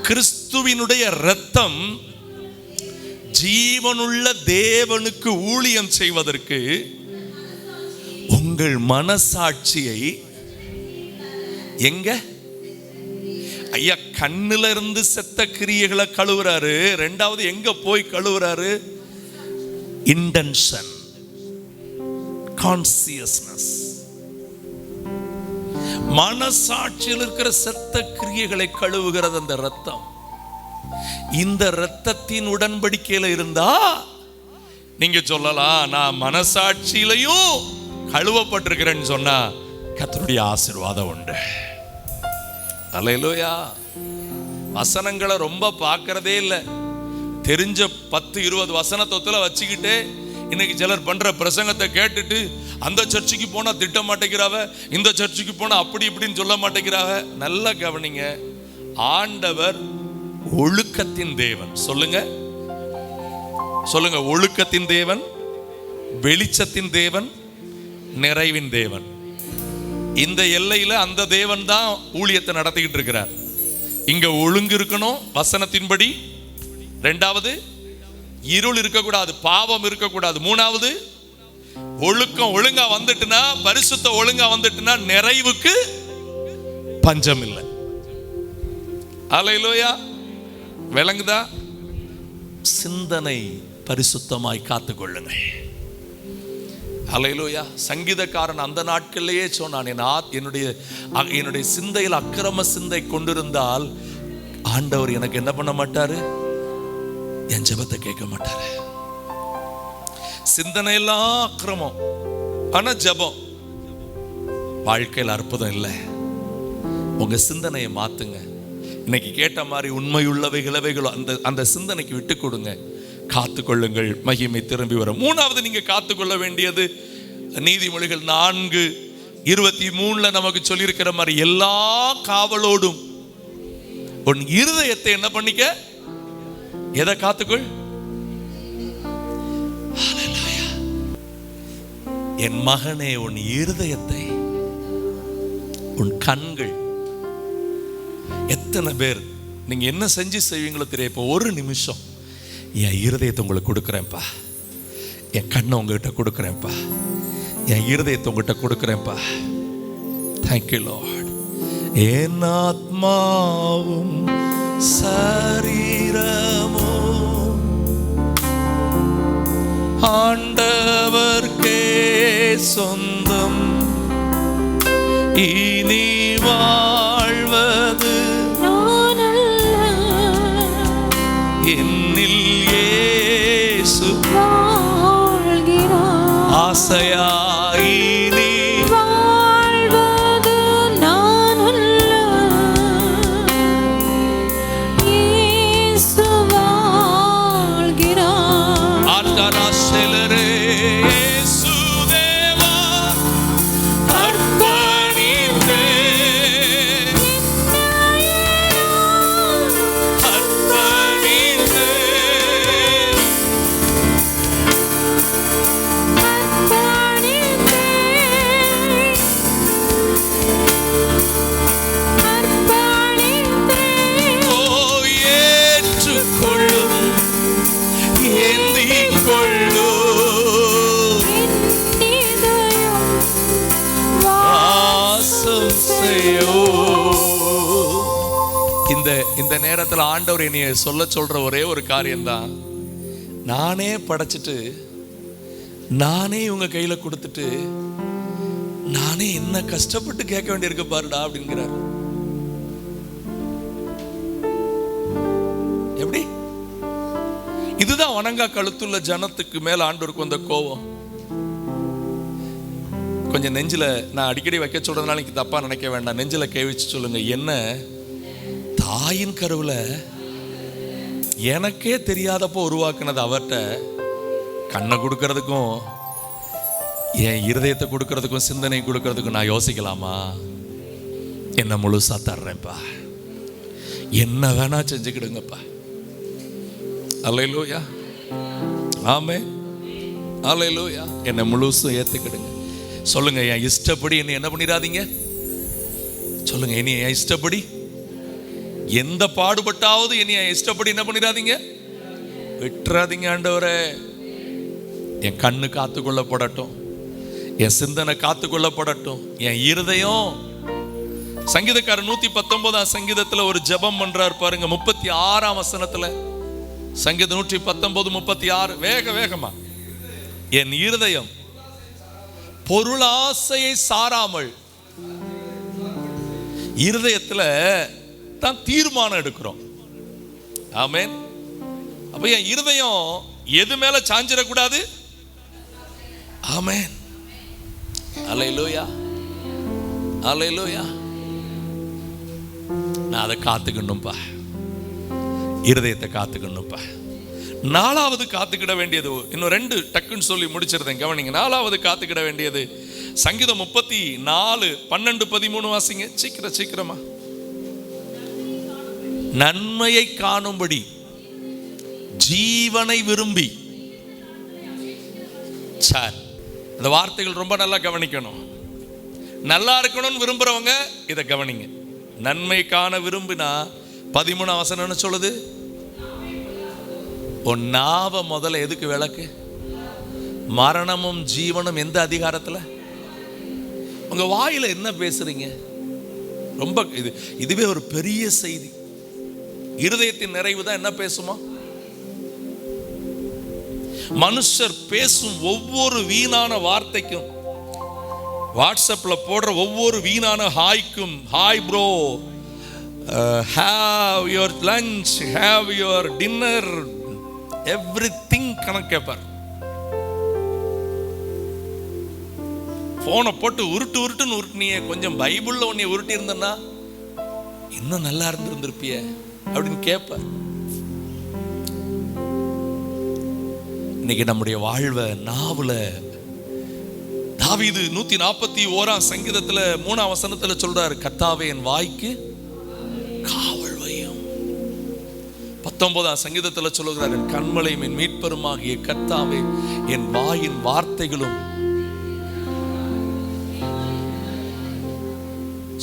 A: கிறிஸ்துவினுடைய இரத்தம் ஜீவனுள்ள தேவனுக்கு ஊழியம் செய்வதற்கு உங்கள் மனசாட்சியை எங்க? ஐயா, கண்ணுல இருந்து செத்த கிரியைகளை கழுவுறாரு. ரெண்டாவது எங்க போய் கழுவுறாரு? Intention, consciousness. மனசாட்சியில் இருக்கிற செத்த கிரியைகளை கழுவுகிறது அந்த ரத்தம். இந்த ரத்தத்தின் உடன்படிக்கையில இருந்தா நீங்க சொல்லலாம், நான் மனசாட்சியிலையும் கழுவப்பட்டிருக்கிறேன்னு சொன்னா கர்த்தருடைய ஆசீர்வாதம் உண்டு. அல்லேலூயா. வசனங்களை ரொம்ப பார்க்கறதே இல்லை. தெரிஞ்ச 10-20 வசனத்துல வச்சுக்கிட்டு இன்னைக்கு சிலர் பண்ற பிரசங்கத்தை கேட்டுட்டு அந்த சர்ச்சுக்கு போனா திட்ட மாட்டேங்கிறாவ, இந்த சர்ச்சுக்கு போனா அப்படி இப்படின்னு சொல்ல மாட்டேங்கிறாவ. நல்லா கவனிங்க. ஆண்டவர் ஒழுக்கத்தின் தேவன். சொல்லுங்க. ஒழுக்கத்தின் தேவன், வெளிச்சத்தின் தேவன், நிறைவின் தேவன். இந்த எல்லையில அந்த தேவன் தான் ஊழியத்தை நடத்திக்கிட்டு இருக்கிறார். இங்க ஒழுங்கு இருக்கணும் வசனத்தின்படி. ரெண்டாவது, இருள் இருக்கக்கூடாது, பாவம் இருக்கக்கூடாது. மூணாவது, ஒழுக்கம் ஒழுங்கா வந்துட்டுனா, பரிசுத்த ஒழுங்கா வந்துட்டுனா நிறைவுக்கு பஞ்சம் இல்லை. அல்லேலூயா. விளங்குதா? சிந்தனை பரிசுத்தமாய் காத்துக்கொள்ளுங்க. ஹல்லேலூயா. சங்கீதக்காரன் அந்த நாட்களிலேயே சொன்னான், என்னுடைய சிந்தையில் அக்கிரம சிந்தை கொண்டிருந்தால் ஆண்டவர் எனக்கு என்ன பண்ண மாட்டாரு, என் ஜெபத்தை கேட்க மாட்டாரு. சிந்தனை எல்லாம் அக்கிரமம், ஆனா ஜெபம் வாழ்க்கையில் அற்புதம் இல்லை. உங்க சிந்தனையை மாத்துங்க. இன்னைக்கு கேட்ட மாதிரி உண்மையுள்ளவைகளோ அந்த சிந்தனைக்கு விட்டு கொடுங்க. காத்துக்கொள்ளுங்கள், மகிமை திரும்பி வரும். மூணாவது நீங்க காத்துக்கொள்ள வேண்டியது நீதிமொழிகள் 4:23 நமக்கு சொல்லியிருக்கிற மாதிரி, எல்லா காவலோடும் உன் இருதயத்தை என்ன பண்ணிக்க, எதை காத்துக்கொள்? என் மகனே, உன் இருதயத்தை, உன் கண்கள். எத்தனை பேர் நீங்க என்ன செஞ்சு செய்வீங்களோ தெரியும். இப்போ ஒரு நிமிஷம் என் இருதயத்தை உங்களுக்கு கொடுக்குறேன்ப்பா, என் கண்ணை உங்ககிட்ட கொடுக்குறேன்ப்பா, என் இருதயத்தை உங்ககிட்ட கொடுக்குறேன்ப்பா. Thank you Lord. என் ஆத்மாவும் சரீரமும் ஆண்டவர்க்கே சொந்தம், இனி வாழ்வது என்னில் இயேசு ஆசையாய் நீ
D: வாழ்வது நான் அல்ல, இயேசு வாழ்கிறார்.
A: ஆண்டனா செலரே இயேசு தேவா அர்ப்பணித்தே இந்த நேரத்தில் ஆண்டவர் என்னைய சொல்ற ஒரே ஒரு காரியம்தான், நானே படைச்சிட்டு நானே உங்க கையில கொடுத்துட்டு நானே என்ன கஷ்டப்பட்டு கேட்க வேண்டியிருக்கு பாருடா அப்படிங்கிறார். எப்படி? இதுதான் வணங்கா கழுத்துள்ள ஜனத்துக்கு மேல ஆண்டவருக்கு வந்த கோபம். கொஞ்சம் நெஞ்சில, நான் அடிக்கடி வைக்க சொல்றதுனால நீங்க தப்பா நினைக்க வேண்டாம், நெஞ்சில கை வச்சு சொல்லுங்க, என்ன தாயின் கருவுல எனக்கே தெரியாதப்போ உருவாக்குனது அவர்கிட்ட கண்ணை கொடுக்கறதுக்கும் என் இருதயத்தை கொடுக்கறதுக்கும் சிந்தனை கொடுக்கறதுக்கும் நான் யோசிக்கலாமா? என்ன முழுசா தர்றேன்ப்பா, என்ன வேணா செஞ்சுக்கிடுங்கப்பா. அல்லேலூயா, ஆமென், அல்லேலூயா. என்னை முழுசும் ஏத்துக்கிடுங்க. சொல்லுங்க, என் இஷ்டப்படி என்னை என்ன பண்ணிடாதீங்க. சொல்லுங்க, என்னை என் இஷ்டப்படி எந்த பாடுபட்டாவது என்னை என் இஷ்டப்படி என்ன பண்ணிடாதீங்க, விட்டுறாதீங்க ஆண்டவரே. என் கண்ணு காத்துக்கொள்ளப்படட்டும், என் சிந்தனை காத்துக்கொள்ளப்படட்டும், என் இருதயம். சங்கீதக்காரர் 119 சங்கீதத்துல ஒரு ஜெபம் பண்றார் பாருங்க, 36 வசனத்துல. சங்கீதம் 119:36 வேகமா. என் இருதயம் பொருளாசையை சாராமல், இருதயத்துல தான் தீர்மானம் எடுக்கிறோம். ஆமென். அப்ப என் இருதயம் எது மேல சாஞ்சிடக்கூடாது. ஆமென், அல்லேலூயா, அல்லேலூயா. நான் அதை காத்துக்கணும்பா, இருதயத்தை காத்துக்கணும்பா. 4வது காத்துக்கிட வேண்டியது, இன்னும் 2 டக்குன்னு சொல்லி முடிச்சிருந்தேன், கவனிங்க. 4வது காத்துக்கிட வேண்டியது சங்கீதம் 34:12-13 வாசிங்க சீக்கிரமா. நன்மையை காணும்படி ஜீவனை விரும்பி. சார், இந்த வார்த்தைகள் ரொம்ப நல்லா கவனிக்கணும். நல்லா இருக்கணும்னு விரும்புறவங்க இதை கவனிங்க. நன்மை காண விரும்பினா 13 வசனம் சொல்லுது, உன் நாவ முதல்ல எதுக்கு விளக்கு? மரணமும் ஜீவனும் எந்த அதிகாரத்துல? உங்க வாயில என்ன பேசுறீங்க? ரொம்ப இதுவே ஒரு பெரிய செய்தி. இருதயத்தின் நிறைவு தான் என்ன பேசுமா? மனுஷர் பேசும் ஒவ்வொரு வீணான வார்த்தைக்கும், வாட்ஸ்அப்ல போடுற ஒவ்வொரு வீணான ஹாய்க்கும், hi bro, have your lunch, have your dinner, everything கணக்கு கேட்பார். போனை போட்டு உருட்டுன்னு உருட்டுனியே, கொஞ்சம் பைபிள்ல உன்னை உருட்டி இருந்தனா இன்னும் நல்லா இருந்திருந்திருப்பிய அப்படின்னு கேட்பார். இன்னைக்கு நம்முடைய வாழ்வை நாவுல தாவீது 141 சங்கீதத்துல 3 வசனத்துல சொல்றாரு, கர்த்தாவே என் வாய்க்கு காவல் வையும். 19 சங்கீதத்துல சொல்லுகிறார், என் கண்மலையும் என் மீட்பருமாகிய கர்த்தாவே என் வாயின் வார்த்தைகளும்.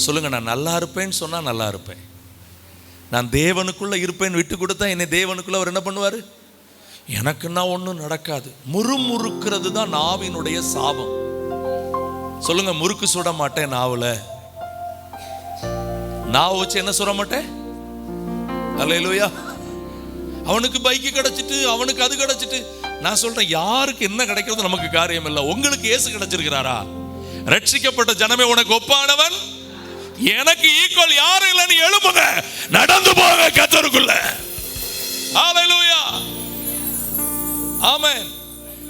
A: சொல்லுங்க, நான் நல்லா இருப்பேன்னு சொன்னா நல்லா இருப்பேன். நான் தேவனுக்குள்ள இருப்பேன் விட்டு கொடுத்தா என்னை தேவனுக்குள்ள அவர் என்ன பண்ணுவாரு? எனக்குன்னா ஒன்றும் நடக்காது. முறுமுறுக்கிறது தான் நாவினுடைய சாபம். சொல்லுங்க, முறுக்கு சுட மாட்டேன் நாவுல. நாவை வச்சு என்ன சுட மாட்டேன்? அல்லேலூயா. அவனுக்கு பைக்கு கிடைச்சிட்டு, அவனுக்கு அது கிடைச்சிட்டு, நான் சொல்றேன், யாருக்கு என்ன கிடைக்கிறது நமக்கு காரியம் இல்லை. உங்களுக்கு இயேசு கிடைச்சிருக்கிறாரா? ரட்சிக்கப்பட்ட ஜனமே உனக்கு ஒப்பானவன், எனக்கு ஈக்குவல் யாரும் இல்லைன்னு எழுப்புங்க, நடந்து போங்க கர்த்தருக்குள்ள. ஹல்லேலூயா, ஆமென்.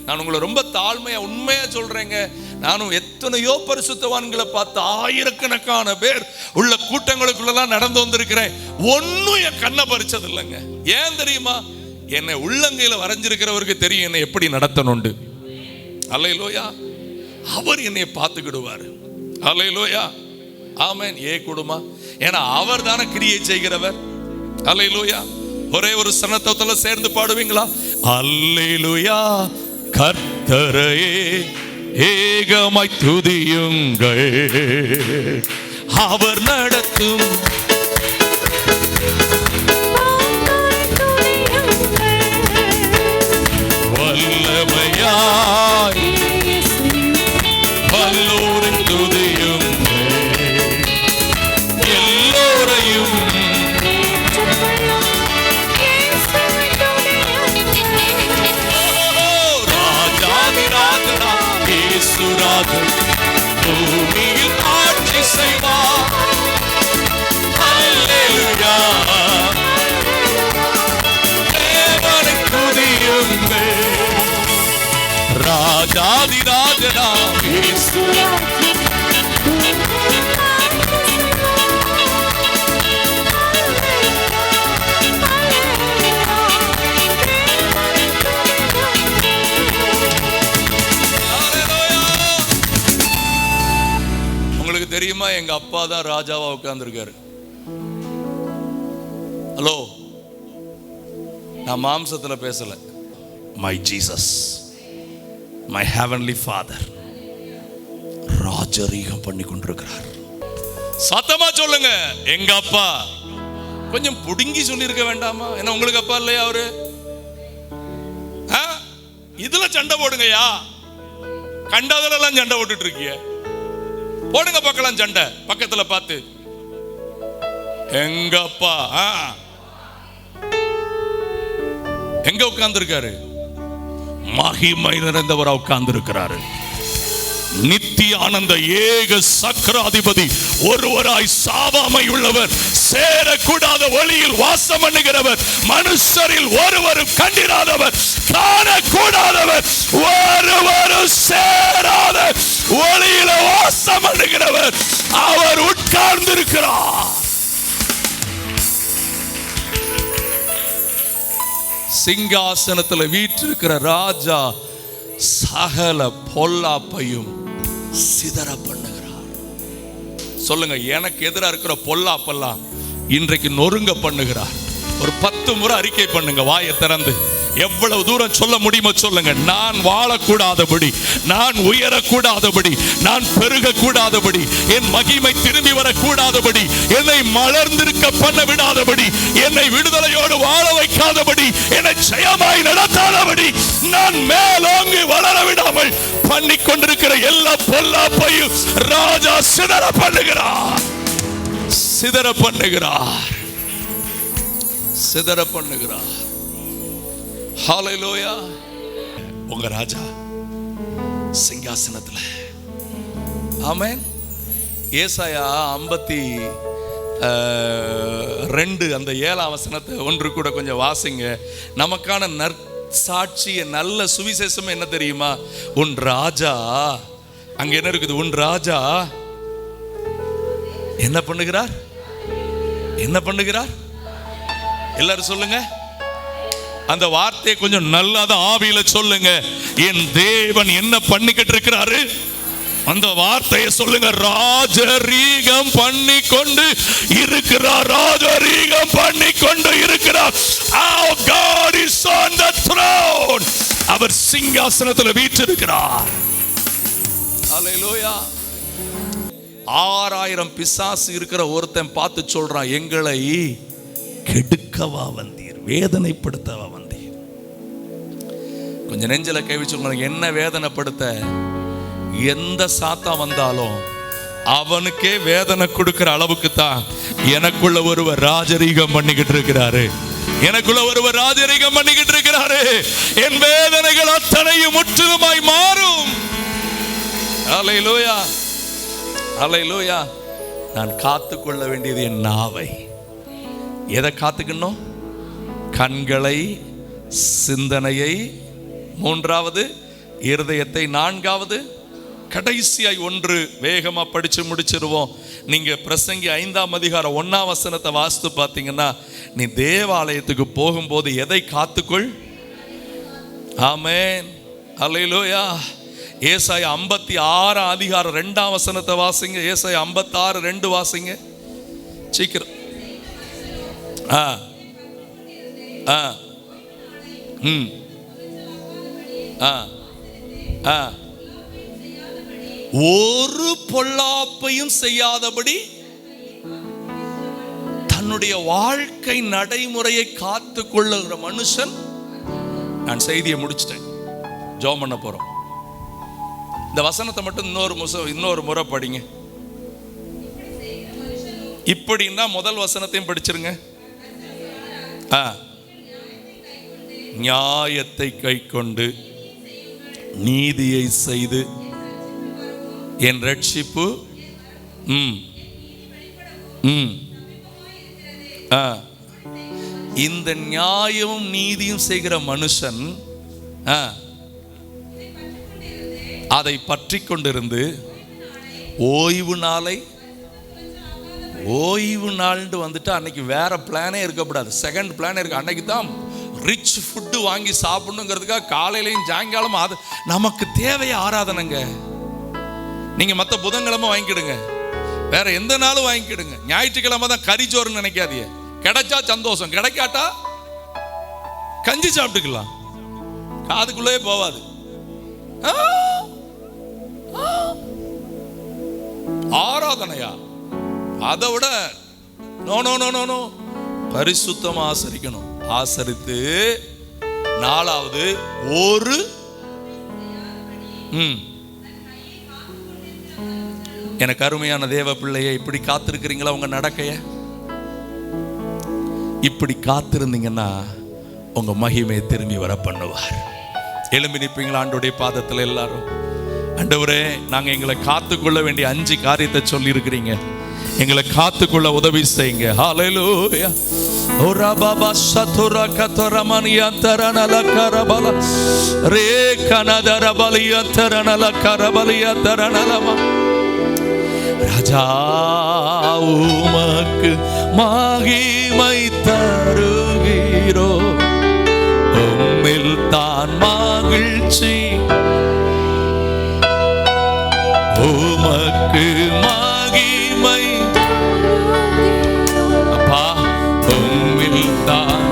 A: நான் உங்களை ரொம்ப தாழ்மையா உண்மையா சொல்றேங்க. நானும் எத்தனையோ பரிசுத்தவான்களை பார்த்து ஆயிரக்கணக்கான பேர் உள்ள கூட்டங்களுக்குள்ளலாம் நடந்து வந்திருக்கிறேன். ஒன்னும் என் கண்ணை பறிச்சது இல்லைங்க. ஏன் தெரியுமா? என்னை உள்ளங்கையில வரைஞ்சிருக்கிறவருக்கு தெரியும் என்னை எப்படி நடத்தணுண்டு. அல்லேலூயா. அவர் என்னை பார்த்துக்கிடுவார். அல்லேலூயா, ஆமென். ஏ குடுமா, ஏன்னா அவர் தானே கிரியை செய்கிறவர். அல்லேலூயா. ஒரே ஒரு சனத்தத்துல சேர்ந்து பாடுவீங்களா? அல்லேலூயா, கர்த்தரையே ஏகமாய் துதியுங்கள், அவர் நடத்தும் வல்லமையாய் வல்லோரின் துதியுங்கள், எல்லோரையும் ராஜன் பூமியில் ஆட்சி செய்வார். அல்லேலூயா, தேவனை துதியுங்கள், ராஜாதி ராஜனாம் இயேசு. தெரியுமா, எங்க அப்பா தான் ராஜாவா உட்கார்ந்துருக்காரு. ஹலோ, நான் மாம்சத்துல பேசல. My Jesus, my heavenly father ராஜரீகம் பண்ணி கொண்டிருக்கிறார். சத்தமா சொல்லுங்க, எங்க அப்பா. கொஞ்சம் புடுங்கி சொல்லியிருக்க வேண்டாமா? என்ன உங்களுக்கு அப்பா இல்லையா அவரு? இதுல சண்டை போடுங்கயா. கண்டதுலாம் சண்டை போட்டுட்டு இருக்கீங்க. போடுங்க பார்க்கலாம் சண்டை, பக்கத்துல பார்த்து. எங்க அப்பா எங்க உட்கார்ந்து இருக்காரு? மகிமை நிறைந்தவரா உட்கார்ந்து இருக்கிறாரு. நித்திய ஆனந்த ஏக சக்கராதிபதி, ஒருவராய் சாவாமை உள்ளவர், சேரக்கூடாத ஒளியில் வாசம் பண்ணுகிறவர், மனுஷரில் ஒருவரும் கண்டிராதவர், காணக்கூடாதவர், ஒருவரும் சேராத ஒளியில வாசம் பண்ணுகிறவர், அவர் உட்கார்ந்து இருக்கிறார். சிங்காசனத்தில் வீற்றிருக்கிற ராஜா சகல பொல்லாப்பையும் சிதற பண்ணுகிறார். சொல்லுங்க, எனக்கு எதிராக இருக்கிற பொல்லாப்பெல்லாம் இன்றைக்கு நொறுங்க பண்ணுகிறார். ஒரு 10 முறை அறிக்கை பண்ணுங்க, வாயை திறந்து. எவ்வளவு தூரம் சொல்ல முடியுமோ சொல்லுங்க. நான் வாழக்கூடாதபடி, நான் உயரக்கூடாதபடி, நான் பெருகக்கூடாதபடி, என் மகிமை திரும்பி வரக்கூடாதபடி, என்னை மலர்ந்திருக்க பண்ண விடாதபடி, என்னை விடுதலையோடு வாழ வைக்காதபடி, என்னை ஜெயமாய் நடத்தாதபடி, நான் மேலோங்கி வளர விடாமல் பண்ணி கொண்டிருக்கிற எல்லா பொல்லாப்பையும் ராஜா சிதற பண்ணுகிறார். சிதற பண்ணுகிறார். சிதற பண்ணுகிறார். ஹல்லேலூயா. உங்க ராஜா சிங்காசனத்துல. ஆமென். ஏசாயா 52 அந்த 7ஆம் வசனத்தை ஒன்று கூட கொஞ்சம் வாசிங்க. நமக்கான நற்சாட்சிய நல்ல சுவிசேஷம் என்ன தெரியுமா? உன் ராஜா, அங்க என்ன இருக்குது? உன் ராஜா என்ன பண்ணுகிறார்? என்ன பண்ணுகிறார்? எல்லாரும் சொல்லுங்க. அந்த வார்த்தையை கொஞ்சம் நல்லாதான் ஆவியில சொல்லுங்க. என் தேவன் என்ன பண்ணிக்கிட்டு இருக்கிறாரு? அந்த வார்த்தையை சொல்லுங்க. ராஜரீகம் பண்ணி கொண்டு இருக்கிறார். ராஜரீகம் பண்ணி கொண்டு இருக்கிறார். Our God is on the throne. அவர் சிங்காசனத்தில் வீற்றிருக்கிறார். ஹல்லேலூயா. 6000 பிசாசு இருக்கிற ஒருத்தன் பார்த்து சொல்றான், எங்களை கெடுக்கவா வந்தீர், வேதனைப்படுத்தவா வந்தீர். கொஞ்சம் நெஞ்சில கை வச்சு, என்ன வேதனைப்படுத்த? எந்த சாத்தா வந்தாலும் அவனுக்கே வேதனை கொடுக்கிற அளவுக்கு தான் எனக்குள்ள ஒருவர் ராஜரீகம் பண்ணிக்கிட்டு இருக்கிறாரு. எனக்குள்ள ஒருவர் ராஜரீகம் பண்ணிக்கிட்டு இருக்கிறாரு. என் வேதனைகள் அத்தனையும் முற்றிலுமாய் மாறும். ஹல்லேலூயா, ஹல்லேலூயா. நான் காத்துக்கொள்ள வேண்டியது என் நாவை. எதை காத்துக்கணும்? கண்களை, சிந்தனையை, 3வது இருதயத்தை, 4வது கடைசியாய் ஒன்று வேகமா படிச்சு முடிச்சிருவோம். நீங்க பிரசங்கி 5ஆம் அதிகாரம் 1ஆம் வசனத்தை வாசித்து பார்த்தீங்கன்னா, நீ தேவாலயத்துக்கு போகும்போது எதை காத்துக்கொள்? ஆமென், ஹல்லேலூயா. ஏசாயா 56ஆம் அதிகாரம் 2ஆம் வசனத்தை வாசிங்க. ஏசாயா 56:2 வாசிங்க சீக்கிரம். ஒரு பொல்லாப்பையும் செய்யாதபடி தன்னுடைய வாழ்க்கை நடைமுறையை காத்து கொள்ளுகிற மனுஷன். நான் செய்தியை முடிச்சிட்டேன், ஜெபம் பண்ண போறோம். இந்த வசனத்தை மட்டும் இன்னொரு முறை படிங்க. இப்படின்னா முதல் வசனத்தையும் படிச்சிருங்க. நியாயத்தை கைக்கொண்டு நீதியை செய்து என் ரட்சிப்பு இந்த நியாயமும் நீதியும் செய்கிற மனுஷன் அதை பற்றி கொண்டிருந்து ஓய்வு நாளை, ஓய்வு நாள்னு வந்துட்டு அன்னைக்கு வேற பிளானே இருக்கக்கூடாது. செகண்ட் பிளானே இருக்கு. அன்னைக்கு தான் ரிச் ஃபுட்டு வாங்கி சாப்பிடணுங்கிறதுக்காக காலையிலையும் சாயங்காலம் அது நமக்கு தேவைய ஆராதனைங்க. நீங்க மற்ற புதன்கிழமை வாங்கிக்கிடுங்க, வேற எந்த நாளும் வாங்கிக்கிடுங்க. ஞாயிற்றுக்கிழமை தான் கறிச்சோறுன்னு நினைக்காதீங்க. கிடைச்சா சந்தோஷம், கிடைக்காட்டா கஞ்சி சாப்பிட்டுக்கலாம். காதுக்குள்ளே போவாது. ஆராதனையா? அதை விட no no no no no, பரிசுத்தமா ஆசரிக்கணும். ஆசரித்து 4வது ஒரு எனக்கு அருமையான தேவ பிள்ளைய, இப்படி காத்திருக்கிறீங்களா? உங்க நடக்கைய இப்படி காத்திருந்தீங்கன்னா உங்க மகிமையை திரும்பி வர பண்ணுவார். எழும்பி நிற்பீங்களா ஆண்டவருடைய பாதத்தில் எல்லாரும்? ஆண்டவரே, நாங்க எங்களை காத்துக்கொள்ள வேண்டிய 5 காரியத்தை சொல்லி இருக்கிறீங்க. எங்களை காத்துக்கொள்ள உதவி செய்யுங்க. ஹல்லேலூயா. ஓரா பாபா சதுரா கதரமனியா தரனல கரபல ரே கனதர பலியா தரனல கரபலியா தரனலமா. ராஜா உமக்கு மகிமை தருகிறோ, உம்மில் தான் மகிழ்ச்சி, உமக்கு மகிமை அப்பா, உம்மில் தான்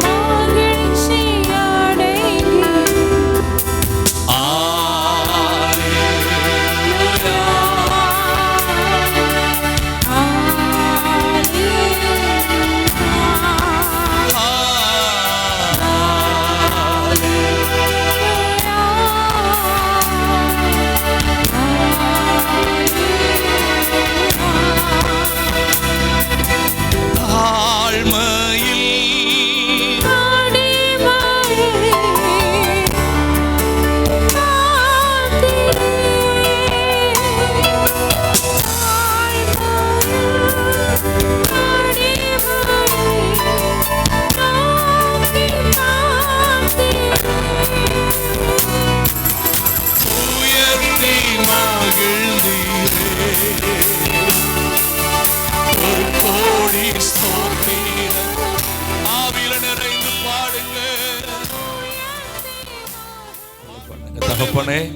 A: தகப்பனே,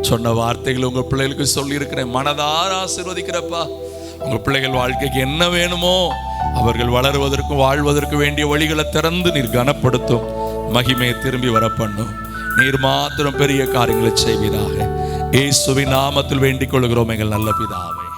A: சொன்ன வார்த்தைகள் உங்க பிள்ளைகளுக்கு சொல்லி இருக்கிறேன். மனதார ஆசீர்வதிக்கிறப்பா. உங்க பிள்ளைகள் வாழ்க்கைக்கு என்ன வேணுமோ அவர்கள் வளருவதற்கும் வாழ்வதற்கு வேண்டிய வழிகளை திறந்து நீர் கனப்படுத்தும். மகிமையை திரும்பி வர பண்ணும். நீர் மாத்திரம் பெரிய காரியங்களை செய்வீராக. இயேசுவின் நாமத்தில் வேண்டிக் கொள்கிறோம் எங்கள் நல்ல பிதாவே.